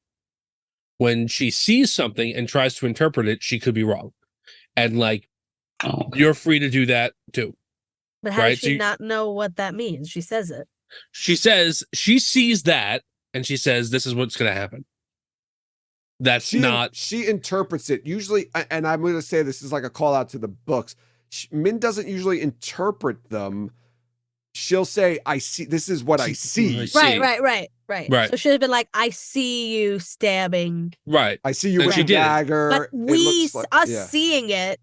When she sees something and tries to interpret it, she could be wrong, and like,
Oh,
you're free to do that too.
But how
Right,
does
so
she
you-
not know what that means? She says it.
She says she sees that, and she says this is what's going to happen. That's not.
She interprets it usually, and I'm going to say this is like a call out to the books. Min doesn't usually interpret them. She'll say, "I see. This is what I see.
I see.
Right. So she'd have been like, "I see you stabbing,"
Right.
I see you
And
with
she
a
did.
dagger."
but
It looks like-
us
yeah.
seeing it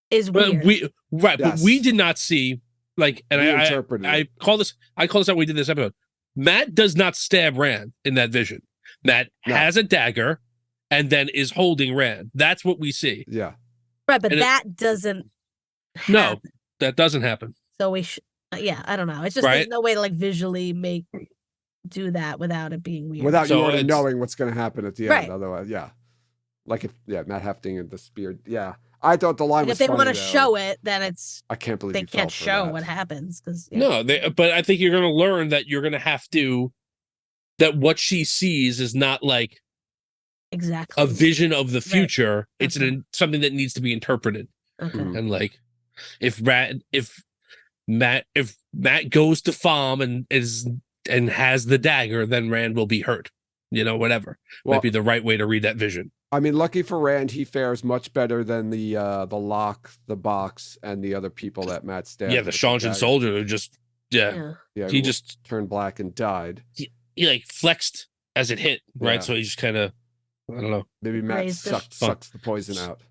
is
But
weird.
but we
Yes.
did not see like, and
We
I
interpreted
I
it.
call this out when we did this episode. Matt does not stab Rand in that vision. Matt
No.
has a dagger and then is holding Rand. That's what we see.
Yeah.
Right, but
and
that doesn't
No,
happen.
that doesn't happen.
So we yeah, I don't know. It's just
Right.
there's no way to like visually do that without it being weird.
Without
So
you already
it's-
knowing what's going to happen at the
Right.
end. Otherwise, yeah. Like if Matt Hefting and the spear. Yeah. I thought the line
Like,
was
if they
funny,
want to
though.
show it, then it's
I can't believe
they
you fell
can't
for
show
that.
what happens because
No, but I think you're going to learn that you're going to have to that what she sees is not like
exactly
a vision of the future. It's
Okay.
something that needs to be interpreted.
Okay.
Mhm.
And like, if Matt goes to farm and has the dagger, then Rand will be hurt. You know, whatever
Well,
might be the right way to read that vision.
I mean, lucky for Rand, he fares much better than the Lock, the Box, and the other people that Matt stabbed.
Yeah, the
with
Shaunjan
dagger.
soldier who just
Yeah.
Yeah,
he
who
just
turned black and died.
he like flexed as it hit, right?
Yeah.
So he just kind of I don't know.
Maybe Matt
Raised it.
sucks the poison out.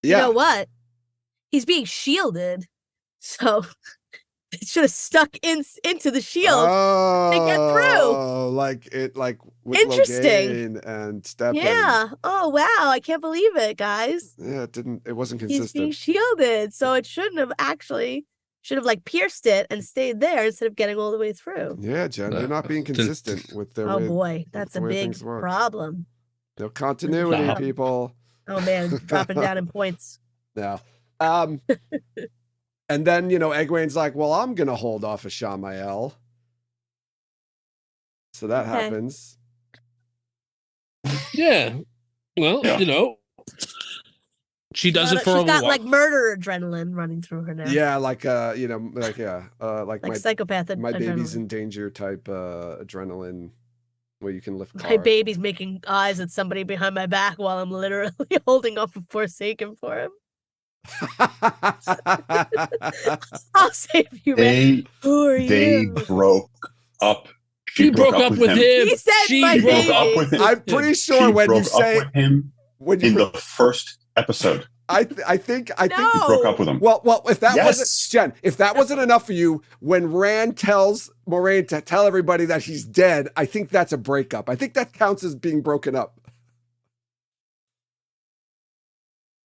You
Yeah.
know what? He's being shielded, so it should have stuck into the shield. to get through.
Oh, like with
Interesting.
Logain and Steppen.
Yeah. Oh wow! I can't believe it, guys.
Yeah, it wasn't
He's being
consistent.
shielded, so it shouldn't have actually should have like pierced it and stayed there instead of getting all the way through.
Yeah, Jen, they're not being consistent with their
Oh
way.
boy, that's a
the way
big
things work.
problem.
No continuity,
No.
people.
Oh man, dropping down in points.
No. And then, Egwene's like, well, I'm going to hold off of Shamael. So that
Okay.
happens.
Yeah. Well,
Yeah.
She does it for a
She's
little
got
while.
like murder adrenaline running through her now.
Yeah, like like
like
my
psychopath
my baby's
adrenaline.
in danger type adrenaline, where you can lift
My
cars.
baby's making eyes at somebody behind my back while I'm literally holding up a Forsaken for him. I'll save you, man. Who are
They
you?
broke up.
She broke up with him.
He said my
She broke
baby.
up with him.
I'm pretty sure
She
when you
broke
say
up with him
when
in
you
the first episode.
I think
She broke up with him.
Well, if that
Yes.
wasn't Jen, if that wasn't enough for you, when Rand tells Moraine to tell everybody that he's dead, I think that's a breakup. I think that counts as being broken up.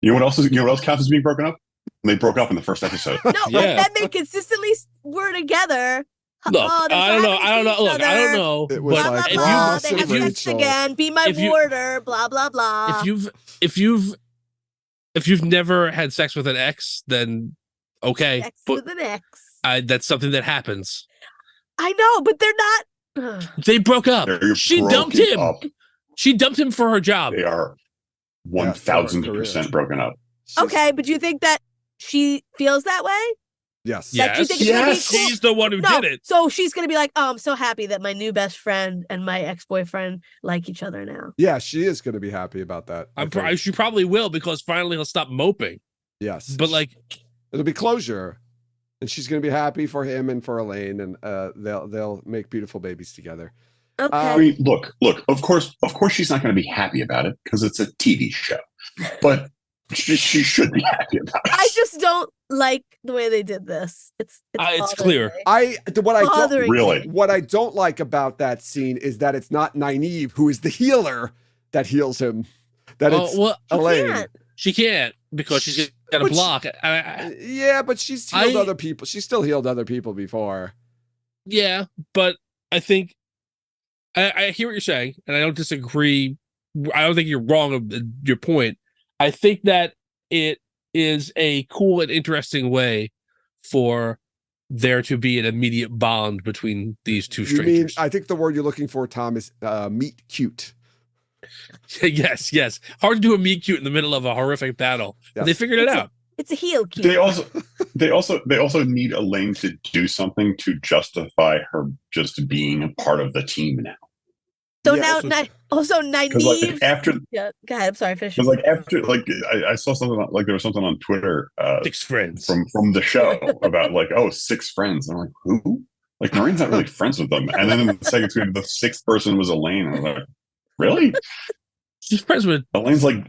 You know what else counts as being broken up? They broke up in the first episode.
No,
Yeah.
and then they consistently were together.
Look,
Oh, they're
I
so
don't know.
happy to
I don't
see
know.
each
Look, I don't
other.
know.
It was
but
Blah blah
like
if
blah.
Ross
They
and
have sex
Rachel.
again. Be my
If you-
warder. Blah blah blah.
if you've never had sex with an ex, then okay,
Sex
but
with an ex.
that's something that happens.
I know, but they're not.
They broke up.
They're
She dumped
broken
him.
up.
She dumped him for her job.
They are
Yeah, for her
1000% broken up.
She's-
Okay, but do you think that she feels that way?
Yes.
That you
Yes,
think it's gonna be
Yes.
cool?
she's the one who
No,
did it.
so she's gonna be like, "Oh, I'm so happy that my new best friend and my ex-boyfriend like each other now."
Yeah, she is going to be happy about that. I think.
She probably will because finally he'll stop moping.
Yes.
But like,
It'll be closure, and she's going to be happy for him and for Elaine, and they'll make beautiful babies together.
Okay.
I mean, look. Of course, she's not going to be happy about it because it's a TV show. But she should be happy about it.
I just don't like the way they did this. It's
it's
bothering
clear.
me. Bothering me.
Really?
What I don't like about that scene is that it's not Nynaeve who is the healer that heals him. That it's
well,
Elaine.
can't.
she can't because she's got a
But she-
block.
Yeah, but she's healed
I-
other people. She's still healed other people before.
Yeah, but I think I hear what you're saying, and I don't disagree. I don't think you're wrong of your point. I think that it is a cool and interesting way for there to be an immediate bond between these two
You mean?
strangers.
I think the word you're looking for, Tom, is meet cute.
yes. Hard to do a meet cute in the middle of a horrific battle. But
Yes.
they figured it
It's a-
out.
It's a heel cue.
They also need Elaine to do something to justify her just being a part of the team now.
So
Yeah,
now, also
Because
Nynaeve.
like after,
Yeah, go ahead. I'm sorry. Finish.
because like after, like I saw something like there was something on Twitter
6 friends.
from the show about like 6 friends. I'm like, who? Like Marine's not really friends with them. And then in the second tweet, the 6th person was Elaine. I was like, really?
She's friends with
Elaine's like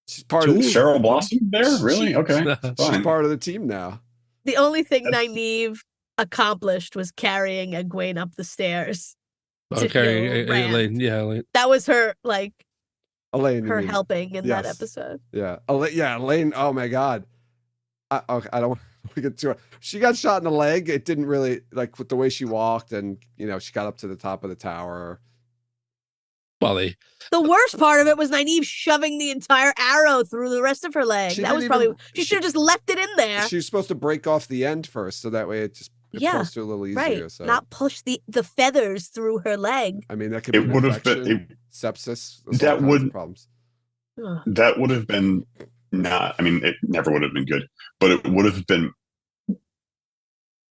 She's part of the,
Cheryl Blossom there? Really? Okay,
she's
fine.
part of the team now.
The only thing
That's-
Nynaeve accomplished was carrying Egwene up the stairs. to
okay,
heal Rand.
Elaine. Yeah, Elaine.
That was her like
Elaine. you
her
mean.
helping in that
Yes.
episode.
Yeah. Elaine. Oh my God. Okay, I don't want to get too. She got shot in the leg. It didn't really like with the way she walked, and she got up to the top of the tower.
Well, they
The worst part of it was Nynaeve shoving the entire arrow through the rest of her leg.
She
That
didn't
was
even-
probably she should have just left it in there.
She was supposed to break off the end first, so that way it
Yeah,
pulls through a little easier.
right.
So
Not push the feathers through her leg.
I mean, that could be
It
an
would have been
infection, sepsis. there's all
that
kinds of
would-
problems.
Ugh.
that would have been not. I mean, it never would have been good, but it would have been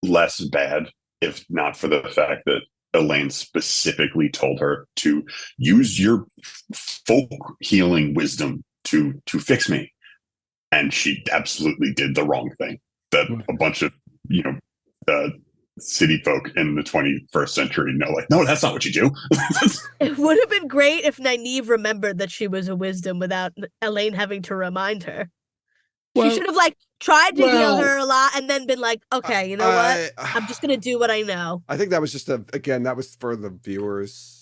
less bad if not for the fact that Elaine specifically told her to use your folk healing wisdom to fix me, and she absolutely did the wrong thing. That a bunch of city folk in the 21st century know, like, no, that's not what you do.
It would have been great if Nynaeve remembered that she was a wisdom without Elaine having to remind her.
Well-
she should have tried to heal
well-
her a lot and then been like, okay, you know what? I'm just gonna do what I know.
I think that was just that was for the viewers.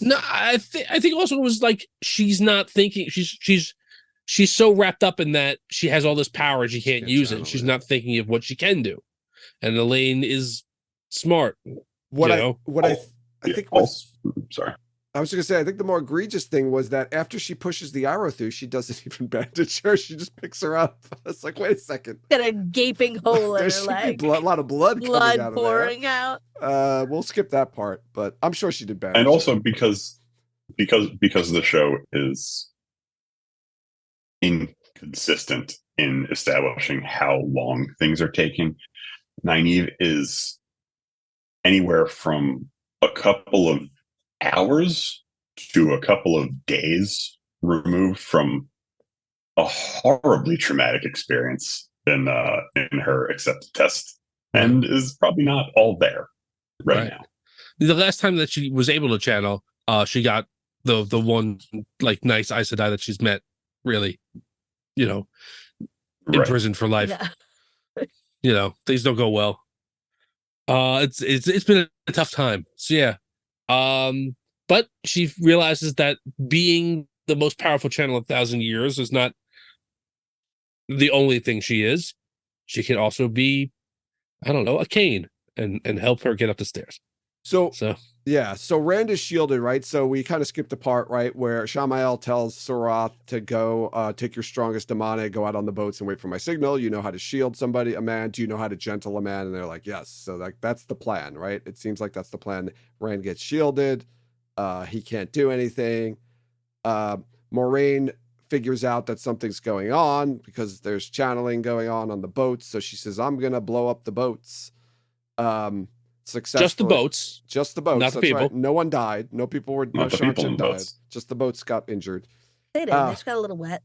No, I think also it was like she's not thinking. She's so wrapped up in that she has all this power and she can't
can't
use it.
channel
She's
it.
not thinking of what she can do. And Elaine is smart.
what
you
I
know?
what I think was.
Sorry.
I was just gonna say, I think the more egregious thing was that after she pushes the arrow through, she doesn't even bandage her. She just picks her up. It's like, wait a second.
Got a gaping hole in
There
her
should be
leg.
a lot of blood coming
Blood
out of
pouring out.
there. We'll skip that part, but I'm sure she did bandage.
And
her.
also because the show is consistent in establishing how long things are taking. Nynaeve is anywhere from a couple of hours to a couple of days removed from a horribly traumatic experience in her accepted test, and is probably not all there right now.
The last time that she was able to channel, she got the one like nice Aes Sedai that she's met, really, in prison for life.
Yeah.
Things don't go well. It's been a tough time. So yeah. But she realizes that being the most powerful channel of 1,000 years is not the only thing she is. She can also be, I don't know, a cane and help her get up the stairs.
So Rand is shielded, right? So we kind of skipped the part, right, where Shamael tells Surath to go take your strongest Damane, go out on the boats and wait for my signal. You know how to shield somebody, a man. Do you know how to gentle a man? And they're like, yes. So that's the plan, right? It seems like that's the plan. Rand gets shielded. He can't do anything. Moraine figures out that something's going on because there's channeling going on the boats. So she says, I'm going to blow up the boats. Successfully. Just the boats.
Not the
That's
people.
right. No one died. No people were. No Shanchen died. Just the boats got injured.
They did. They just got a little wet.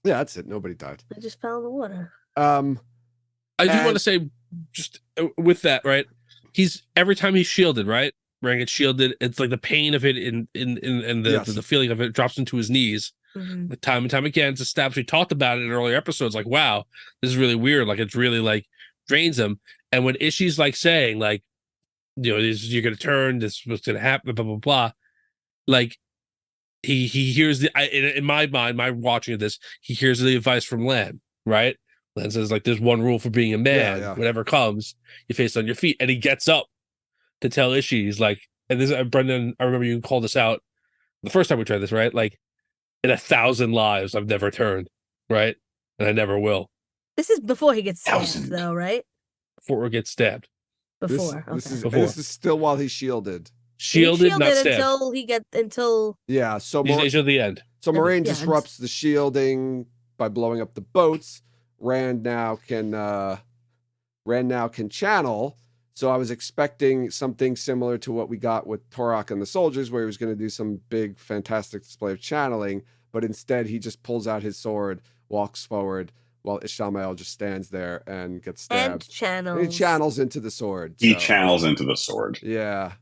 Yeah, that's it. Nobody died.
They just fell in the water.
I do want to say, just with that, right? Every time he's shielded, right? Rand gets shielded. It's like the pain of it and the feeling of it drops into his knees.
Mm-hmm.
Time and time again, it's established. We talked about it in earlier episodes. Like, wow, this is really weird. Like, it's really like drains him. And when Ishi's like saying, like, you're gonna turn, this was gonna happen, blah blah blah. Like, he hears in my mind, my watching of this, he hears the advice from Lan, right? Lan says, like, there's one rule for being a man. Whatever comes, you face on your feet. And he gets up to tell Ishi, he's like, and this, Brendan, I remember you called this out the first time we tried this, right? Like, in 1,000 lives, I've never turned, right? And I never will.
This is before he gets stabbed, though, right?
Before he gets stabbed.
Before.
This is still while he's shielded.
Shielded, not stabbed.
Until
yeah. So
he's at the end.
So Moraine disrupts the shielding by blowing up the boats. Rand now can channel. So I was expecting something similar to what we got with Torok and the soldiers, where he was going to do some big, fantastic display of channeling, but instead he just pulls out his sword, walks forward, while Ishamael just stands there and gets stabbed.
And
he channels into the sword.
He channels into the sword.
Yeah.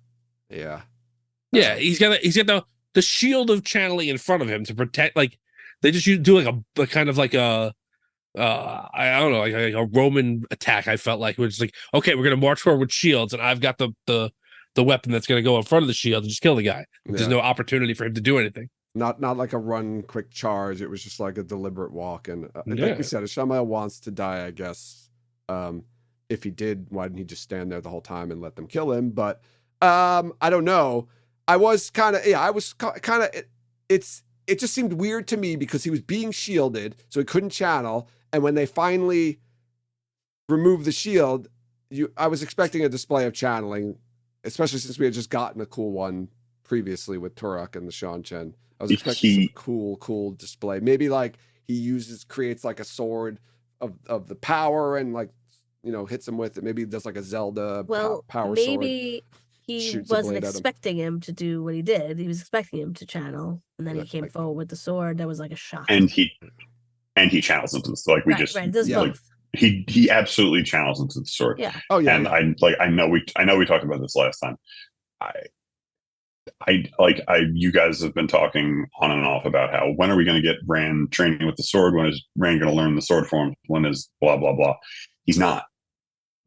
He's got the shield of channeling in front of him to protect. Like, they just do like a kind of like a I don't know, like a Roman attack. I felt like, which is like, okay, we're gonna march forward with shields, and I've got the weapon that's gonna go in front of the shield and just kill the guy. There's no opportunity for him to do anything.
Not like a run, quick charge. It was just like a deliberate walk. And like we said, Ishamael wants to die, I guess. If he did, why didn't he just stand there the whole time and let them kill him? But I don't know. It just seemed weird to me because he was being shielded, so he couldn't channel. And when they finally removed the shield, I was expecting a display of channeling, especially since we had just gotten a cool one previously with Turok and the Shanchen. I was expecting some cool display. Maybe like he creates like a sword of the power and like, hits him with it. Maybe he does like a Zelda power sword.
Maybe he wasn't expecting him to do what he did. He was expecting him to channel, and then he came forward with the sword. That was like a shock.
And he channels into the sword. Like
does both.
He absolutely channels into the sword.
Yeah.
Oh yeah.
And I know we talked about this last time. You guys have been talking on and off about how, when are we going to get Rand training with the sword? When is Rand going to learn the sword form? When is blah, blah, blah. He's not.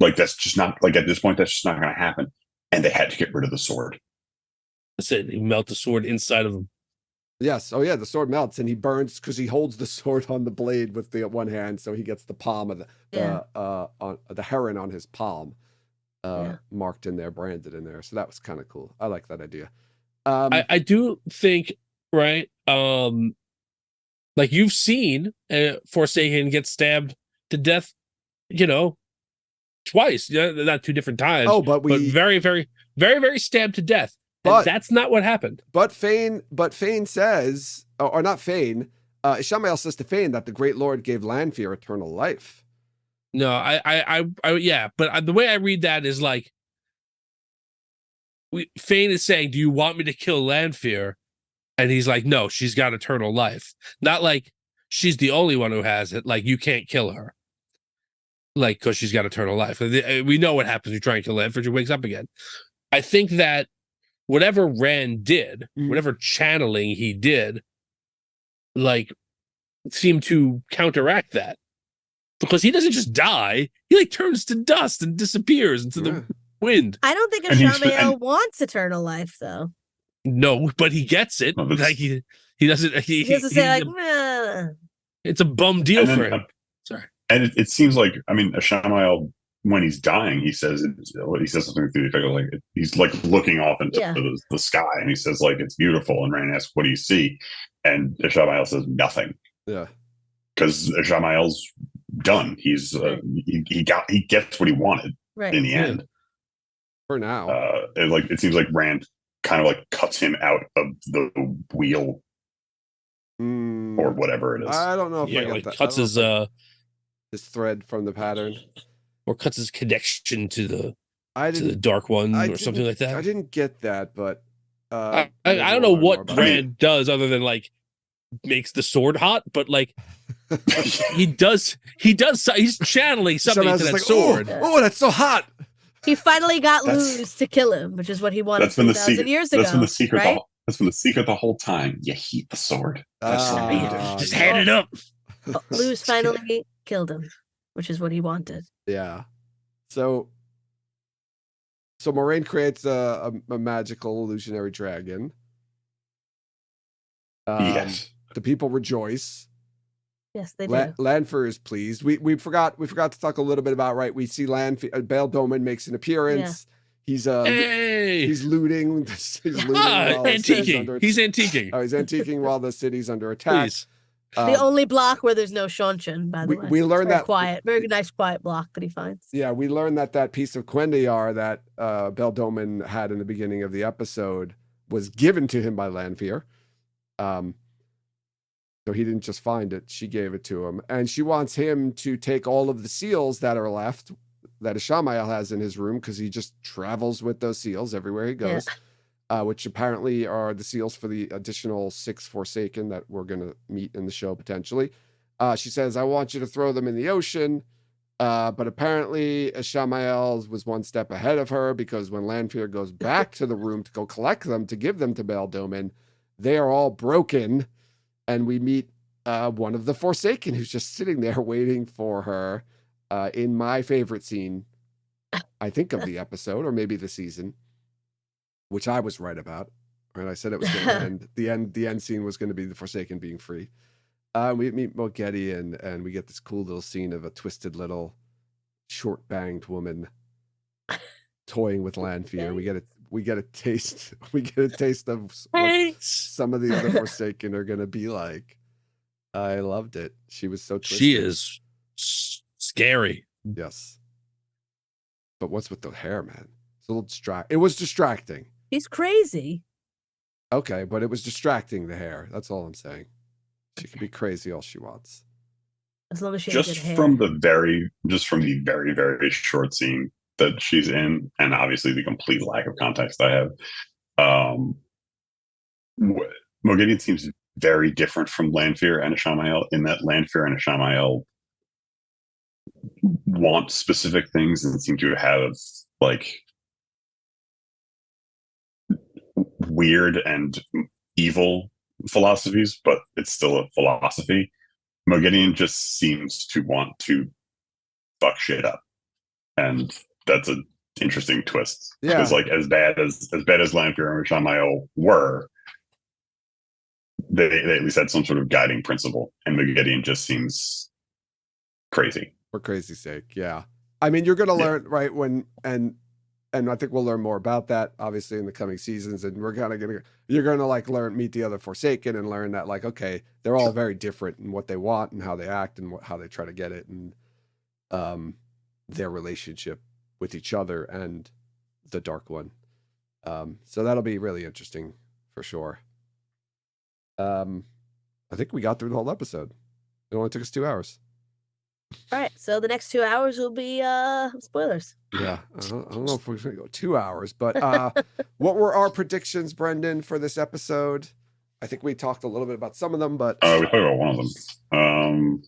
Like, that's just not, like, at this point, that's just not going to happen. And they had to get rid of the sword.
That's it. He melt the sword inside of him.
Yes. Oh yeah, the sword melts and he burns because he holds the sword on the blade with the one hand, so he gets the palm of the heron on his palm marked in there, branded in there. So that was kind of cool. I like that idea.
I do think, right, like, you've seen Forsaken get stabbed to death, twice. Not two different times.
Oh, but
very, very, very, very stabbed to death. But that's not what happened.
But Fane says, or not Fane, Ishamael says to Fane that the Great Lord gave Lanfear eternal life.
No, yeah, but the way I read that is like, Fane is saying, "Do you want me to kill Lanfear?" And he's like, "No, she's got eternal life. Not like she's the only one who has it. Like you can't kill her, like because she's got eternal life. We know what happens when you try and kill Lanfear. She wakes up again. I think that whatever Rand did, whatever channeling he did, like seemed to counteract that, because he doesn't just die; he like turns to dust and disappears into the wind.
I don't think
And he's-
Ishamael wants eternal life, though.
No, but he gets it.
Well,
Like he doesn't.
He doesn't say like, "Meh."
it's a bum deal
And then,
for him. Sorry.
And it seems like, I mean, Ishamael, when he's dying, he says something through the effect of like, he's like looking off into
Yeah.
the sky, and he says like, it's beautiful. And Rand asks, what do you see? And Ishamael says nothing.
Yeah.
Because Ishamael's done. He's he gets what he wanted
Right.
in the end.
For now.
It seems like Rand kind of like cuts him out of the wheel or whatever it is.
I don't know if I
Yeah,
get
like
that.
cuts his
thread from the pattern,
or cuts his connection to the
to
the Dark One or something like that.
I didn't get that, but
I don't know what Rand does other than like makes the sword hot, but like he's channeling something into that sword.
Oh, that's so hot.
He finally got Luz to kill him, which is what he wanted
That's been the
2,000
secret.
years ago.
That's been the secret.
Right?
That's been the secret the whole time. You heat the sword. That's what you do.
Just hand it up.
Luz finally killed him, which is what he wanted.
Yeah. So Moraine creates a magical illusionary dragon.
Yes.
The people rejoice.
Yes, they do.
Lanfear is pleased. We forgot to talk a little bit about, right? We see Bail Doman makes an appearance. Yeah. He's looting. He's looting while
antiquing. He's antiquing.
Oh, he's antiquing while the city's under attack.
Please.
The only block where there's no Shanshan, by the way.
We learned
very
that
quiet, very nice quiet block that he finds.
Yeah, we learned that piece of Quendiar that Beldoman had in the beginning of the episode was given to him by Lanfear. So he didn't just find it; she gave it to him, and she wants him to take all of the seals that are left that Ishamael has in his room, because he just travels with those seals everywhere he goes. Which apparently are the seals for the additional 6 Forsaken that we're going to meet in the show potentially. She says, I want you to throw them in the ocean. But apparently Ishamael was one step ahead of her, because when Lanfear goes back to the room to go collect them, to give them to Bail Doman, they are all broken. And we meet one of the Forsaken who's just sitting there waiting for her in my favorite scene, I think, of the episode, or maybe the season, which I was right about. Right, I said it was going to end. The end scene was going to be the Forsaken being free. We meet Mogedi, and we get this cool little scene of a twisted little short-banged woman toying with Lanfear. We get a taste of what some of the other Forsaken are going to be like. I loved it. She was so twisted.
She is scary.
Yes. But what's with the hair, man? It's a little it was distracting.
He's crazy.
Okay, but it was distracting, the hair. That's all I'm saying. She can be crazy all she wants.
As long as she has
Just
good hair.
from the very, very short scene that she's in, and obviously the complete lack of context I have, Mogedion seems very different from Lanfear and Ishamael, in that Lanfear and Ishamael want specific things and seem to have like weird and evil philosophies, but it's still a philosophy. Mogedion just seems to want to fuck shit up, and that's an interesting twist.
Yeah,
because like as bad as Lanfear and Ishamael were, they at least had some sort of guiding principle, and Mogedion just seems crazy
for crazy's sake. Yeah, I mean, you're gonna learn, right, and I think we'll learn more about that obviously in the coming seasons, and you're gonna like meet the other Forsaken and learn that, like, okay, they're all very different in what they want and how they act and how they try to get it, and their relationship with each other and the Dark One. So that'll be really interesting for sure. I think we got through the whole episode. It only took us 2 hours.
All right, so the next 2 hours will be spoilers.
Yeah, I don't know if we're going to go 2 hours, but what were our predictions, Brendan, for this episode? I think we talked a little bit about some of them, but
we talked about one of them.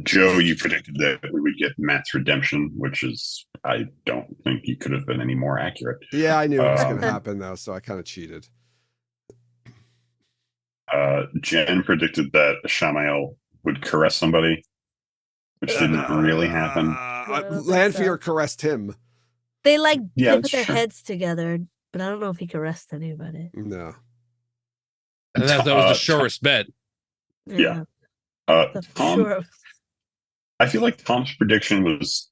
Joe, you predicted that we would get Matt's redemption, which is, I don't think you could have been any more accurate.
yeah, I knew it was going to happen though, so I kind of cheated.
Jen predicted that Shamael would caress somebody, which didn't really happen.
Lanfear caressed him.
They
Yeah,
they
that's
put their
true.
heads together, but I don't know if he caressed anybody.
No.
And that was the surest bet.
Yeah.
The
Tom,
sure.
I feel like Tom's prediction was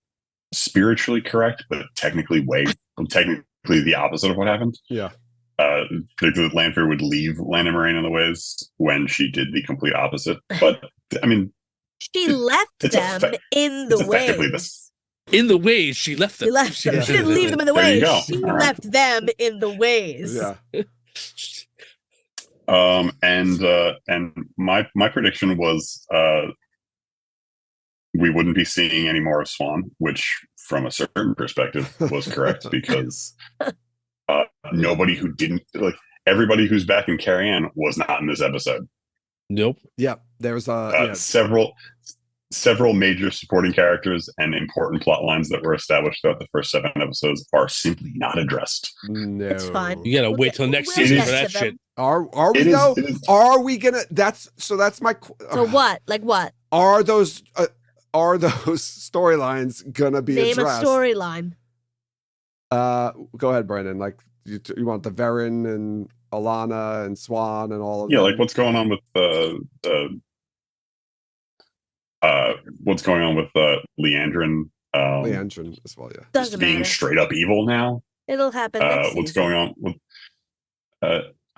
spiritually correct, but technically the opposite of what happened.
Yeah.
Predicted that Lanfear would leave Lana Moraine on the ways when she did the complete opposite. But I mean,
She left them in the ways.
In the ways she left them.
She left them. She didn't leave them in the
There you
ways.
go.
She
All right.
left them in the ways.
Yeah.
And my prediction was we wouldn't be seeing any more of Swan, which from a certain perspective was correct because nobody who didn't everybody who's back in Carrie Ann was not in this episode.
Nope.
Yeah. There was
several major supporting characters and important plot lines that were established throughout the first 7 episodes are simply not addressed.
No.
It's fine.
You gotta wait till next
we'll
season
get
for that
to them.
shit.
Are we
It is-
though?
it is-
Are we gonna? That's my.
So what? Like what?
Are those storylines gonna be
Name
addressed?
a storyline.
Go ahead, Brandon. Like you want the Varen and Alana and Swan and all of
Yeah,
them.
like what's going on with Leandrin?
Leandrin as well. Yeah.
Just
Doesn't
being
matter.
straight up evil now.
It'll happen next
What's
season.
going on with?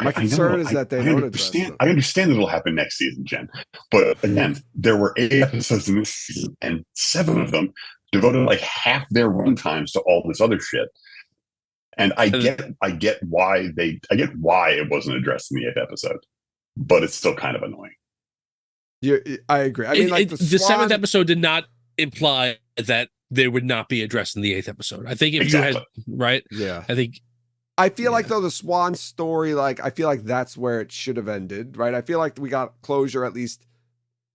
My concern is that they don't address
understand.
them.
I understand it'll happen next season, Jen. But again, there were 8 episodes in this season, and 7 of them devoted like half their run times to all this other shit. And I get why it wasn't addressed in the 8th episode, but it's still kind of annoying.
I agree. I mean, like
the
Swan,
7th episode did not imply that they would not be addressed in the 8th episode. I think if you had right,
Yeah.
I think
I feel like though the Swan story, like I feel like that's where it should have ended, right? I feel like we got closure at least.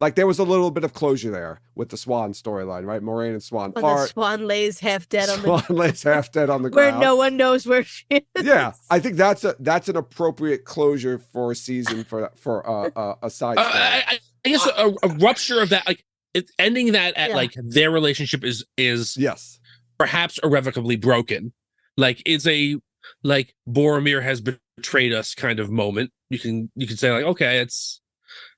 Like there was a little bit of closure there with the Swan storyline, right? Moraine and Swan
When the Swan lays half dead on
Swan
the
lays half dead on the
where
ground.
no one knows where she is.
Yeah, I think that's an appropriate closure for a season for a side story.
I guess a rupture of that, like ending that at like their relationship is
yes, perhaps
irrevocably broken. Like it's a like Boromir has betrayed us kind of moment. You can say like, okay,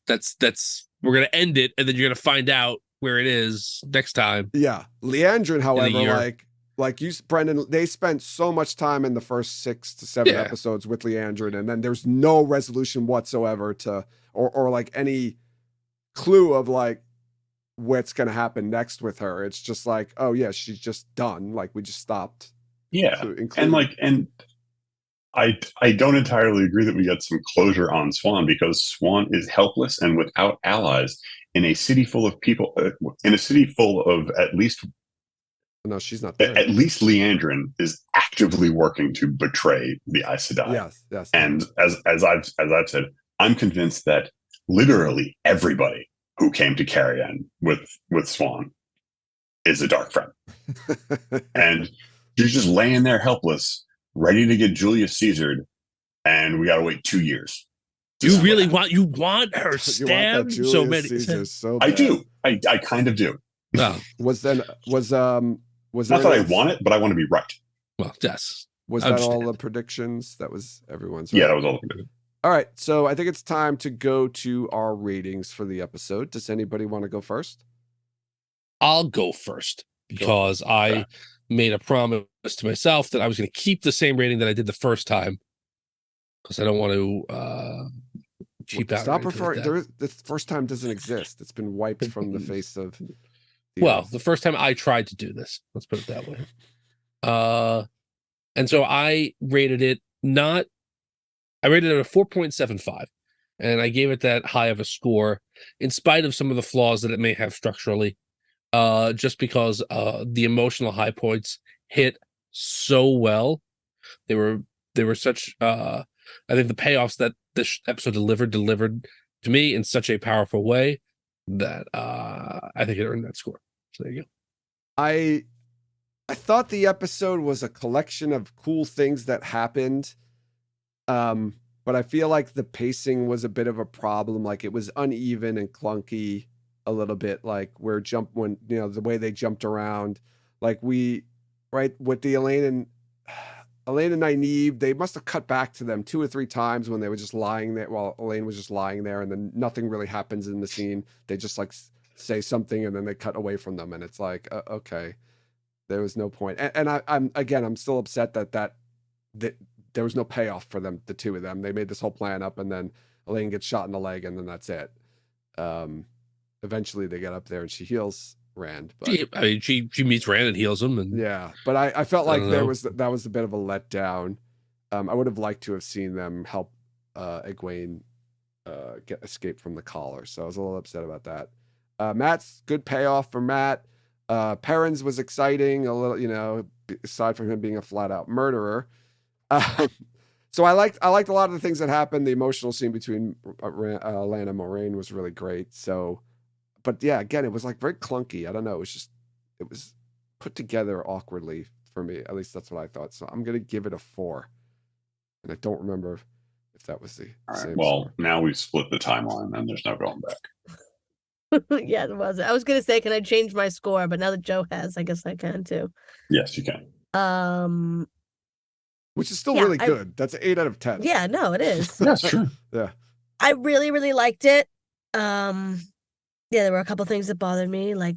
that's we're gonna end it, and then you're gonna find out where it is next time.
Yeah, Leandrin, however, like you, Brendan, they spent so much time in the first 6 to 7 episodes with Leandrin, and then there's no resolution whatsoever to or like any clue of like what's gonna happen next with her. It's just like, oh yeah, she's just done. Like we just stopped.
Yeah, and I don't entirely agree that we got some closure on Swan because Swan is helpless and without allies in a city full of people. In a city full of at least.
No, she's not there.
At least Leandrin is actively working to betray the Aes Sedai.
Yes.
And as I've said, I'm convinced that literally everybody who came to Carrie Ann with Swan is a dark friend. And she's just laying there helpless, ready to get Julius Caesared, and we gotta wait 2 years.
You want her stabbed so many.
So
I do. I kind of do.
Oh.
Was there
not that I want it, but I want to be right.
Well, yes.
Was that all the predictions? That was everyone's.
Yeah, that was all.
All right, so I think it's time to go to our ratings for the episode. Does anybody want to go first?
I'll go first because I made a promise to myself that I was going to keep the same rating that I did the first time because I don't want to cheap out.
Stop referring. The first time doesn't exist. It's been wiped from the face of.
The first time I tried to do this, let's put it that way. And so I rated it a 4.75. and I gave it that high of a score, in spite of some of the flaws that it may have structurally. Just because the emotional high points hit so well. They were such. I think the payoffs that this episode delivered to me in such a powerful way that I think it earned that score. So there you go.
I thought the episode was a collection of cool things that happened. But I feel like the pacing was a bit of a problem. Like it was uneven and clunky a little bit. Like when the way they jumped around, like right with the Elaine and Nynaeve, they must have cut back to them 2 or 3 times when they were just lying there while Elaine was just lying there, and then nothing really happens in the scene. They just like say something and then they cut away from them, and it's like, okay, there was no point. And I'm still upset that there was no payoff for them, the 2 of them. They made this whole plan up, and then Elaine gets shot in the leg, and then that's it. Eventually they get up there and she heals Rand. But
she meets Rand and heals him, and
yeah, but I felt like
that
was a bit of a letdown. I would have liked to have seen them help Egwene escape from the collar. So I was a little upset about that. Matt's good payoff for Matt. Perrin's was exciting, a little, aside from him being a flat out murderer. So I liked a lot of the things that happened. The emotional scene between Lana and Moraine was really great. So, but yeah, again, it was like very clunky. I don't know. It was put together awkwardly for me. At least that's what I thought. So I'm gonna give it a 4. And I don't remember if that was the same.
Well,
score.
now we've split the timeline, and there's no going back.
Yeah, it was. I was gonna say, can I change my score? But now that Joe has, I guess I can too.
Yes, you can.
Which is still really good. That's an 8 out of 10.
Yeah, no, it is.
That's true.
Yeah.
I really, really liked it. Yeah, there were a couple things that bothered me, like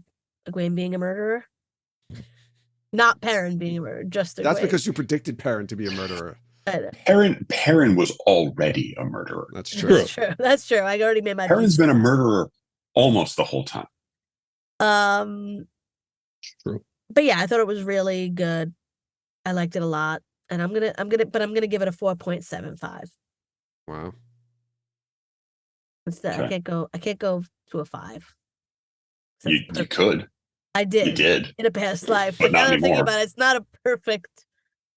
Egwene being a murderer. Not Perrin being a murderer, just Egwene.
That's because you predicted Perrin to be a murderer.
Perrin was already a murderer.
That's true.
That's true. That's true. I already made my.
Perrin's been a murderer almost the whole time.
True.
But yeah, I thought it was really good. I liked it a lot, and I'm gonna give it a 4.75.
Wow.
Instead,
Okay.
I can't go to a 5.
You could.
I did.
You did.
In a past life,
But
but now
not
that I'm thinking
anymore.
about it, it's not a perfect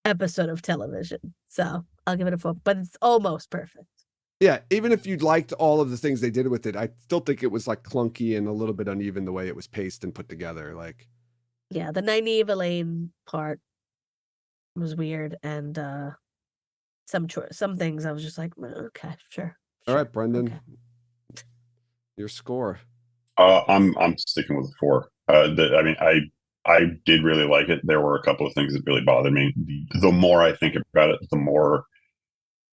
episode of television. So I'll give it a 4, but it's almost perfect.
Yeah, even if you'd liked all of the things they did with it, I still think it was like clunky and a little bit uneven the way it was paced and put together. Like,
yeah, the Nynaeve Elaine part was weird, and some things I was just like, okay, sure.
All right, Brendan,
okay.
your score.
I'm sticking with a 4. I did really like it. There were a couple of things that really bothered me. The more I think about it, the more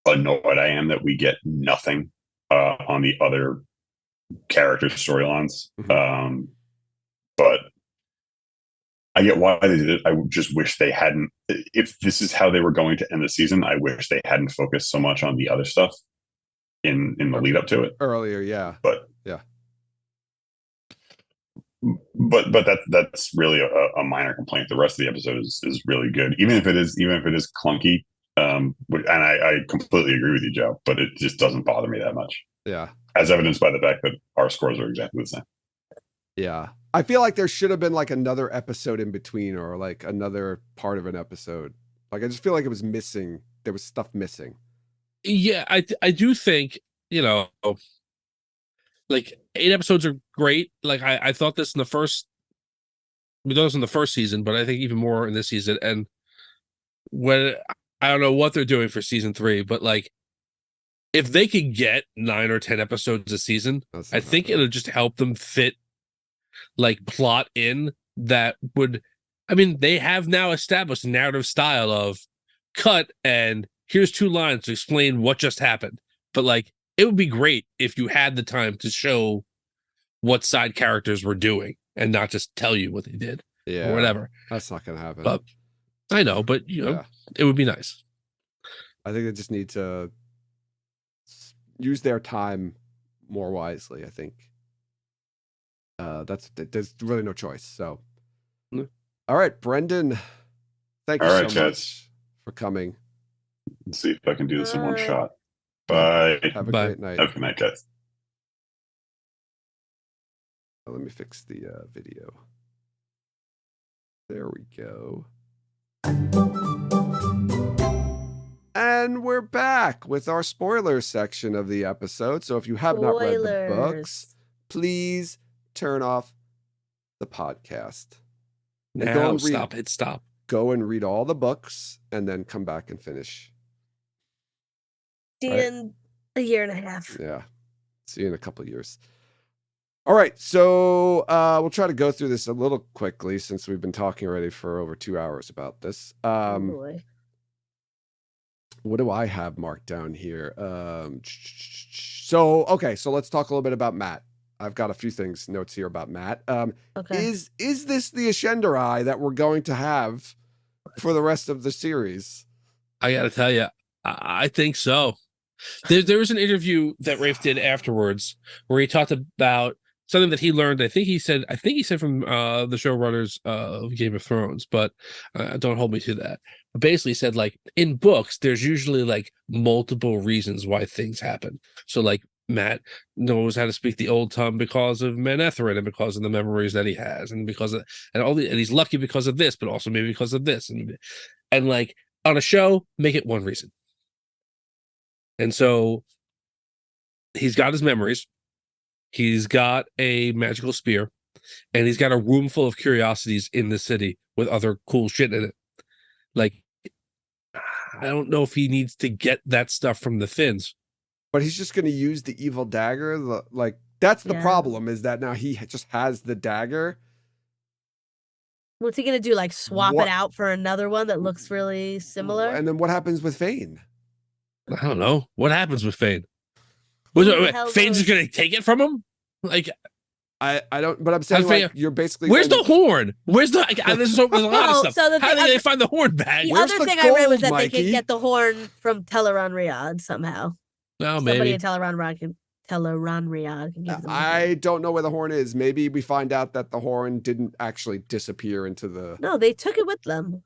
annoyed I am that we get nothing on the other characters' storylines.
Mhm.
But I get why they did it. I just wish they hadn't. If this is how they were going to end the season, I wish they hadn't focused so much on the other stuff in the lead up to it.
Earlier, yeah.
But
yeah.
But that's really a minor complaint. The rest of the episode is really good, even if it is clunky. And I completely agree with you, Joe. But it just doesn't bother me that much.
Yeah,
as evidenced by the fact that our scores are exactly the same.
Yeah, I feel like there should have been like another episode in between, or like another part of an episode. Like I just feel like it was missing. There was stuff missing.
Yeah, I do think, like 8 episodes are great. Like I thought this in the first, we thought this in the first season, but I think even more in this season. And when I don't know what they're doing for season 3, but like if they could get 9 or 10 episodes a season, I think it'll just help them fit like plot in that would. I mean, they have now established a narrative style of cut and here's 2 lines to explain what just happened. But like, it would be great if you had the time to show what side characters were doing and not just tell you what they did, or whatever.
That's not going to happen.
But I know, but it would be nice.
I think they just need to use their time more wisely. I think there's really no choice. So, all right, Brendan, thank you so much for coming.
Let's see if I can do this in one shot. Bye.
Have a
Bye.
great night.
Have a good night, guys.
Let me fix the video. There we go. And we're back with our spoiler section of the episode. So if you have not read the books, please turn off the podcast. And
Now
go and
stop. Hit stop.
Go and read all the books and then come back and finish.
See you in a year and a half.
Yeah. See you in a couple of years. All right. So we'll try to go through this a little quickly since we've been talking already for over 2 hours about this.
Oh boy.
What do I have marked down here? So let's talk a little bit about Matt. I've got a few notes here about Matt.
Okay.
Is this the Ascenderi that we're going to have for the rest of the series?
I got to tell you, I think so. There was an interview that Rafe did afterwards where he talked about something that he learned. I think he said from the showrunners of Game of Thrones, but don't hold me to that. But basically said, like, in books, there's usually like multiple reasons why things happen. So like Matt knows how to speak the old tongue because of Manetheren and because of the memories that he has, and because of and he's lucky because of this, but also maybe because of this, and like on a show, make it one reason. And so he's got his memories, he's got a magical spear, and he's got a room full of curiosities in the city with other cool shit in it. Like, I don't know if he needs to get that stuff from the Finns.
But he's just going to use the evil dagger. That's the problem, is that now he just has the dagger.
What's he going to do? Like swap it out for another one that looks really similar?
And then what happens with Fane?
I don't know. What happens with Fane? Fane's just going to take it from him? Like,
I don't, but I'm saying, like, you're basically.
Where's the horn? Where's the? There's a lot of stuff.
So
How do they find the horn back?
The other thing I read was that they can get the horn from Riyadh somehow.
Well,
somebody
maybe
in Riyadh can give them.
I don't know where the horn is. Maybe we find out that the horn didn't actually disappear into the.
No, they took it with them.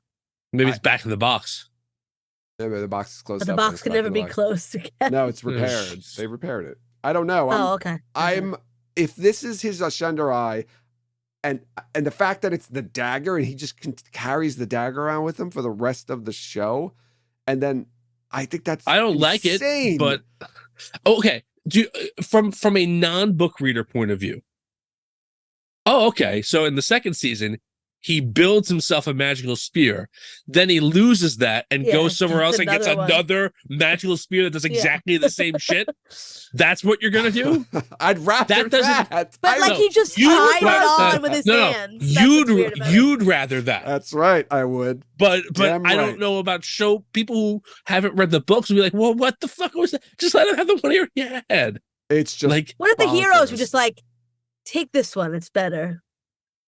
Maybe it's back in the box.
Maybe the box is closed.
But the box can never be closed again.
No, it's repaired. They repaired it. I don't know.
Okay.
If this is his Ascenderi, and the fact that it's the dagger and he just carries the dagger around with him for the rest of the show, and then I think that's
I don't
insane.
like it, but okay. From a non-book reader point of view. Oh, okay. So in the second season, he builds himself a magical spear. Then he loses that and goes somewhere else and gets another magical spear that does exactly the same shit. That's what you're gonna do?
I'd rather that.
But like he just tied it on with his hands.
You'd rather that.
That's right. I would.
But I don't know about people who haven't read the books will be like, well, what the fuck was that? Just let him have the one he already had.
It's just
like,
what if the heroes were just like, take this one, it's better.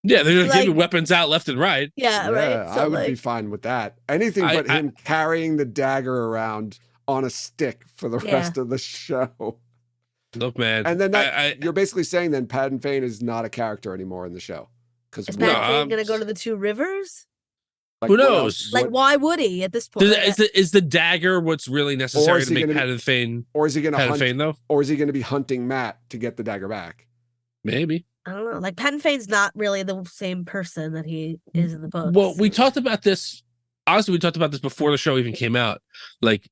Yeah, they're just giving weapons out left and right.
Yeah, right.
So I would be fine with that. Anything but him carrying the dagger around on a stick for the rest of the show.
Look, man.
And then you're basically saying then Padan Fane is not a character anymore in the show.
Is Padan Fane going to go to the Two Rivers?
Who knows?
Why would he at this point?
Is the dagger what's really necessary to make Padan Fane?
Or is he going to hunt
Fane, though?
Or is he going to be hunting Matt to get the dagger back?
Maybe.
I don't know. Like Padan Fane's not really the same person that he is in the book.
Well, we talked about this. Honestly, we talked about this before the show even came out. Like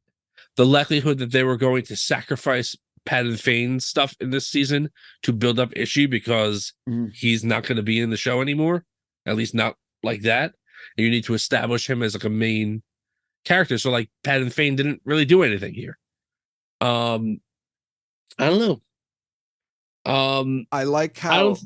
the likelihood that they were going to sacrifice Padan Fane's stuff in this season to build up issue because he's not going to be in the show anymore. At least not like that. And you need to establish him as like a main character. So like Padan Fane didn't really do anything here. I don't know.
I like how.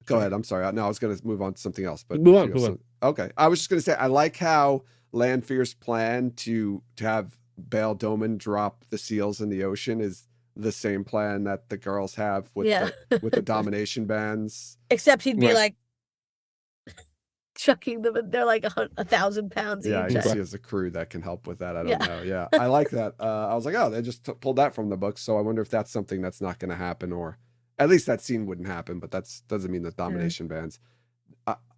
Go ahead. I'm sorry. No, I was going to move on to something else, but
move on.
Okay, I was just going to say I like how Lanfear's plan to have Bail Doman drop the seals in the ocean is the same plan that the girls have with the domination bands.
Except he'd be like chucking them. They're like 1,000 pounds each.
Yeah, I guess he has a crew that can help with that. I don't know. Yeah, I like that. I was like, oh, they just pulled that from the book. So I wonder if that's something that's not going to happen, or at least that scene wouldn't happen. But that doesn't mean that domination bands.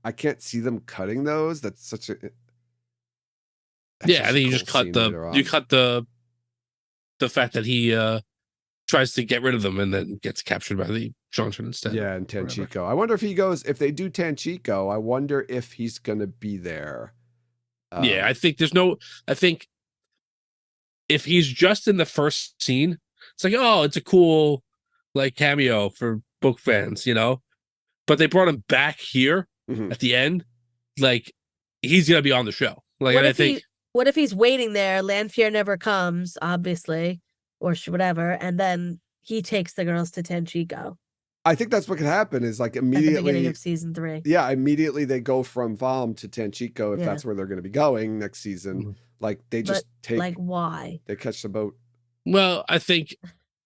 I can't see them cutting those. That's such a.
I think you just cut the the fact that he tries to get rid of them and then gets captured by the Johnson instead.
Yeah, and Tanchico. I wonder if he goes, if they do Tanchico, I wonder if he's going to be there.
Yeah, I think I think if he's just in the first scene, it's like, oh, it's a cool like cameo for book fans, you know? But they brought him back here
Mhm.
at the end. Like, he's going to be on the show. Like,
What
and I
if
think,
what if he's waiting there? Lanfear never comes, obviously, or whatever, and then he takes the girls to Tenchico
I think that's what could happen is like
at the beginning
immediately.
of season 3.
Yeah, immediately they go from Valm to Tanchico if
Yeah.
that's where they're going to be going next season.
Mhm.
Like they just take,
Like, why?
they catch the boat.
well, I think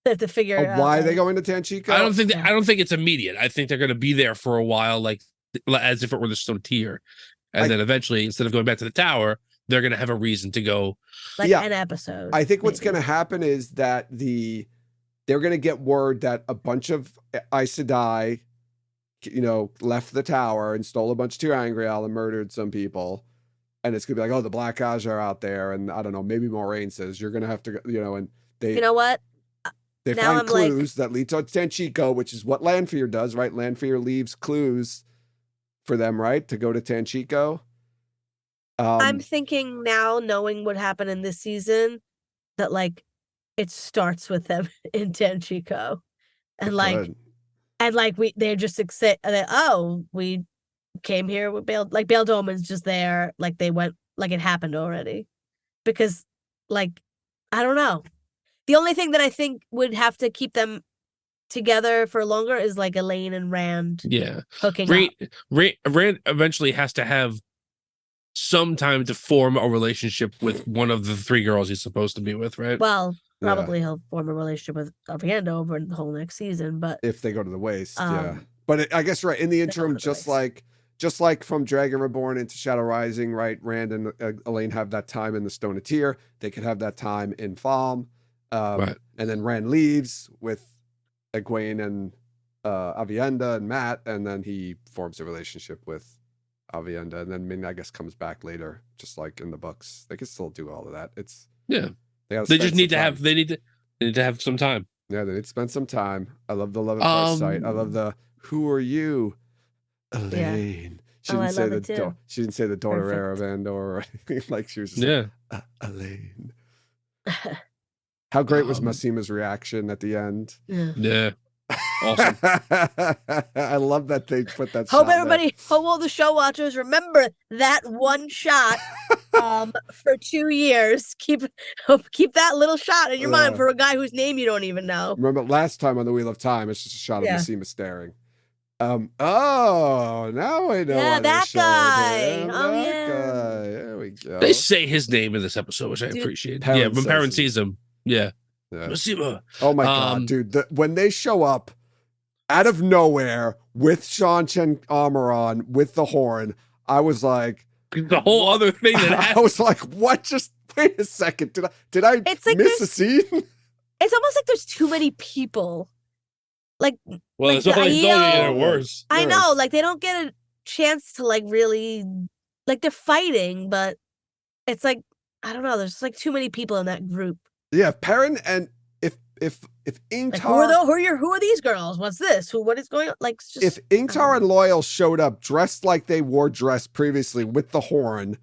They have to figure out
Why are they
like-
going to Tanchico?
I don't think
Yeah.
I don't think it's immediate. I think they're going to be there for a while, like as if it were the Stone Tier, and then eventually, instead of going back to the tower, they're going to have a reason to go.
like
Yeah.
an episode.
I think what's
maybe.
going to happen is that they're going to get word that a bunch of Aes Sedai, left the tower and stole a bunch of Tirangriel and murdered some people. And it's going to be like, oh, the Black Aj are out there. And I don't know, maybe Moraine says you're going to have to go, and they,
You know what?
they
now
find
I'm like-
clues that lead to Tanchico, which is what Lanfear does, right? Lanfear leaves clues for them, right? To go to Tanchico.
I'm thinking now, knowing what happened in this season, that like it starts with them in Tenchico, and they're just excited. Oh, we came here with Bail. Like Bail Doman's just there. Like they went. Like it happened already, because like I don't know. The only thing that I think would have to keep them together for longer is like Elaine and Rand
Yeah,
hooking up.
Rand eventually has to have some time to form a relationship with one of the 3 girls he's supposed to be with, right?
Well,
Yeah.
probably he'll form a relationship with Avienda over the whole next season, but
if they go to the waste, yeah.
Um,
But I guess right in the
go
interim,
to the
just
waste.
like from Dragon Reborn into Shadow Rising, right? Rand and Elaine have that time in the Stone of Tyr. They could have that time in Falm,
Right.
and then Rand leaves with Egwene and Avienda and Matt, and then he forms a relationship with Avienda, and then I guess comes back later, just like in the books. They can still do all of that.
Yeah.
They
They just need to have they need to have some time.
Yeah, they need to spend some time. I love the love at first sight. I love the "Who are you, Elaine?" She
Oh,
didn't
I
say
love
the
it too.
she didn't say the daughter
Perfect.
Ereband or anything. Like she was just
Yeah.
like, Elaine. How great was
Um,
Massima's reaction at the end?
yeah.
Yeah. Awesome.
I love that they put that.
Hope
shot there.
everybody, hope all the show watchers remember that one shot for 2 years. Keep that little shot in your mind
Yeah.
for a guy whose name you don't even know.
Remember last time on the Wheel of Time, it's just a shot of
Yeah.
Massima staring. Oh, now I know.
Yeah,
why they're
that
showing
guy.
him.
Oh,
That
yeah.
guy. There we go.
They say his name in this episode, which I
Dude,
appreciate.
Perrin
Yeah, when
says
Perrin
it.
sees him. Yeah.
Yeah.
Massima.
Oh my god,
Um,
dude! When they show up out of nowhere with Sean Chen armor on with the horn, I was like,
The whole other thing that
I
happened.
was like, what? Just wait a second. Did I
It's like
miss a scene?
It's almost like there's too many people. Like
Well,
like
it's only
the
getting
Aiel-
worse.
I know,
Yes.
like they don't get a chance to like really, like they're fighting, but it's like I don't know. There's just like too many people in that group.
Yeah, Perrin and if
Like
Ingtar
who are these girls? What's this? What is going on? Like it's just
if Ingtar and Loyal showed up dressed like they wore dress previously with the horn,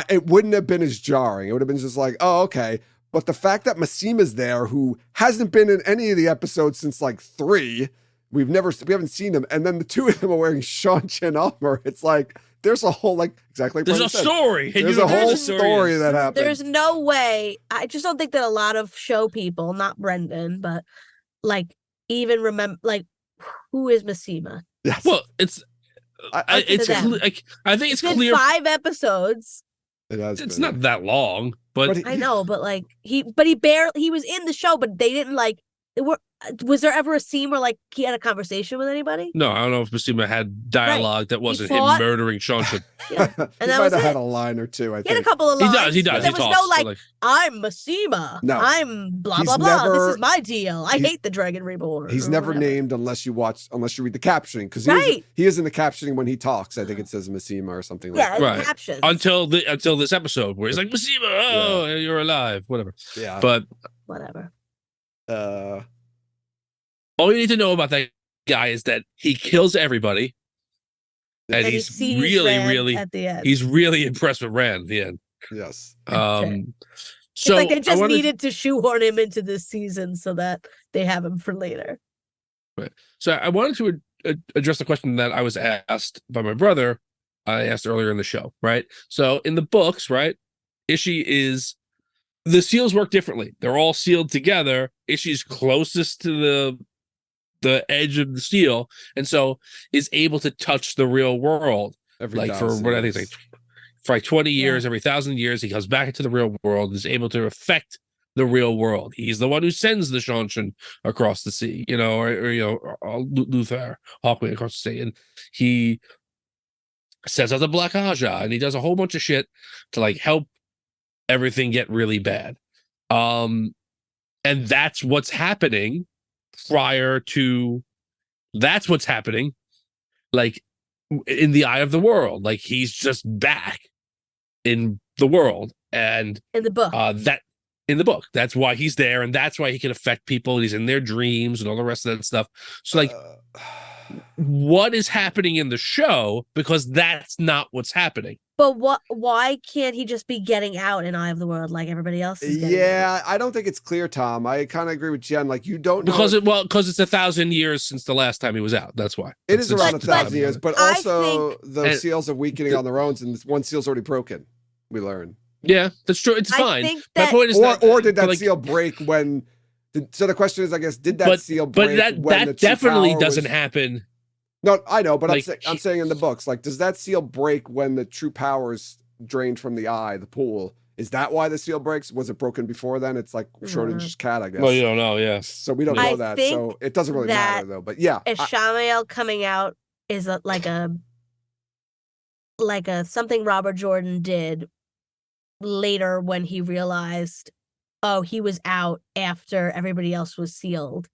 it wouldn't have been as jarring. It would have been just like, oh, okay. But the fact that Massima's there, who hasn't been in any of the episodes since like 3, we haven't seen him, and then the 2 of them are wearing Sean Chen armor. It's like there's a whole exactly. Like
There's
Brendan
a
said,
story. and
There's
you
a
know what
whole
the
story
is.
that happened.
there's no way. I just don't think that a lot of show people, not Brendan, but like even remember like who is Massima?
Yes.
Well, it's
I
it's
them.
like I think it's
It's been
clear
5 episodes.
it has
it's
been.
not that long, but
But
I know, but like he was in the show, but they didn't like. Was there ever a scene where like he had a conversation with anybody?
no, I don't know if Massima had dialogue that wasn't him
fought-
murdering Sean Chen.
Yeah.
he
And that
might
was
have had
it.
a line or two. I
He had a
think.
couple of
He
lines.
does, he does.
but
He
There was
talks,
no
but,
like, I'm Massima.
No.
I'm blah
He's
blah blah.
never-
This is my deal. I
he-
hate the Dragon Reborn.
He's
or
never
whatever.
named unless you read the captioning because
Right.
he is in the captioning when he talks. I think it says Massima or something
Yeah,
like
Right.
it's captions.
until this episode where he's like Massima, oh, you're alive, whatever.
that. Yeah.
But
whatever.
All you need to know about that guy is that he kills everybody, and
he
he's
sees
really,
Rand
really,
at the end.
he's really impressed with Rand at the end.
Yes.
It's
So
like they just
wanted,
needed to shoehorn him into this season so that they have him for later.
So I wanted to address the question that I was asked by my brother. I asked earlier in the show, right? So in the books, right, the seals work differently. They're all sealed together. Ishi's closest to the edge of the seal, and so is able to touch the real world.
Every
like for
1,000
what I think
years.
it's like for like 20 years,
Yeah.
every 1,000 years, he comes back into the real world and is able to affect the real world. He's the one who sends the Shanshan across the sea, or Luther Hawkwind across the sea, and he sets out the Black Aja, and he does a whole bunch of shit to like help everything get really bad. And that's what's happening that's what's happening, like in the eye of the world. Like he's just back in the world, and
In the book.
that in the book, that's why he's there, and that's why he can affect people. He's in their dreams and all the rest of that stuff. So like what is happening in the show, because that's not what's happening.
But why can't he just be getting out in Eye of the World like everybody else is getting out?
I don't think it's clear, Tom. I kind of agree with Jen. Like, you don't know
Because it's 1,000 years since the last time he was out. That's why.
it is
That's
around
just
1,000 years, but also
think-
those seals are weakening on their own, and one seal's already broken. We learn.
Yeah, that's true. It's
I
fine.
think
My
that-
point is
Or did that
like,
seal break when? So the question is, I guess, did that seal break?
But
when the
that
true
definitely
power
doesn't
was...
happen.
No, I know, but
Like,
I'm saying in the books, like, does that seal break when the true power is drained from the eye, the pool? Is that why the seal breaks? Was it broken before then? It's like Schrodinger's cat, I guess.
Well, you don't know, yeah.
So we don't
I
know that.
think
So it doesn't really
that
matter, though. But yeah,
Ishamael coming out is like a something Robert Jordan did later when he realized, oh, he was out after everybody else was sealed.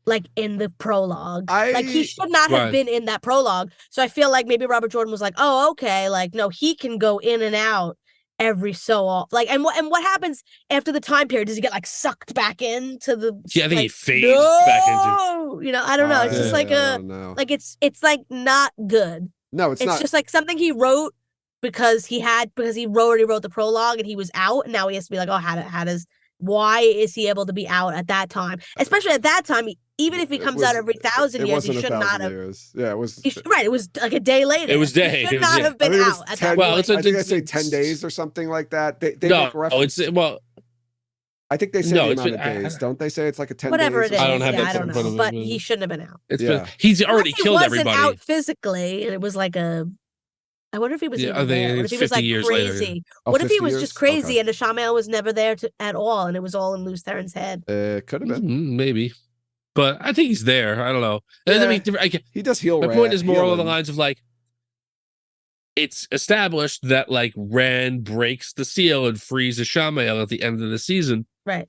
Like in the prologue. Like he should not have been in that prologue. So I feel like maybe Robert Jordan was like, oh, okay, like no, he can go in and out every so often. Like, and what happens after the time period? Does he get like sucked back into the
Yeah, I think
like,
he fades back into,
I don't know. It's just like like it's like not good.
No, it's not.
It's just like something he wrote because he already wrote the prologue and he was out, and now he has to be like, oh, why is he able to be out at that time? Especially at that time, even if he comes out every 1,000 years, he should not have.
Years. Yeah, it was.
Right, it was like a day later.
It was day.
He should not have been out at that point.
Well, I think they say 10 days or something like that. They make reference. I think they say the amount of days. Don't they say it's like a 10
whatever
days?
It is.
I don't have that
I don't know, but he shouldn't have been out.
He's already killed everybody.
He wasn't out physically, and it was like a. I wonder if he was even there. What if he was like crazy?
Later, yeah.
What if he was just crazy and Ishamael was never there at all, and it was all in Lews Theron's head?
Could have been,
maybe, but I think he's there. I don't know.
Yeah, he does heal.
My point is more along the lines of like, it's established that like Rand breaks the seal and frees Ishamael at the end of the season,
right?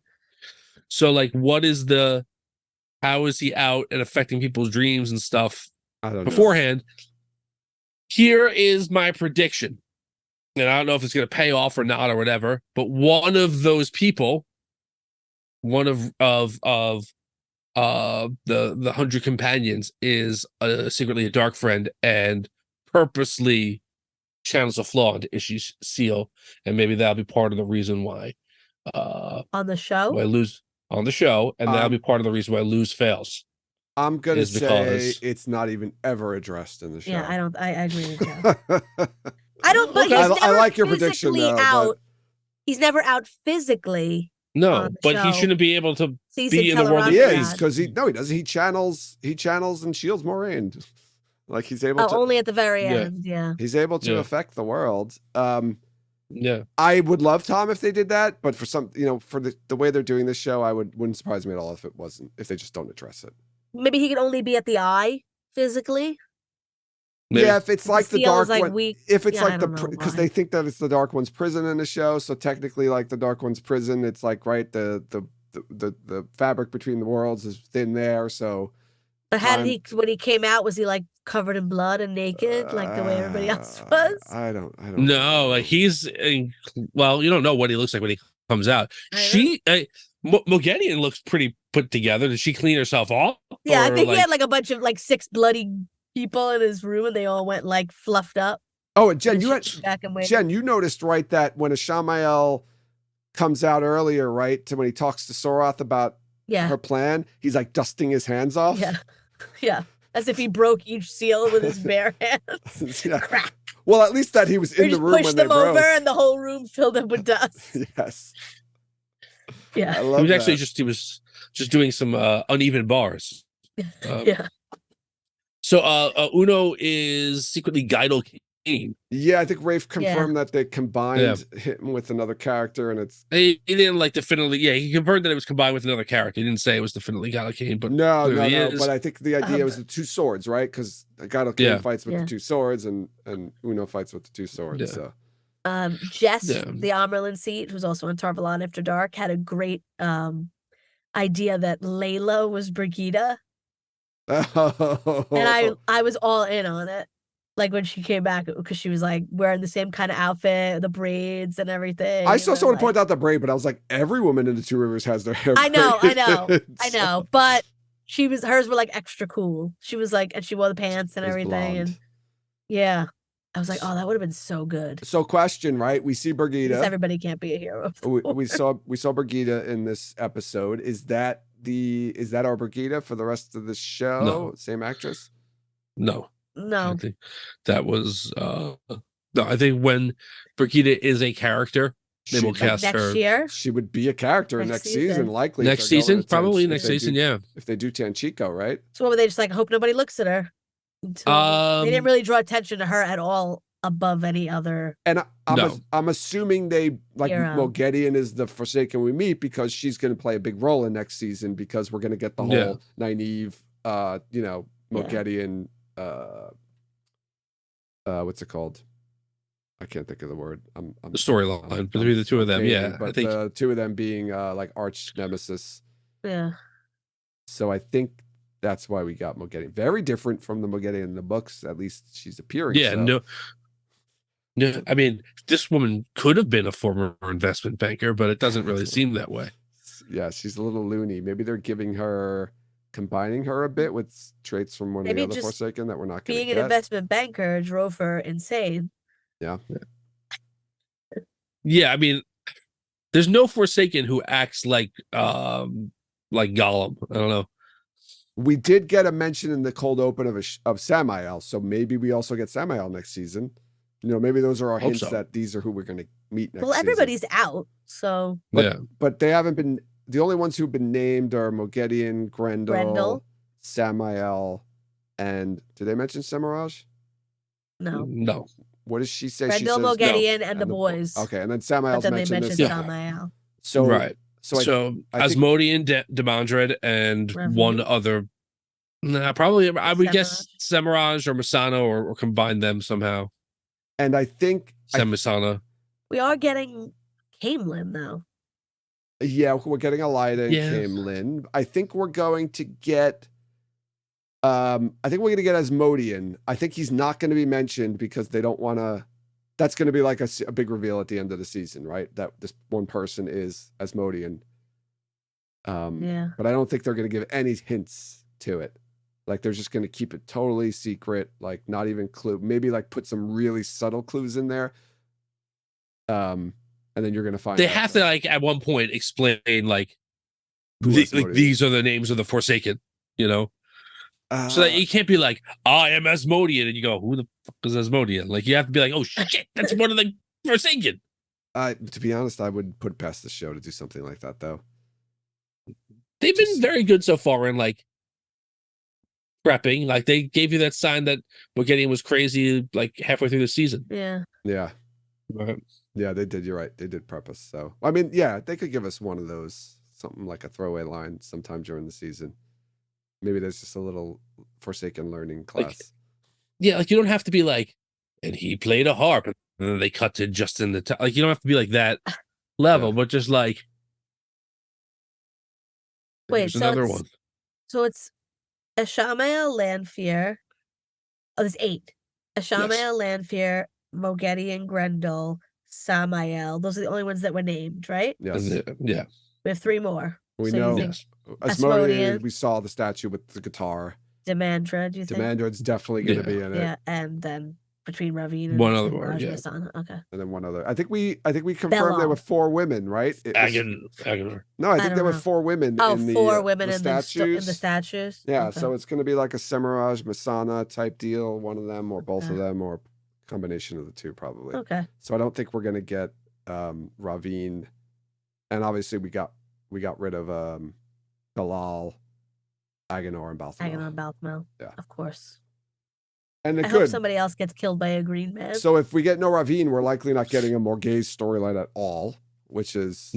So like, how is he out and affecting people's dreams and stuff beforehand? Here is my prediction, and I don't know if it's going to pay off or not or whatever, but one of those people, one of the 100 companions, is secretly a dark friend and purposely channels a flaw into Ishi's seal, and maybe that'll be part of the reason why
on the show
on the show, and that'll be part of the reason why Lews fails.
I'm gonna say it's not even ever addressed in the show.
Yeah, I don't. I agree with you. I don't. But
I like your prediction though.
Out. He's never out physically.
No, but he shouldn't be able to be in the world.
He is, because he doesn't. He channels and shields Moraine. Like he's able to
only at the very end. Yeah,
he's able to affect the world.
Yeah,
I would love, Tom, if they did that, but for some, for the way they're doing this show, wouldn't surprise me at all if they just don't address it.
Maybe he could only be at the eye physically.
Maybe.
Yeah, if it's like the dark one, if it's like
because
they think that it's the Dark One's prison in the show, so technically, like the Dark One's prison, it's like the fabric between the worlds is thin there. So,
but how did he? When he came out, was he like covered in blood and naked, like the way everybody else was?
I don't.
No, like he's well, you don't know what he looks like when he comes out.
I know.
She Mogedion looks pretty put together. Did she clean herself off?
Yeah, I
Or,
think he had like a bunch of like 6 bloody people in his room, and they all went like fluffed up.
Oh, and Jen,
And
you
she
had
was back and waiting.
Jen, you noticed right that when Ishamael comes out earlier, right, to when he talks to Soroth about
Yeah,
her plan, he's like dusting his hands off.
yeah, yeah. As if he broke each seal with his bare hands.
Yeah.
Crack.
Well, at least that he was
Or
in the
just
room
pushed
when they
them over,
broke.
and the whole room filled up with dust.
Yes, I
Yeah,
love
he was
that.
actually just doing some uneven bars.
yeah.
So Uno is secretly Geidel King.
Yeah, I think Rafe confirmed that they combined him with another character, and it's
He didn't like definitely. Yeah, he confirmed that it was combined with another character. He didn't say it was definitely Geidel King, but
no.
clearly is.
But I think the idea was the two swords, right? Because Geidel King fights with the two swords, and Uno fights with the two swords.
Yeah.
So
Jess, the Amerlin seat, who's also on Tarvalon After Dark, had a great idea that Layla was Brigida, and I was all in on it. Like when she came back, because she was like wearing the same kind of outfit, the braids and everything.
I still want to
like,
point out the braid, but I was like, every woman in the Two Rivers has their hair.
I know.
So-
But hers were like extra cool. She was like, and she wore the pants and
It was
everything,
blonde.
and yeah, I was like, oh, that would have been so good.
So, question, right? We see
Because
Brigida.
everybody can't be a hero.
We saw Brigida in this episode. Is that our Brigida for the rest of the show?
No.
Same actress?
No.
No,
I think that was no. I think when Brigida is a character, they will
like
cast
next
her
year.
She would be a character
Next
next
season.
season, likely. if
next
they're going
season,
to
probably
if
next
they
season.
do-
Yeah.
If they do Tanchico, right?
So what were they just like? Hope nobody looks at her. Until they didn't really draw attention to her at all above any other.
And
No.
I'm assuming they like
Hero.
Mogedion is the Forsaken we meet because she's going to play a big role in next season because we're going to get the
Yeah.
whole Nynaeve, Mogedion. What's it called? I can't think of the word.
The storyline between the two of them. Yeah,
but
I think
the two of them being like arch nemesis.
Yeah.
So I think that's why we got Mogedion. Very different from the Mogedion in the books. At least she's appearing.
yeah,
so.
no. I mean, this woman could have been a former investment banker, but it doesn't really seem that way.
Yeah, she's a little loony. Maybe they're combining her a bit with traits from one of
Maybe
the other
just
Forsaken that we're not going to
Being
get.
an investment banker drove her insane.
Yeah, I mean, there's no Forsaken who acts like Gollum. I don't know.
We did get a mention in the cold open of Samael, so maybe we also get Samael next season. Maybe those are our
Hope
hints
so.
that these are who we're going to meet next
Well,
season.
everybody's out, so
But they haven't been. The only ones who've been named are Mogedion, Grendel, Samael, and did they mention Semiraj?
no.
What does she say?
Grendel,
she says
Mogedion, and the boys.
Okay, and then
But
Samael's
then they
mentioned
mentioned
this.
Samael.
So
right.
So I think,
Asmodean, Demandred, and
Reveille.
one other. Nah, probably I would guess
Semiraj.
Semiraj or Masana or combine them somehow.
and I think
Semisana.
We are getting Camelin though.
yeah, we're getting Elida and
Yeah.
Camelin. I think we're going to get. I think we're going to get Asmodean. I think he's not going to be mentioned because they don't want to. That's going to be like a big reveal at the end of the season, right? That this one person is Asmodean.
Yeah.
But I don't think they're going to give any hints to it. Like they're just going to keep it totally secret, like not even clue. Maybe like put some really subtle clues in there. And then you're going to find
They
out,
have to like at one point explain like,
who Asmodean
these are the names of the Forsaken, So that you can't be like, I am Asmodean, and you go, who the fuck is Asmodean? Like you have to be like, oh shit, that's one of the Forsaken.
To be honest, I would put past the show to do something like that, though.
They've been very good so far in like prepping. Like they gave you that sign that Mogedion was crazy like halfway through the season.
Yeah.
Yeah.
Right.
Yeah, they did. You're right. They did prep us. So, I mean, yeah, they could give us one of those, something like a throwaway line sometime during the season. Maybe there's just a little Forsaken learning class.
Like you don't have to be like, and he played a harp, and then they cut to just in the top. Like you don't have to be like that level, but just like,
Wait,
there's
so
another
it's-
one.
So it's Ashamael, Lanfear. Oh, there's 8. Ashamael, Lanfear, Mogedion, Grendel, Samael. Those are the only ones that were named, right?
Yes.
Yeah.
We have 3 more.
We
So you
know
think
Asmodeus,
Asmodeus.
we saw the statue with the guitar.
Demandra, do you think?
Demandred's definitely going to be in it.
Yeah, and then between Ravine and
One other word,
Raj
yeah.
Masana. Okay.
And then one other. I think we confirmed there
Belal.
were 4 women, right?
Aguilar.
No, I think
don't
there were
know.
4 women
Oh,
in the
4 women
the
in the
statues.
statues.
Yeah,
Okay.
so it's going to be like a Semiraj Masana type deal, one of them or both of
Okay.
them or a combination of the 2 probably.
Okay.
So I don't think we're going to get Ravine, and obviously we got rid of Bilal, Agenor, and Balthamel.
Agenor and Balthamel.
Yeah.
Of course.
And
I
good.
hope somebody else gets killed by a green man.
So if we get no Ravine, we're likely not getting a Morghese storyline at all, which is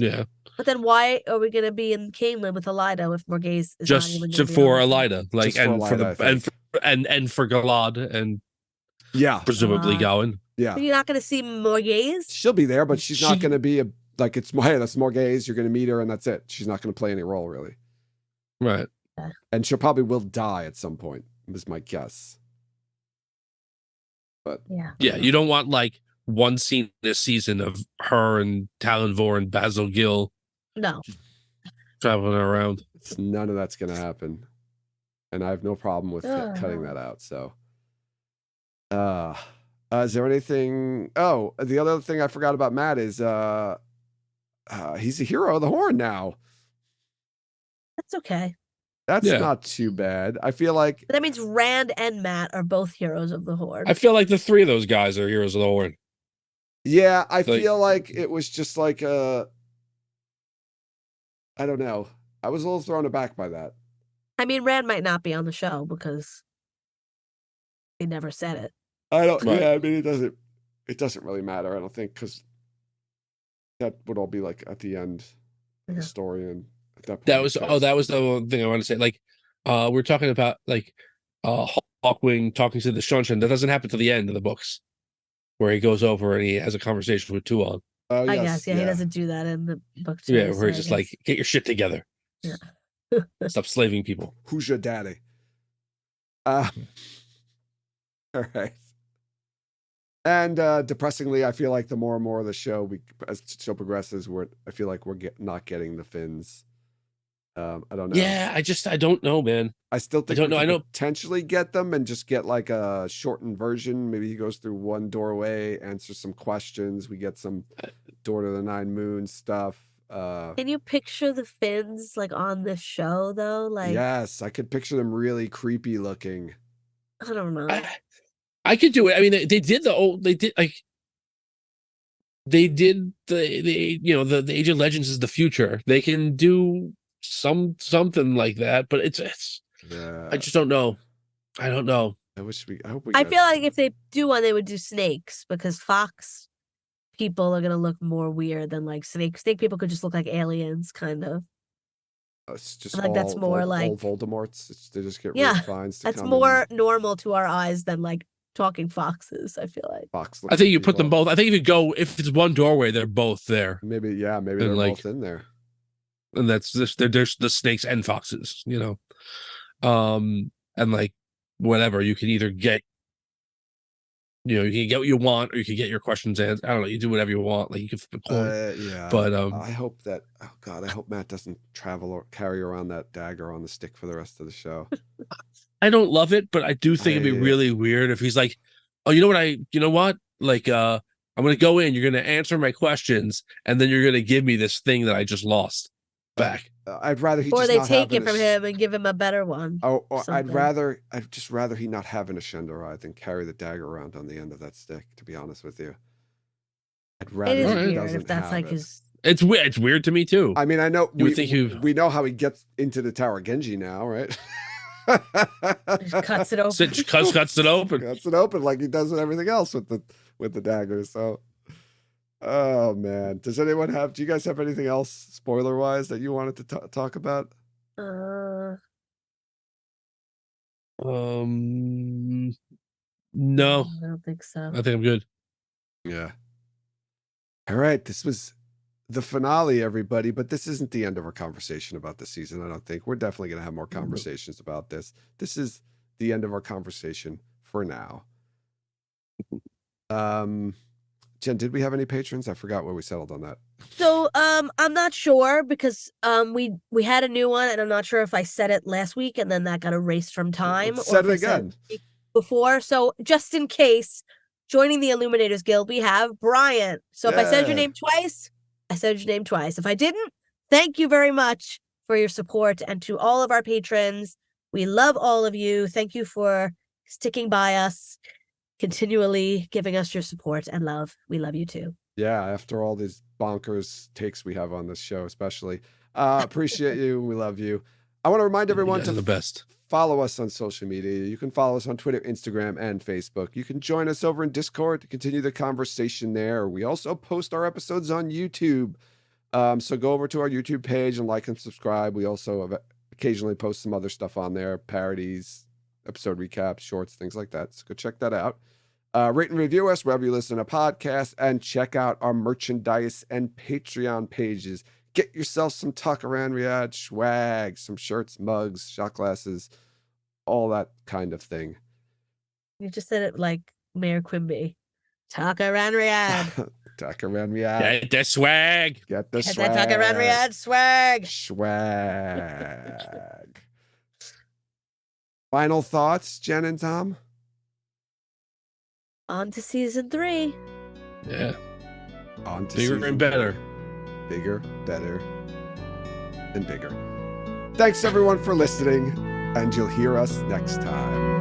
But then why are we going to be in Caneland with Elida if Morghese is not even
Just
gonna be
for
on the show?
Elida, like,
Just for
and for
Elida,
the and for Galad, and presumably
Galad.
Gowan.
Yeah.
But you're not going to see Morghese?
She'll be there, but she's not going to be it's hey, that's Morghese. You're going to meet her, and that's it. She's not going to play any role really.
Right.
And she'll probably will die at some point. Is my guess. But
yeah,
you don't want like one scene this season of her and Talon Vor and Basil Gill
No.
traveling around.
None of that's going to happen, and I have no problem with cutting that out. So, is there anything? Oh, the other thing I forgot about Matt is he's a hero of the Horn now.
That's okay.
That's not too bad. I feel like
But that means Rand and Matt are both heroes of the Horde.
I feel like the 3 of those guys are heroes of the Horde.
Yeah, I feel like it was just like I don't know. I was a little thrown aback by that.
I mean, Rand might not be on the show because he never said it.
I don't.
Right.
Yeah, I mean, it doesn't really matter. I don't think, because that would all be like at the end of the story, and at that point,
That was the one thing I wanted to say. Like, we're talking about like Hawkwing talking to the Shunshin. That doesn't happen to the end of the books, where he goes over and he has a conversation with Tuon.
I guess, he doesn't do that in the book.
Yeah, where he's just like, get your shit together.
Yeah.
Stop slaving people.
Who's your daddy? All right. And depressingly, I feel like the more and more of the show, as the show progresses, I feel like we're not getting the Finns. I don't know.
Yeah, I don't know, man.
I still think
I know.
Potentially get them and just get like a shortened version. Maybe he goes through one doorway, answers some questions. We get some Door to the Nine Moons stuff.
Can you picture the Finns like on this show though? Like,
yes, I could picture them really creepy looking.
I don't know.
I could do it. I mean, they did the Age of Legends is the future. They can do something like that, but it's I just don't know. I don't know.
I hope we
I feel like if they do one, they would do snakes, because fox people are gonna look more weird than like snake people could just look like aliens, kind of.
It's just
like that's more like
all Voldemorts. They just get
yeah,
fines.
That's more normal to our eyes than like talking foxes. I feel like
fox.
I think you put them both. I think if it's one doorway, they're both there.
Maybe they're both in there.
And that's just there's the snakes and foxes, and like whatever, you can either get, you can get what you want, or you can get your questions answered. I don't know. You do whatever you want. Like you can flip a coin.
Yeah.
But
I hope that. Oh God, I hope Matt doesn't travel or carry around that dagger on the stick for the rest of the show.
I don't love it, but I do think it'd be really weird if he's like, oh, you know what? Like, I'm gonna go in. You're gonna answer my questions, and then you're gonna give me this thing that I just lost back.
I'd rather he
or
just
they
not
take it
having
from him and give him a better one.
Oh, or I'd just rather he not have an Ashendarai than carry the dagger around on the end of that stick. To be honest with you, I'd rather
it is
he
weird
doesn't
if that's
have
like
it.
his.
It's weird. It's weird to me too.
I mean, I know
we
know how he gets into the Tower Genji now, right?
Just cuts it open.
Cuts it open.
Cuts it open like he does with everything else with the dagger. So, oh man, do you guys have anything else spoiler wise that you wanted to talk about?
No.
I don't think so.
I think I'm good.
Yeah. All right, this was the finale, everybody, but this isn't the end of our conversation about the season. I don't think we're definitely going to have more conversations about this. This is the end of our conversation for now. Jen, did we have any patrons? I forgot where we settled on that.
So I'm not sure because we had a new one and I'm not sure if I said it last week and then that got erased from time
Let's
or
set
if
it
I said
again.
it the week before. So just in case, joining the Illuminators Guild, we have Brian. So if I said your
Yeah.
name twice, I said your name twice. If I didn't, thank you very much for your support, and to all of our patrons, we love all of you. Thank you for sticking by us, continually giving us your support and love. We love you too.
Yeah, after all these bonkers takes we have on this show, especially. Appreciate you. We love you. I want to remind everyone
You guys
to
are the best.
follow us on social media. You can follow us on Twitter, Instagram, and Facebook. You can join us over in Discord to continue the conversation there. We also post our episodes on YouTube. So go over to our YouTube page and like and subscribe. We also occasionally post some other stuff on there, parodies, episode recaps, shorts, things like that. So go check that out. Rate and review us wherever you listen to podcasts, and check out our merchandise and Patreon pages. Get yourself some Talk Around Riyadh swag, some shirts, mugs, shot glasses, all that kind of thing.
You just said it like Mayor Quimby. Talk around Riyadh.
Talk Around Riyadh.
Get the swag.
Get the
Get
swag.
that Talk around Riyadh swag.
Swag. Final thoughts, Jen and Tom?
On to season 3.
Yeah.
On to
Bigger
season
and better.
3. Bigger, better, and bigger. Thanks everyone for listening, and you'll hear us next time.